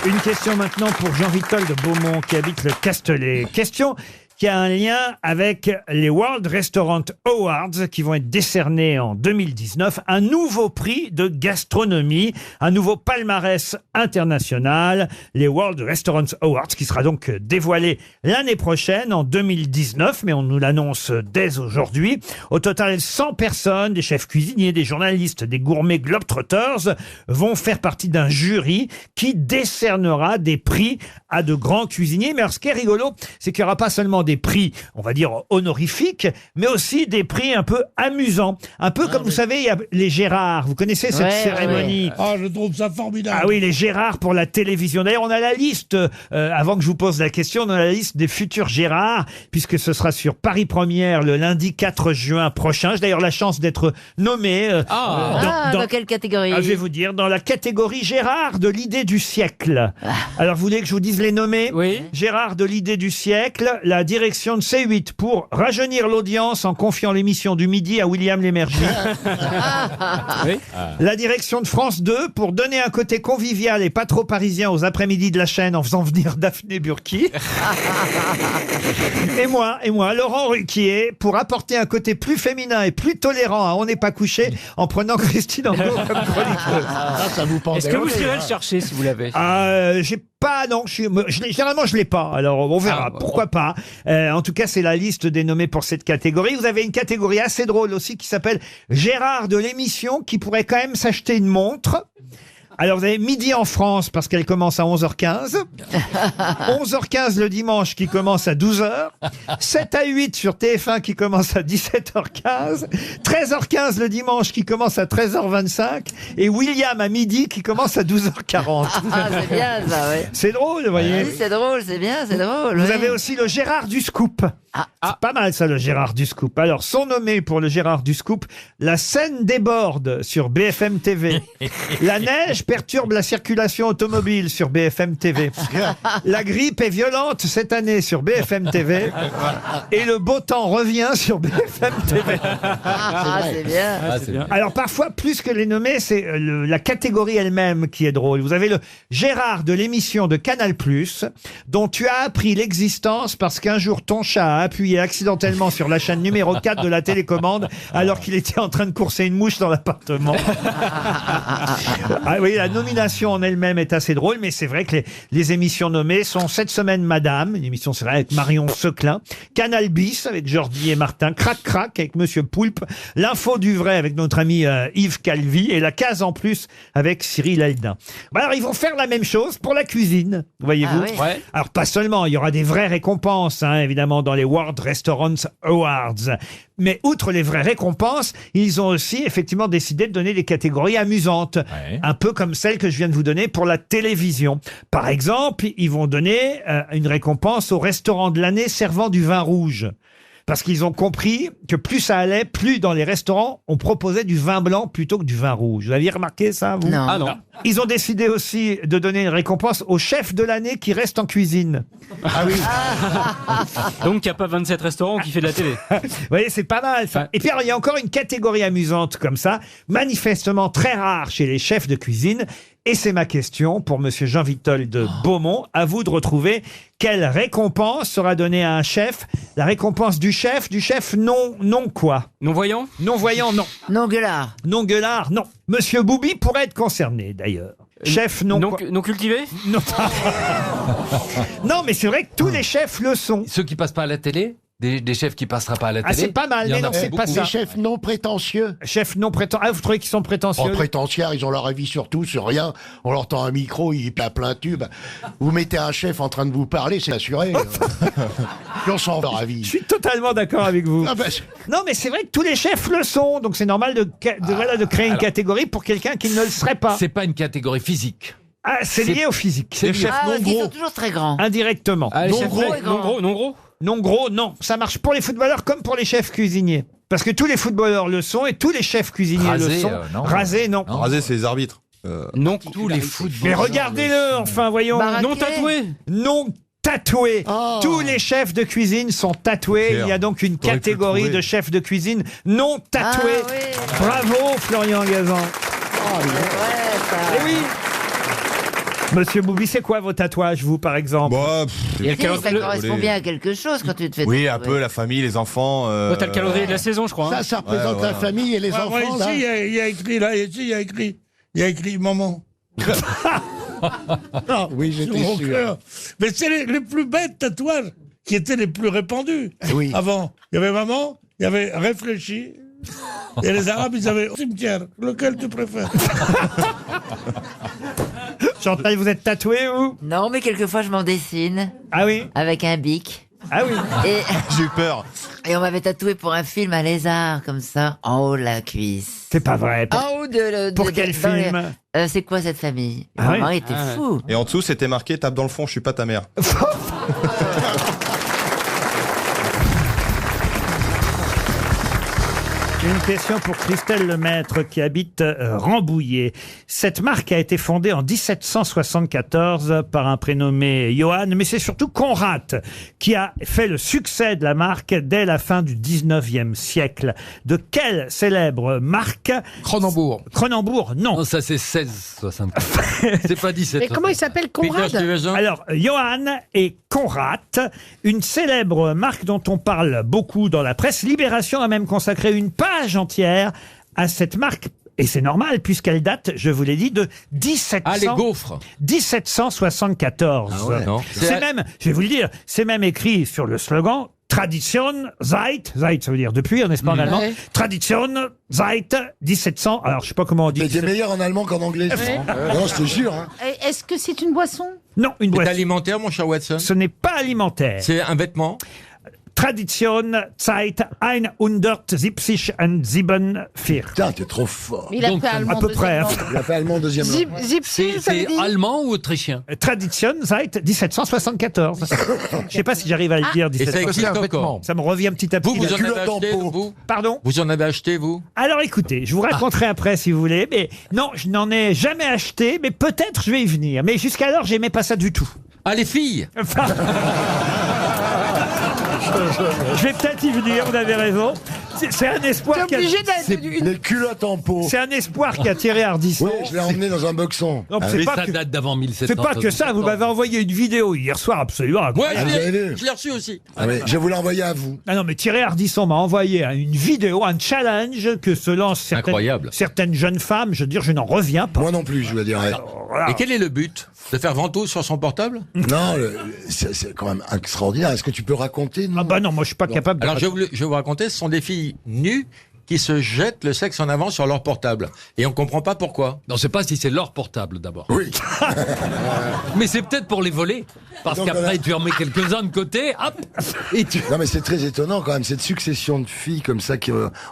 A: Une question maintenant pour Jean-Vitol de Beaumont qui habite le Castellet. Question qui a un lien avec les World Restaurant Awards qui vont être décernés en 2019. Un nouveau prix de gastronomie, un nouveau palmarès international, les World Restaurant Awards qui sera donc dévoilé l'année prochaine en 2019, mais on nous l'annonce dès aujourd'hui. Au total, 100 personnes, des chefs cuisiniers, des journalistes, des gourmets globetrotters vont faire partie d'un jury qui décernera des prix à de grands cuisiniers. Mais alors, ce qui est rigolo, c'est qu'il n'y aura pas seulement des prix, on va dire, honorifiques, mais aussi des prix un peu amusants. Un peu comme, vous savez, il y a les Gérards. Vous connaissez cette cérémonie?
D: Ah, je trouve ça formidable.
A: Ah oui, les Gérards pour la télévision. D'ailleurs, on a la liste, avant que je vous pose la question, on a la liste des futurs Gérards, puisque ce sera sur Paris Première le lundi 4 juin prochain. J'ai d'ailleurs la chance d'être nommé
F: dans quelle catégorie?
A: Je vais vous dire, dans la catégorie Gérard de l'idée du siècle. Alors, vous voulez que je vous dise les nommés?
S: Oui.
A: Gérard de l'idée du siècle, la direction de C8 pour rajeunir l'audience en confiant l'émission du midi à William Lémergie.
S: Oui.
A: La direction de France 2 pour donner un côté convivial et pas trop parisien aux après-midi de la chaîne en faisant venir Daphné Burki. et moi, Laurent Ruquier, pour apporter un côté plus féminin et plus tolérant à On n'est pas couché en prenant Christine Angot comme chroniqueuse.
O: Ça vous pendait.
S: Est-ce que vous irez le chercher si vous l'avez?
A: J'ai pas, non, généralement je l'ai pas, alors on verra, pourquoi pas. En tout cas, c'est la liste des nommés pour cette catégorie. Vous avez une catégorie assez drôle aussi qui s'appelle Gérard de l'émission, qui pourrait quand même s'acheter une montre. Alors vous avez Midi en France parce qu'elle commence à 11h15, 11h15 le dimanche qui commence à 12h, 7 à 8 sur TF1 qui commence à 17h15, 13h15 le dimanche qui commence à 13h25 et William à midi qui commence à 12h40.
F: Ah, c'est bien ça, oui.
A: C'est drôle, vous voyez.
F: Oui, c'est drôle, c'est bien, c'est drôle.
A: Vous
F: oui.
A: avez aussi le Gérard du Scoop. C'est pas mal ça, le Gérard du Scoop. Alors, sont nommés pour le Gérard du Scoop La Seine déborde sur BFM TV. La neige perturbe la circulation automobile sur BFM TV. La grippe est violente cette année sur BFM TV. Et le beau temps revient sur BFM TV.
F: C'est bien.
A: Alors, parfois, plus que les nommés, c'est la catégorie elle-même qui est drôle. Vous avez le Gérard de l'émission de Canal+, dont tu as appris l'existence parce qu'un jour ton chat a appuyé accidentellement sur la chaîne numéro 4 de la télécommande alors qu'il était en train de courser une mouche dans l'appartement. Ah oui, la nomination en elle-même est assez drôle, mais c'est vrai que les émissions nommées sont cette semaine Madame, une émission c'est vrai avec Marion Seclin, Canal Bis avec Jordi et Martin, Crac Crac avec Monsieur Poulpe, L'info du vrai avec notre ami Yves Calvi et la case en plus avec Cyril Eldin. Alors ils vont faire la même chose pour la cuisine, voyez-vous.
F: Ah oui.
S: Ouais.
A: Alors pas seulement, il y aura des vraies récompenses, évidemment dans les World Restaurants Awards. Mais outre les vraies récompenses, ils ont aussi effectivement décidé de donner des catégories amusantes, un peu comme celle que je viens de vous donner pour la télévision. Par exemple, ils vont donner une récompense au restaurant de l'année servant du vin rouge. Parce qu'ils ont compris que plus ça allait, plus dans les restaurants, on proposait du vin blanc plutôt que du vin rouge. Vous aviez remarqué ça, vous?
F: Non.
S: Ah non.
A: Ils ont décidé aussi de donner une récompense au chef de l'année qui reste en cuisine.
O: Ah oui.
S: Donc il n'y a pas 27 restaurants qui fait de la télé.
A: Vous voyez, c'est pas mal ça. Et puis alors, il y a encore une catégorie amusante comme ça, manifestement très rare chez les chefs de cuisine. Et c'est ma question pour monsieur Jean Vitol de Beaumont. À vous de retrouver quelle récompense sera donnée à un chef. La récompense du chef non quoi?
S: Non-voyant?
A: Non-voyant, non.
F: Non-gueulard.
A: Non-gueulard, non. Monsieur Boubi pourrait être concerné d'ailleurs. Chef non quoi?
S: Non cultivé?
A: Non. Non, mais c'est vrai que tous les chefs le sont.
B: Ceux qui passent pas à la télé? Des chefs qui passera pas à la télé?
A: C'est pas mal,
B: Il y en
A: mais
B: a
A: non, c'est pas
B: beaucoup.
A: ça.
O: Des chefs non prétentieux.
A: Chefs non prétentieux. Ah, vous trouvez qu'ils sont prétentieux?
O: Prétentieux, ils ont leur avis sur tout, sur rien. On leur tend un micro, il est à plein tube. Vous mettez un chef en train de vous parler, c'est assuré. Puis on sent leur avis.
A: Je suis totalement d'accord avec vous. Non, mais c'est vrai que tous les chefs le sont, donc c'est normal de créer une catégorie pour quelqu'un qui ne le serait pas.
B: C'est pas une catégorie physique.
A: Ah, c'est lié au physique.
B: Les chefs non
F: Ils
B: gros.
F: sont toujours très grands.
A: Indirectement.
S: Ah, les
A: non
S: chefs
A: gros.
S: non gros?
A: Non gros, non. Ça marche pour les footballeurs comme pour les chefs cuisiniers. Parce que tous les footballeurs le sont et tous les chefs cuisiniers le sont.
B: non.
A: Rasés, non.
C: Raser, c'est les arbitres.
S: Non.
B: Tous les footballeurs.
A: Mais regardez-le, enfin, voyons.
S: Non tatoué?
A: Non tatoué. Tous les chefs de cuisine sont tatoués.
C: Claire.
A: Il y a donc une
C: T'aurais pu le
A: catégorie
C: trouver.
A: de chefs de cuisine non tatoués.
F: Ah, oui.
A: Bravo, Florian Gazan. Eh oui. Monsieur Boubi, c'est quoi vos tatouages, vous, par exemple?
F: Ça correspond bien à quelque chose quand tu te fais
C: Oui, un
F: tatouer.
C: peu la famille, les enfants.
S: T'as le calendrier de la saison, je crois. hein.
O: Ça représente la famille et les enfants.
D: Ici,
O: là.
D: il y a écrit, là, ici, il y a écrit maman.
O: Oui,
D: Sur
O: j'étais
D: mon
O: sûr.
D: cœur. Mais c'est les plus bêtes tatouages qui étaient les plus répandus.
O: Oui.
D: Avant, il y avait maman, il y avait réfléchi, et les Arabes, ils avaient cimetière. Lequel tu préfères?
A: Chantal, vous êtes tatoué, vous?
F: Non, mais quelquefois je m'en dessine.
A: Ah oui?
F: Avec un bic.
A: Ah oui.
F: Et,
C: J'ai eu peur.
F: et on m'avait tatoué pour un film un lézard, comme ça, en haut de la cuisse.
A: C'est pas vrai.
F: En haut de...
A: Pour quel
F: dans les-
A: film?
F: C'est quoi cette famille?
A: Ah
F: Mon
A: oui.
F: mari était fou.
C: Et en dessous, c'était marqué tape dans le fond, je suis pas ta mère.
A: Une question pour Christelle Lemaître qui habite Rambouillet. Cette marque a été fondée en 1774 par un prénommé Johann, mais c'est surtout Conrad qui a fait le succès de la marque dès la fin du 19e siècle. De quelle célèbre marque?
S: Cronenbourg.
A: Cronenbourg, non.
B: Non, ça c'est 1664. C'est pas 17.
G: Mais comment il s'appelle, Conrad?
A: Alors, Johann et Conrad, une célèbre marque dont on parle beaucoup dans la presse. Libération a même consacré une page entière à cette marque. Et c'est normal, puisqu'elle date, je vous l'ai dit, de 1774.
B: Ah ouais, non.
A: C'est même, je vais vous le dire, c'est même écrit sur le slogan Tradition seit, ça veut dire depuis, n'est-ce pas en allemand?
G: Ouais.
A: Tradition seit 1700. Alors, je sais pas comment on dit.
O: Mais t'es meilleur en allemand qu'en anglais. Non, je te jure. Hein.
G: Est-ce que c'est une boisson?
A: Non, une
U: C'est
A: boîte.
U: alimentaire, mon cher Watson?
A: Ce n'est pas alimentaire.
U: C'est un vêtement?
A: Tradition seit 177.
O: Putain, t'es trop fort.
G: Il a
B: Donc,
G: fait
A: À
G: allemand
A: peu près. hein.
O: Il a fait allemand deuxième langue.
G: Zipsil, ça veut
B: C'est
G: dire?
B: allemand ou autrichien?
A: Tradition seit 1774. Je sais pas si j'arrive à le dire.
U: Et ça
A: 1774.
U: existe encore.
A: Ça me revient petit à petit.
U: Vous en avez
O: culotte en
U: acheté,
O: peau.
U: vous?
A: Pardon?
U: Vous en avez acheté, vous?
A: Alors écoutez, je vous raconterai après si vous voulez, mais non, je n'en ai jamais acheté, mais peut-être je vais y venir. Mais jusqu'alors, j'aimais pas ça du tout.
B: Ah, les filles!
A: Enfin, je vais peut-être y venir, vous avez raison. C'est un espoir qui a...
O: Les culottes en peau.
A: C'est un espoir qui a tiré Ardisson.
O: Oui, je l'ai emmené dans un boxon.
A: Non,
B: Mais
A: c'est pas
B: ça
A: que...
B: date d'avant
A: C'est
B: 1700.
A: pas que ça, vous m'avez envoyé une vidéo hier soir absolument
U: Ouais,
A: incroyable.
O: vous avez vu
U: je l'ai reçu aussi.
O: Ah, mais je vous l'ai envoyé à vous.
A: Ah non, mais Thierry Ardisson m'a envoyé une vidéo, un challenge que se lancent
B: Incroyable.
A: certaines jeunes femmes. Je veux dire, je n'en reviens pas.
O: Moi non plus, je vous le dirais.
A: Voilà.
U: Et quel est le but? De faire ventouse sur son portable?
O: Non, c'est quand même extraordinaire. Est-ce que tu peux raconter
A: Ah bah non, moi je suis pas capable de...
U: Alors je vais vous raconter, ce sont des filles nues qui se jettent le sexe en avant sur leur portable. Et on comprend pas pourquoi.
B: On ne sait pas si c'est leur portable d'abord.
O: Oui.
B: Mais c'est peut-être pour les voler. Parce
O: Donc,
B: qu'après,
O: voilà.
B: tu en mets quelques-uns de côté, hop, et tu...
O: Non mais c'est très étonnant quand même, cette succession de filles comme ça,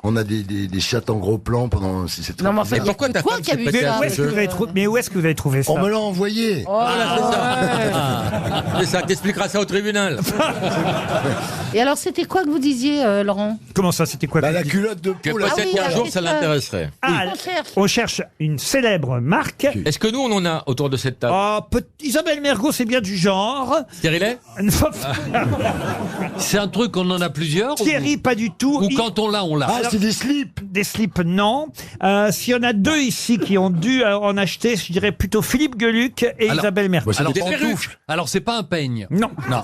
O: on a des chattes en gros plan pendant... C'est
G: Non, mais enfin,
U: Et pourquoi ta
G: quoi
U: femme
G: qui a
U: s'est
G: vu
U: pété
G: ça
U: la
A: Où est-ce que vous avez trouvé... Mais où est-ce que vous avez trouvé ça?
O: On me l'a envoyé.
U: Voilà, c'est ça. C'est ça, t'expliqueras ça au tribunal.
G: Et alors, c'était quoi que vous disiez, Laurent?
A: Comment ça, c'était quoi
O: Bah,
A: que
O: la
A: vous dites
O: culotte de
U: Que
O: peau. là.
U: peut-être
G: oui,
U: qu'un
G: alors,
U: jour
G: c'est
U: ça
G: ça.
U: l'intéresserait.
A: Ah,
G: On cherche.
A: on cherche une célèbre marque.
U: Est-ce que nous, on en a autour de cette table?
A: Oh, Isabelle Mergo, c'est bien du genre.
U: Thierry-Lay?
B: C'est un truc, on en a plusieurs?
A: Thierry, pas du tout.
B: Ou quand on l'a, on l'a.
O: Ah, c'est des slips.
A: Des slips, non. S'il y en a deux ici qui ont dû en acheter, je dirais plutôt Philippe Gueluc et
B: Alors-
A: Isabelle Mergo.
O: Bah, c'est
B: Alors,
O: des
U: des
O: pantoufles.
U: perruques.
B: Alors, c'est pas un peigne.
A: Non.
B: Non.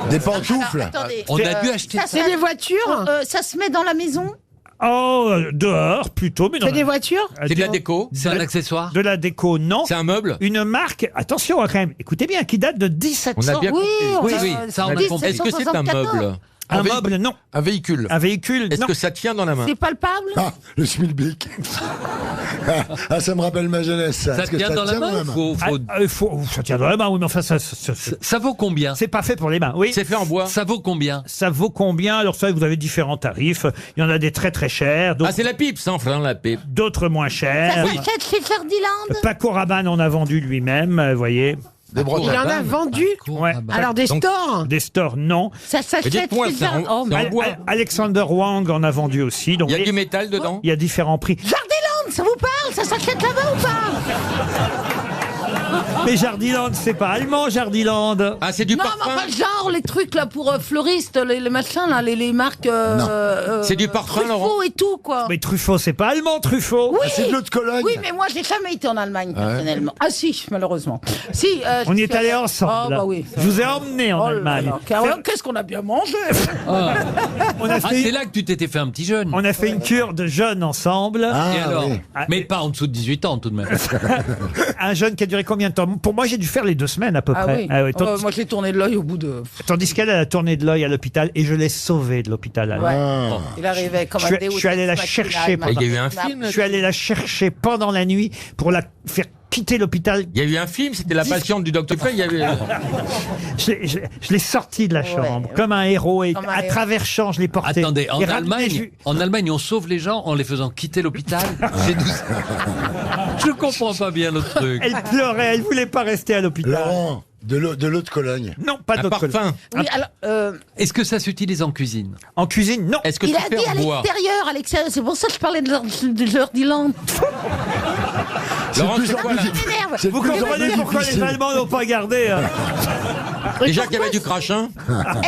O: Des pantoufles.
G: Attendez.
B: On a dû acheter ça.
G: C'est des voitures? Ça se met dans la maison?
A: Oh, dehors plutôt, mais non.
G: C'est des voitures?
U: C'est de la déco?
B: C'est un accessoire?
A: De la déco, non.
U: C'est un meuble?
A: Une marque, attention quand même, écoutez bien, qui date de 1700.
U: On a bien
G: Oui,
U: compris.
B: Oui, oui, ça, on a compris.
U: Est-ce que c'est un meuble?
A: Un meuble, non.
S: Un véhicule.
A: Un véhicule,
U: Est-ce
A: non.
U: que ça tient dans la main?
G: C'est palpable?
O: Ah, le Smilblick. Ah, ça me rappelle ma jeunesse.
B: Ça
O: Est-ce que
B: tient dans la main?
A: Ça tient dans la main, oui, mais enfin,
B: Ça vaut combien?
A: c'est pas fait pour les mains, oui.
U: C'est fait en bois?
B: Ça vaut combien?
A: Ça vaut combien? Alors ça, vous avez différents tarifs. Il y en a des très très chers,
U: Ah,
A: d'autres,
U: c'est la pipe, 100 francs la pipe.
A: d'autres moins
G: Ça
A: chers.
G: s'achète chez Ferdiland?
A: Paco Rabanne en a vendu lui-même, vous voyez.
S: Des
G: Il en a vendu?
A: Ouais.
G: Alors des
U: Donc-
G: stores?
A: Des stores, non.
G: Ça s'achète chez
U: dites-moi, c'est en-
G: Ferdiland?
U: c'est en bois.
A: Alexander Wang en a vendu aussi. Donc,
U: Il y a
A: vous
U: du
A: voyez,
U: métal dedans?
A: il y a différents prix.
G: Jardiland, ça vous parle? Ça s'achète là-bas ou pas?
A: Mais Jardiland, c'est pas allemand, Jardiland.
U: Ah, c'est du
G: Non, mais
U: parfum?
G: enfin, genre les trucs là pour fleuristes, les machins là, les marques.
U: C'est du parfum,
G: Truffaut
U: Laurent?
G: et tout quoi.
A: Mais Truffaut, c'est pas allemand, Truffaut.
G: Oui,
O: C'est de l'eau de Cologne.
G: oui, mais moi j'ai jamais été en Allemagne personnellement. Ah si, malheureusement. Si.
A: On y
G: je
A: est
G: suis
A: allés
G: allée-
A: ensemble.
G: Oh bah oui.
A: Je vous ai emmené en
G: Oh là
A: Allemagne.
G: là, qu'est-ce qu'on a bien mangé.
A: On a
B: Ah,
A: fait,
B: c'est là que tu t'étais fait un petit jeune.
A: on a fait une cure de jeûne ensemble.
O: Ah,
B: Et alors?
O: oui.
B: Mais pas en dessous de 18 ans tout de même.
A: Un jeûne qui a duré combien de temps? Pour moi, j'ai dû faire les 2 semaines à peu
G: Ah
A: près.
G: oui.
A: Ah oui, tandis,
G: Moi j'ai tourné de l'œil au bout de.
A: tandis qu'elle a tourné de l'œil à l'hôpital et je l'ai sauvée de l'hôpital. allemand.
G: Ouais. Il arrivait comme
A: Je
G: un
A: suis-
G: Deus
A: je suis allé la
G: ex machina,
A: chercher
G: machin.
U: Il y a eu un film
A: Je suis allé la chercher pendant la nuit pour la faire quitté l'hôpital.
U: Il y a eu un film, c'était La patiente du Dr. Fay. Il y avait...
A: Je l'ai sorti de la chambre comme un héros et
G: Comme un
A: à
G: héros.
A: travers champ, je l'ai porté.
B: Attendez,
A: Et ramené-
B: en Allemagne, on sauve les gens en les faisant quitter l'hôpital. Je comprends pas bien le truc.
A: Elle pleurait, elle voulait pas rester à l'hôpital.
O: Laurent, de l'eau de Cologne.
A: Non, pas
U: Un
A: d'autre
U: parfum.
G: Oui, alors,
B: Est-ce que ça s'utilise en cuisine?
A: En cuisine, non.
U: Est-ce que
G: il
U: tu
G: a
U: fais
G: dit à
U: en bois?
G: l'extérieur, c'est pour ça que je parlais de Jordiland.
U: Laurent, c'est quoi là?
A: Vous comprenez pourquoi les Allemands n'ont pas gardé
U: Déjà qu'il y avait du crachin.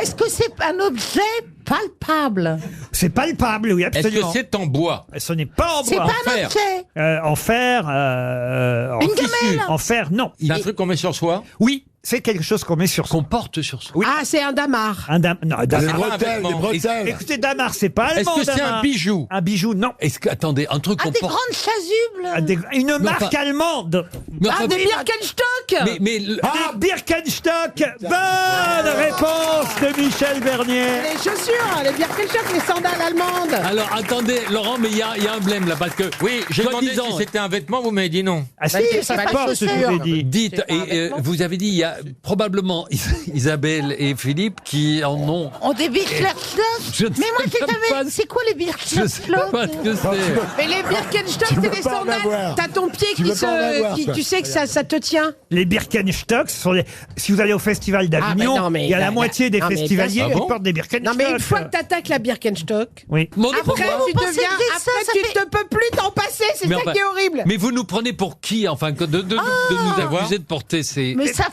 G: Est-ce que c'est un objet palpable?
A: C'est palpable, oui,
U: Est-ce que
A: absolument.
U: c'est en bois?
A: Ce n'est pas en
G: C'est
A: bois.
G: pas un
U: fer.
G: objet.
A: En fer. En
G: Une
A: tissu.
G: gamelle.
A: En fer, non.
U: C'est un truc qu'on met sur soi?
A: Oui, c'est quelque chose qu'on met sur
B: Qu'on porte sur soi.
G: Ah, c'est un damar.
A: un non,
O: Les
A: damar.
O: bretelles, les bretelles.
A: Écoutez, damar, c'est pas
U: Est-ce
A: allemand.
U: que c'est
A: damar.
U: un bijou?
A: Un bijou, non.
B: Est-ce que, attendez, un truc
G: Ah,
B: qu'on
G: des
B: porte.
G: grandes chasubles.
A: Une marque
B: enfin-
A: allemande.
B: Mais
G: Ah,
B: enfin,
G: des Birkenstock.
B: mais
A: Des Birkenstock. Bonne réponse de Michel Bernier.
G: Les chaussures, les Birkenstock, les sandales allemandes.
B: alors attendez, Laurent, mais il y a un blême là parce que
U: Oui, j'ai demandé
B: soi-disant-
U: si c'était un vêtement, vous m'avez dit non.
A: Ah si,
G: c'est
A: ça
G: pas les
A: porte, je
G: chaussures.
A: vous ai dit.
B: Dites,
G: C'est pas un
B: et
G: vêtement.
B: vous avez dit, il y a probablement Isabelle et Philippe qui en ont.
G: On des Birkenstock.
B: Je ne
G: Mais moi,
B: sais
G: j'ai
B: même
G: jamais.
B: pas-
G: C'est quoi les
B: Je sais
G: Birkenstock?
B: pas ce que c'est.
G: Mais les Birkenstock,
O: Tu
G: c'est
O: veux
G: des
O: pas en
G: sandales.
O: avoir.
G: T'as ton pied
O: Tu veux pas en avoir, toi.
G: tu sais que ça te tient.
A: Les Birkenstock, ce sont les... si vous allez au festival d'Avignon,
G: Ah, non, mais
A: il y a la
G: là,
A: moitié des
G: non, mais bien
A: festivaliers
G: sûr.
A: qui
G: Ah bon
A: portent des Birkenstock.
G: Non, mais une fois que t'attaques la Birkenstock,
A: Oui.
B: Mon Dieu,
G: après,
B: pourquoi
G: tu deviens. Après, tu ne peux plus t'en passer. C'est
B: Mais
G: ça
B: enfin-
G: qui est horrible.
B: Mais vous nous prenez pour qui, enfin, de nous accuser de porter ces.
G: Mais ça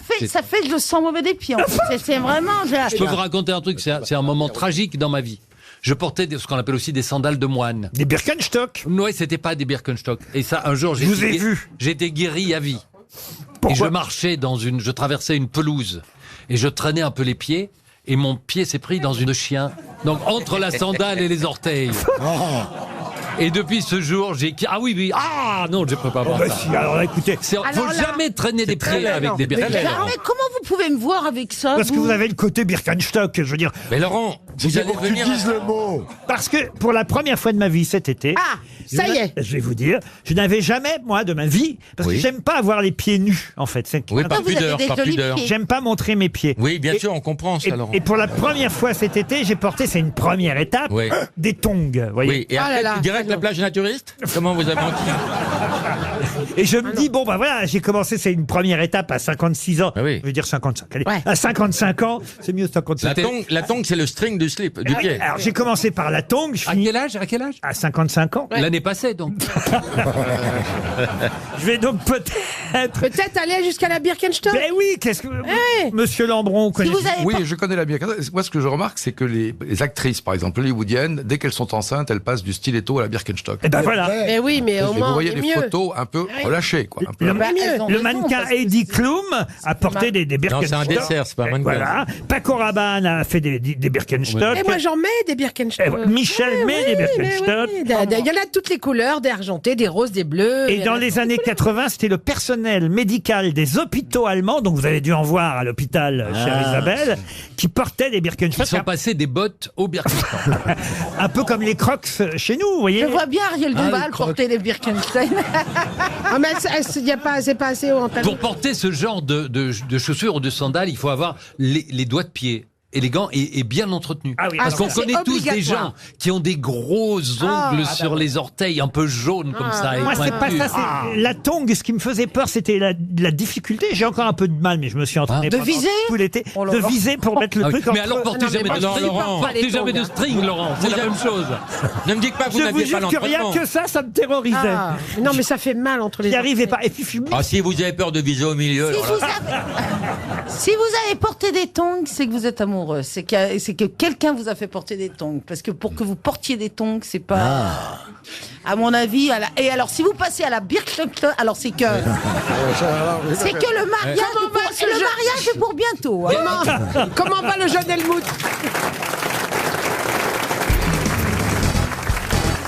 G: fait que je sens mauvais des pieds. En fait. C'est vraiment.
B: Je peux vous raconter un truc, c'est un moment tragique dans ma vie. Je portais ce qu'on appelle aussi des sandales de moine.
A: Des Birkenstock.
B: Non, c'était pas des Birkenstock. Et ça, un jour,
A: Je vous ai vu.
B: J'étais guéri à vie.
A: Pourquoi
B: Et je marchais je traversais une pelouse et je traînais un peu les pieds et mon pied s'est pris dans une chien. Donc entre la sandale et les orteils. Et depuis ce jour, ah non, je peux pas voir
A: Bah
B: ça.
A: si, alors là, écoutez,
B: Faut
G: Alors là-
B: jamais traîner des pieds avec des
G: Mais
B: Birkenstock.
G: comment vous pouvez me voir avec ça
A: parce que vous avez le côté Birkenstock, je veux dire.
U: Mais Laurent, vous allez
O: Pour que tu
U: venir.
O: dises le mot.
A: Parce que pour la première fois de ma vie cet été,
G: Ah, ça y est.
A: je vais vous dire, je n'avais jamais, moi, de ma vie, parce que
U: Oui.
A: j'aime pas avoir les pieds nus, en fait.
U: Oui, par
G: vous avez
U: pudeur,
G: des
U: par
G: jolis
U: pudeur.
G: pieds.
A: J'aime pas montrer mes pieds.
U: Oui, bien
A: Et-
U: sûr, on comprend ça, Laurent.
A: Et pour la première fois cet été, j'ai porté, c'est une première étape,
U: Oui.
A: des tongs, vous voyez.
U: Oui, et
G: Oh
U: après,
G: là là,
U: direct la plage naturiste? Comment vous avez menti?
A: Et je me dis, bon, bah voilà, j'ai commencé, c'est une première étape à 56 ans.
U: Ah oui.
A: Je veux dire 55. Allez,
G: Ouais.
A: à 55 ans, c'est mieux 55.
U: La tongue, c'est le string du slip, du pied.
A: Alors, j'ai commencé par la tongue, je
B: À
A: finis
B: quel âge? À quel âge?
A: à 55 ans.
B: L'année passée, donc.
A: Je vais donc peut-être...
G: Peut-être aller jusqu'à la Birkenstock.
A: Mais oui, qu'est-ce que...
G: Ouais.
A: Monsieur Lambron,
G: Si vous avez
I: Oui,
G: pas-
I: je connais la Birkenstock. Moi, ce que je remarque, c'est que les actrices, par exemple, hollywoodiennes, dès qu'elles sont enceintes, elles passent du stiletto à la Birkenstock.
A: Eh ben voilà.
G: Mais oui, mais au
I: Et
G: moins,
I: vous voyez
G: c'est
I: des
G: mieux.
I: photos un peu relâchées, quoi. un peu.
A: Le,
G: Bah, elles ont
A: le
G: raison,
A: mannequin
G: parce que
A: Heidi Klum a porté des
U: Non,
A: Birkenstock.
U: c'est un dessert, c'est pas un mannequin.
A: Voilà. Paco Rabanne a fait des Birkenstock.
G: Et moi, j'en mets des Birkenstock.
A: Et voilà, Michel met des
G: mais
A: Birkenstock.
G: oui. Il y en a de toutes les couleurs, des argentés, des roses, des bleus.
A: Et dans les années 80, c'était le personnel médical des hôpitaux allemands, donc vous avez dû en voir à l'hôpital, chère Isabelle, qui portait des
B: Ils
A: Birkenstock.
B: sont passés des bottes au Birkenstock.
A: Un peu comme les Crocs chez nous, vous voyez.
G: Je vois bien Ariel Dombal porter les Birkenstein. Ah, mais c'est pas assez haut en talon.
B: Pour porter ce genre de chaussures ou de sandales, il faut avoir les doigts de pied élégants et bien entretenus.
A: Ah oui,
B: Parce
A: ah,
B: qu'on
G: ça, c'est
B: connaît tous des
G: obligatoire.
B: gens qui ont des gros ongles sur les orteils, un peu jaunes comme ça. et
A: Moi, c'est pas
B: pointus.
A: ça. La tongue, ce qui me faisait peur, c'était la difficulté. J'ai encore un peu de mal, mais je me suis entraîné
G: De
A: pendant
G: viser
A: tout l'été,
G: Oh là
A: de
G: là.
A: viser pour mettre le
B: Ah oui.
A: truc
B: Mais
A: entre-
B: alors portez
G: Non, mais
B: jamais de
G: moi,
B: string,
U: Laurent,
B: portez jamais de
G: tongs.
B: string, Laurent. C'est la même chose.
U: Ne me dites pas que vous
A: Je vous
U: n'aviez pas
A: jure que rien
U: l'entraînement.
A: que ça me terrorisait.
G: Ah, non, mais ça fait mal entre les
A: J'y arrivais
G: orteils.
A: pas. Et puis, je suis
U: Ah, si vous avez peur de viser au milieu,
G: Si
U: alors là-
G: si vous avez porté des tongs, c'est que vous êtes amoureux. C'est que quelqu'un vous a fait porter des tongs. Parce que pour que vous portiez des tongs, c'est pas. À mon avis. Et alors, si vous passez à la Birkenstock, alors c'est que. C'est que le mariage, le mariage est pour bientôt. hein. Comment va le jeune Helmut?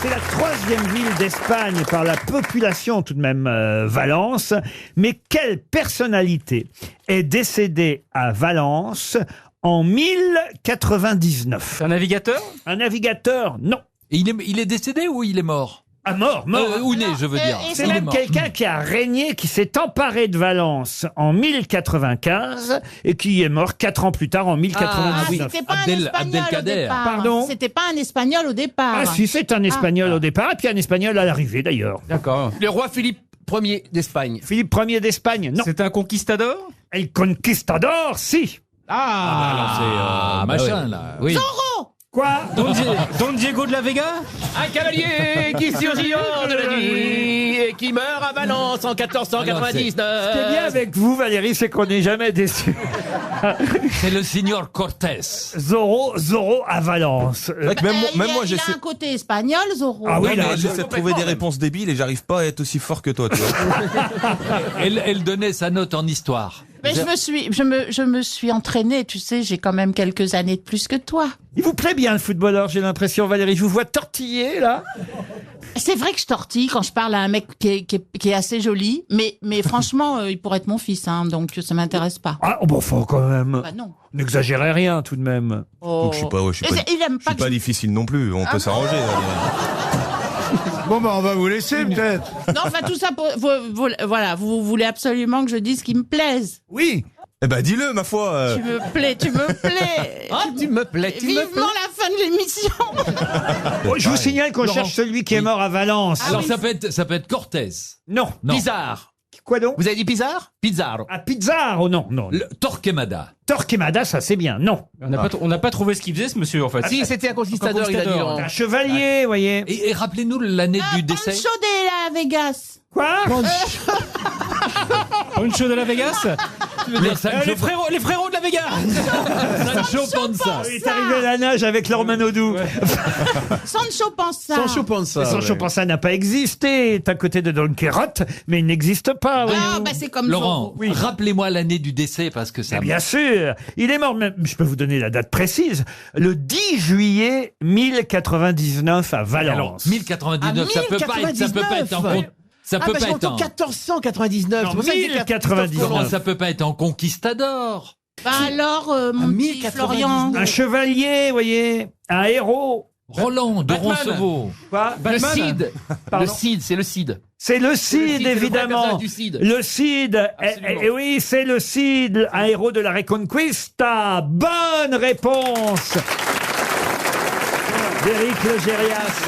A: C'est la troisième ville d'Espagne par la population tout de même, Valence. Mais quelle personnalité est décédée à Valence en 1099?
B: Un navigateur?
A: Un navigateur, non.
B: Et il est décédé ou il est mort?
A: Ah, mort.
B: Ou né, je veux dire.
A: C'est
B: Il est
A: même
B: mort.
A: quelqu'un qui a régné, qui s'est emparé de Valence en 1095 et qui est mort 4 ans plus tard en 1099.
G: C'était pas un espagnol au départ.
A: Pardon.
G: C'était pas un espagnol au départ.
A: Ah si, c'est un espagnol au départ, et puis un espagnol à l'arrivée d'ailleurs.
S: D'accord. Le roi Philippe Ier d'Espagne.
A: Philippe Ier d'Espagne, non.
S: C'est un conquistador?
A: El Conquistador, si.
B: Machin, là. Oui.
G: Zorro.
A: Quoi?
S: Don Diego de la Vega? Un cavalier qui surgit hors de la nuit et qui meurt à Valence en 1499.
A: Ce qui est bien avec vous, Valérie, c'est qu'on n'est jamais déçu.
B: C'est le signor Cortés.
A: Zorro à Valence.
C: C'est vrai que même moi,
G: il a
C: j'essaie.
G: un côté espagnol, Zorro.
A: Ah oui,
C: Ouais,
A: là,
C: mais j'essaie de trouver des réponses débiles et j'arrive pas à être aussi fort que toi. Tu vois.
B: Elle donnait sa note en histoire.
G: Mais je me suis entraînée, tu sais, j'ai quand même quelques années de plus que toi.
A: Il vous plaît bien le footballeur, j'ai l'impression, Valérie. Je vous vois tortiller, là.
G: C'est vrai que je tortille quand je parle à un mec qui est assez joli, mais franchement, il pourrait être mon fils, hein, donc ça m'intéresse pas.
A: Ah, bon, faut quand même.
G: Bah non.
A: N'exagérez rien, tout de même.
C: Donc je suis pas,
G: Il aime pas que
C: pas difficile non plus. On peut s'arranger.
D: Bon, bah, on va vous laisser, peut-être.
G: Non, enfin, tout ça pour... voilà, vous voulez absolument que je dise ce qui me plaise.
A: Oui.
C: Eh ben, dis-le, ma foi.
G: Tu me plais.
S: Tu me plais.
G: Vivement la fin de l'émission.
A: Je vous signale qu'on cherche celui qui est mort à Valence.
B: Alors ça peut être Cortés.
A: Non.
S: Pizarre.
A: Quoi donc?
S: Vous avez dit Pizarre? Pizarro.
A: Ah, Pizarro, non.
B: Torquemada.
A: Torquemada, ça c'est bien, non.
S: On n'a pas trouvé ce qu'il faisait, ce monsieur, en fait. Si, c'était un conquistador, il a dit.
A: Un chevalier, vous voyez.
B: Et rappelez-nous l'année du décès.
G: Pancho de la Vegas.
A: Quoi?
S: Pancho de la Vegas?
B: Les
S: frérots de la Vegas.
B: Sancho Panza.
A: Il est arrivé à la nage avec leur Manodou.
G: Sancho Panza.
A: Sancho Panza n'a pas existé. Il est à côté de Don Quirote, mais il n'existe pas.
G: Ah,
A: voyez-vous.
G: bah c'est comme
B: Laurent,
G: Zorro.
B: rappelez-moi l'année du décès parce que ça.
A: Mais bien sûr. Il est mort, même, je peux vous donner la date précise, le 10 juillet 1099 à Valence.
B: Alors, 1099, ça peut pas être en compte. Ça peut pas être en
S: 1499.
A: Non, 1099.
B: Comment ça peut pas être en conquistador?
G: Bah alors, mon petit Florian.
A: Un chevalier, vous voyez, un héros.
B: Roland de Roncevaux.
A: Quoi?
S: Le Cid.
A: Pardon.
S: Le Cid, c'est le Cid.
A: C'est le Cid,
S: c'est le
A: évidemment.
S: vrai personnage du Cid.
A: Le Cid. Et oui, c'est le Cid, un héros de la Reconquista. Bonne réponse d'Éric Logérias.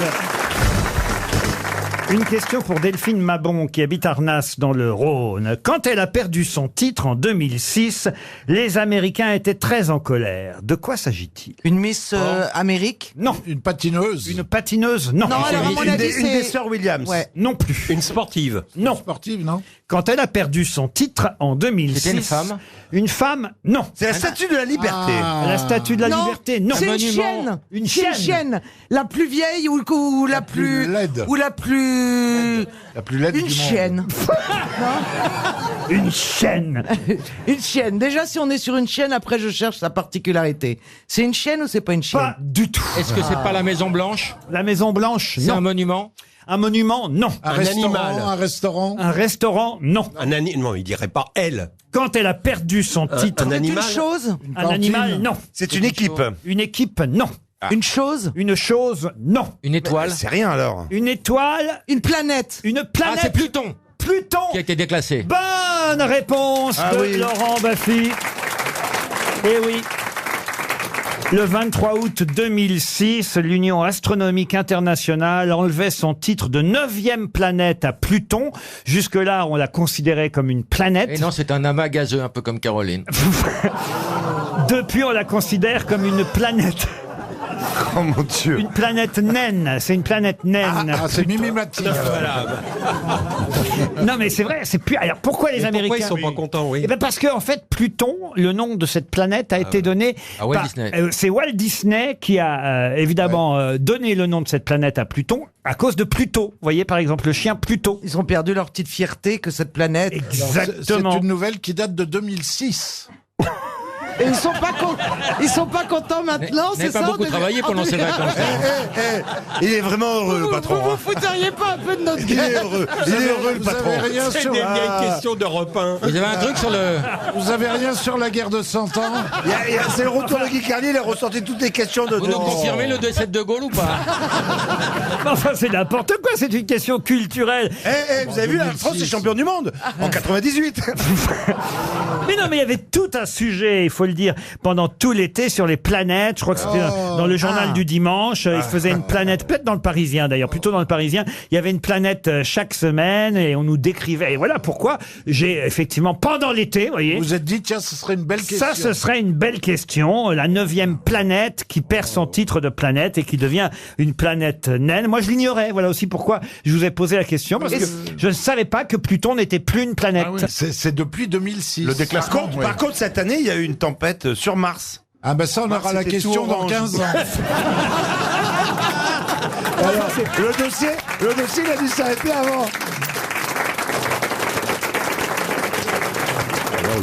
A: Une question pour Delphine Mabon qui habite Arnas dans le Rhône. Quand elle a perdu son titre en 2006, les Américains étaient très en colère. De quoi s'agit-il?
L: Une Miss Amérique?
A: Non.
D: Une patineuse.
A: Une patineuse? Non.
L: Non, alors à mon avis,
C: Une des
L: c'est...
C: sœurs Williams.
L: Ouais.
A: Non plus.
C: Une sportive.
A: Non.
D: Sportive, non?
A: Quand elle a perdu son titre en 2006.
C: C'était une femme?
A: Une femme? Non.
C: C'est la statue de la liberté.
A: La statue de la
L: Non,
A: liberté? Non.
L: c'est une chienne.
A: Une
L: C'est
A: chienne.
L: une chienne. La plus vieille ou la plus...
D: laide.
L: Ou la plus...
D: La plus laide
L: Une
D: du monde.
L: chienne.
A: Une chienne.
L: Une chienne. Déjà, si on est sur une chienne, après je cherche sa particularité. C'est une chienne ou c'est pas une chienne?
A: Pas du tout.
U: Est-ce que c'est pas la Maison Blanche?
A: La Maison Blanche?
U: C'est un
A: Non.
U: monument?
A: Un monument? Non.
D: Un restaurant.
A: Un restaurant? Non.
C: Non, il dirait pas elle.
A: Quand elle a perdu son titre.
C: Un animal.
L: Une chose?
A: Un animal? Non.
C: C'est une équipe.
A: Une équipe? Non.
L: Une chose?
A: Une chose? Non.
U: Une étoile?
C: C'est rien alors.
A: Une étoile?
L: Une planète?
A: Une
U: Ah,
A: planète?
U: c'est Pluton
A: Pluton.
U: qui a été déclassé.
A: Bonne réponse
D: Ah
A: de
D: oui.
A: Laurent Baffy. Eh oui. Le 23 août 2006, l'Union astronomique internationale enlevait son titre de 9e planète à Pluton. Jusque-là, on la considérait comme une planète.
U: Et non, c'est un amas gazeux, un peu comme Caroline.
A: Depuis, on la considère comme une planète.
C: Oh mon Dieu.
A: Une planète naine. C'est une planète naine.
D: C'est Mimi Mati.
A: Non, mais c'est vrai, c'est plus. Alors, pourquoi les Américains?
C: Pourquoi ils sont pas contents, oui.
A: Eh ben parce que en fait, Pluton, le nom de cette planète a été donné
U: À Walt Disney.
A: c'est Walt Disney qui a évidemment donné le nom de cette planète à Pluton à cause de Pluto. Vous voyez, par exemple, le chien Pluto.
L: Ils ont perdu leur petite fierté que cette planète...
A: Exactement.
D: C'est une nouvelle qui date de 2006.
L: Et ils sont pas contents maintenant, c'est ça?
U: N'avez pas beaucoup travaillé pendant ces vacances.
O: Il est vraiment heureux, le patron.
L: Vous fouteriez pas un peu de notre
O: Il est
L: gueule?
O: heureux. Il est heureux, le patron.
N: C'est des vieilles questions d'Europe 1.
U: Vous avez un truc sur le...
D: Vous avez rien sur la guerre de 100 ans?
O: C'est le retour de Guy Carlier, il a ressorti toutes les questions de...
U: Vous nous confirmez le décès de Gaulle ou pas?
A: Enfin, c'est n'importe quoi, c'est une question culturelle.
O: Vous avez vu, la France est champion du monde en 98.
A: Mais non, mais il y avait tout un sujet, il faut le dire, pendant tout l'été sur les planètes. Je crois que c'était dans le journal du dimanche. Ils faisaient une planète, peut-être dans le Parisien d'ailleurs, plutôt dans le Parisien. Il y avait une planète chaque semaine et on nous décrivait. Et voilà pourquoi j'ai effectivement, pendant l'été, vous voyez.
D: Vous vous êtes dit, tiens, ce serait une belle question.
A: Ça, ce serait une belle question. La 9e planète qui perd son titre de planète et qui devient une planète naine. Moi, je l'ignorais. Voilà aussi pourquoi je vous ai posé la question. Parce que je ne savais pas que Pluton n'était plus une planète.
D: Ah oui, c'est depuis 2006.
O: Le déclassement. Par contre, cette année, il y a eu une tempête sur Mars.
D: Ah ben ça, on aura la question dans 15 ans.
O: Alors, le dossier, il a dû s'arrêter avant. Alors,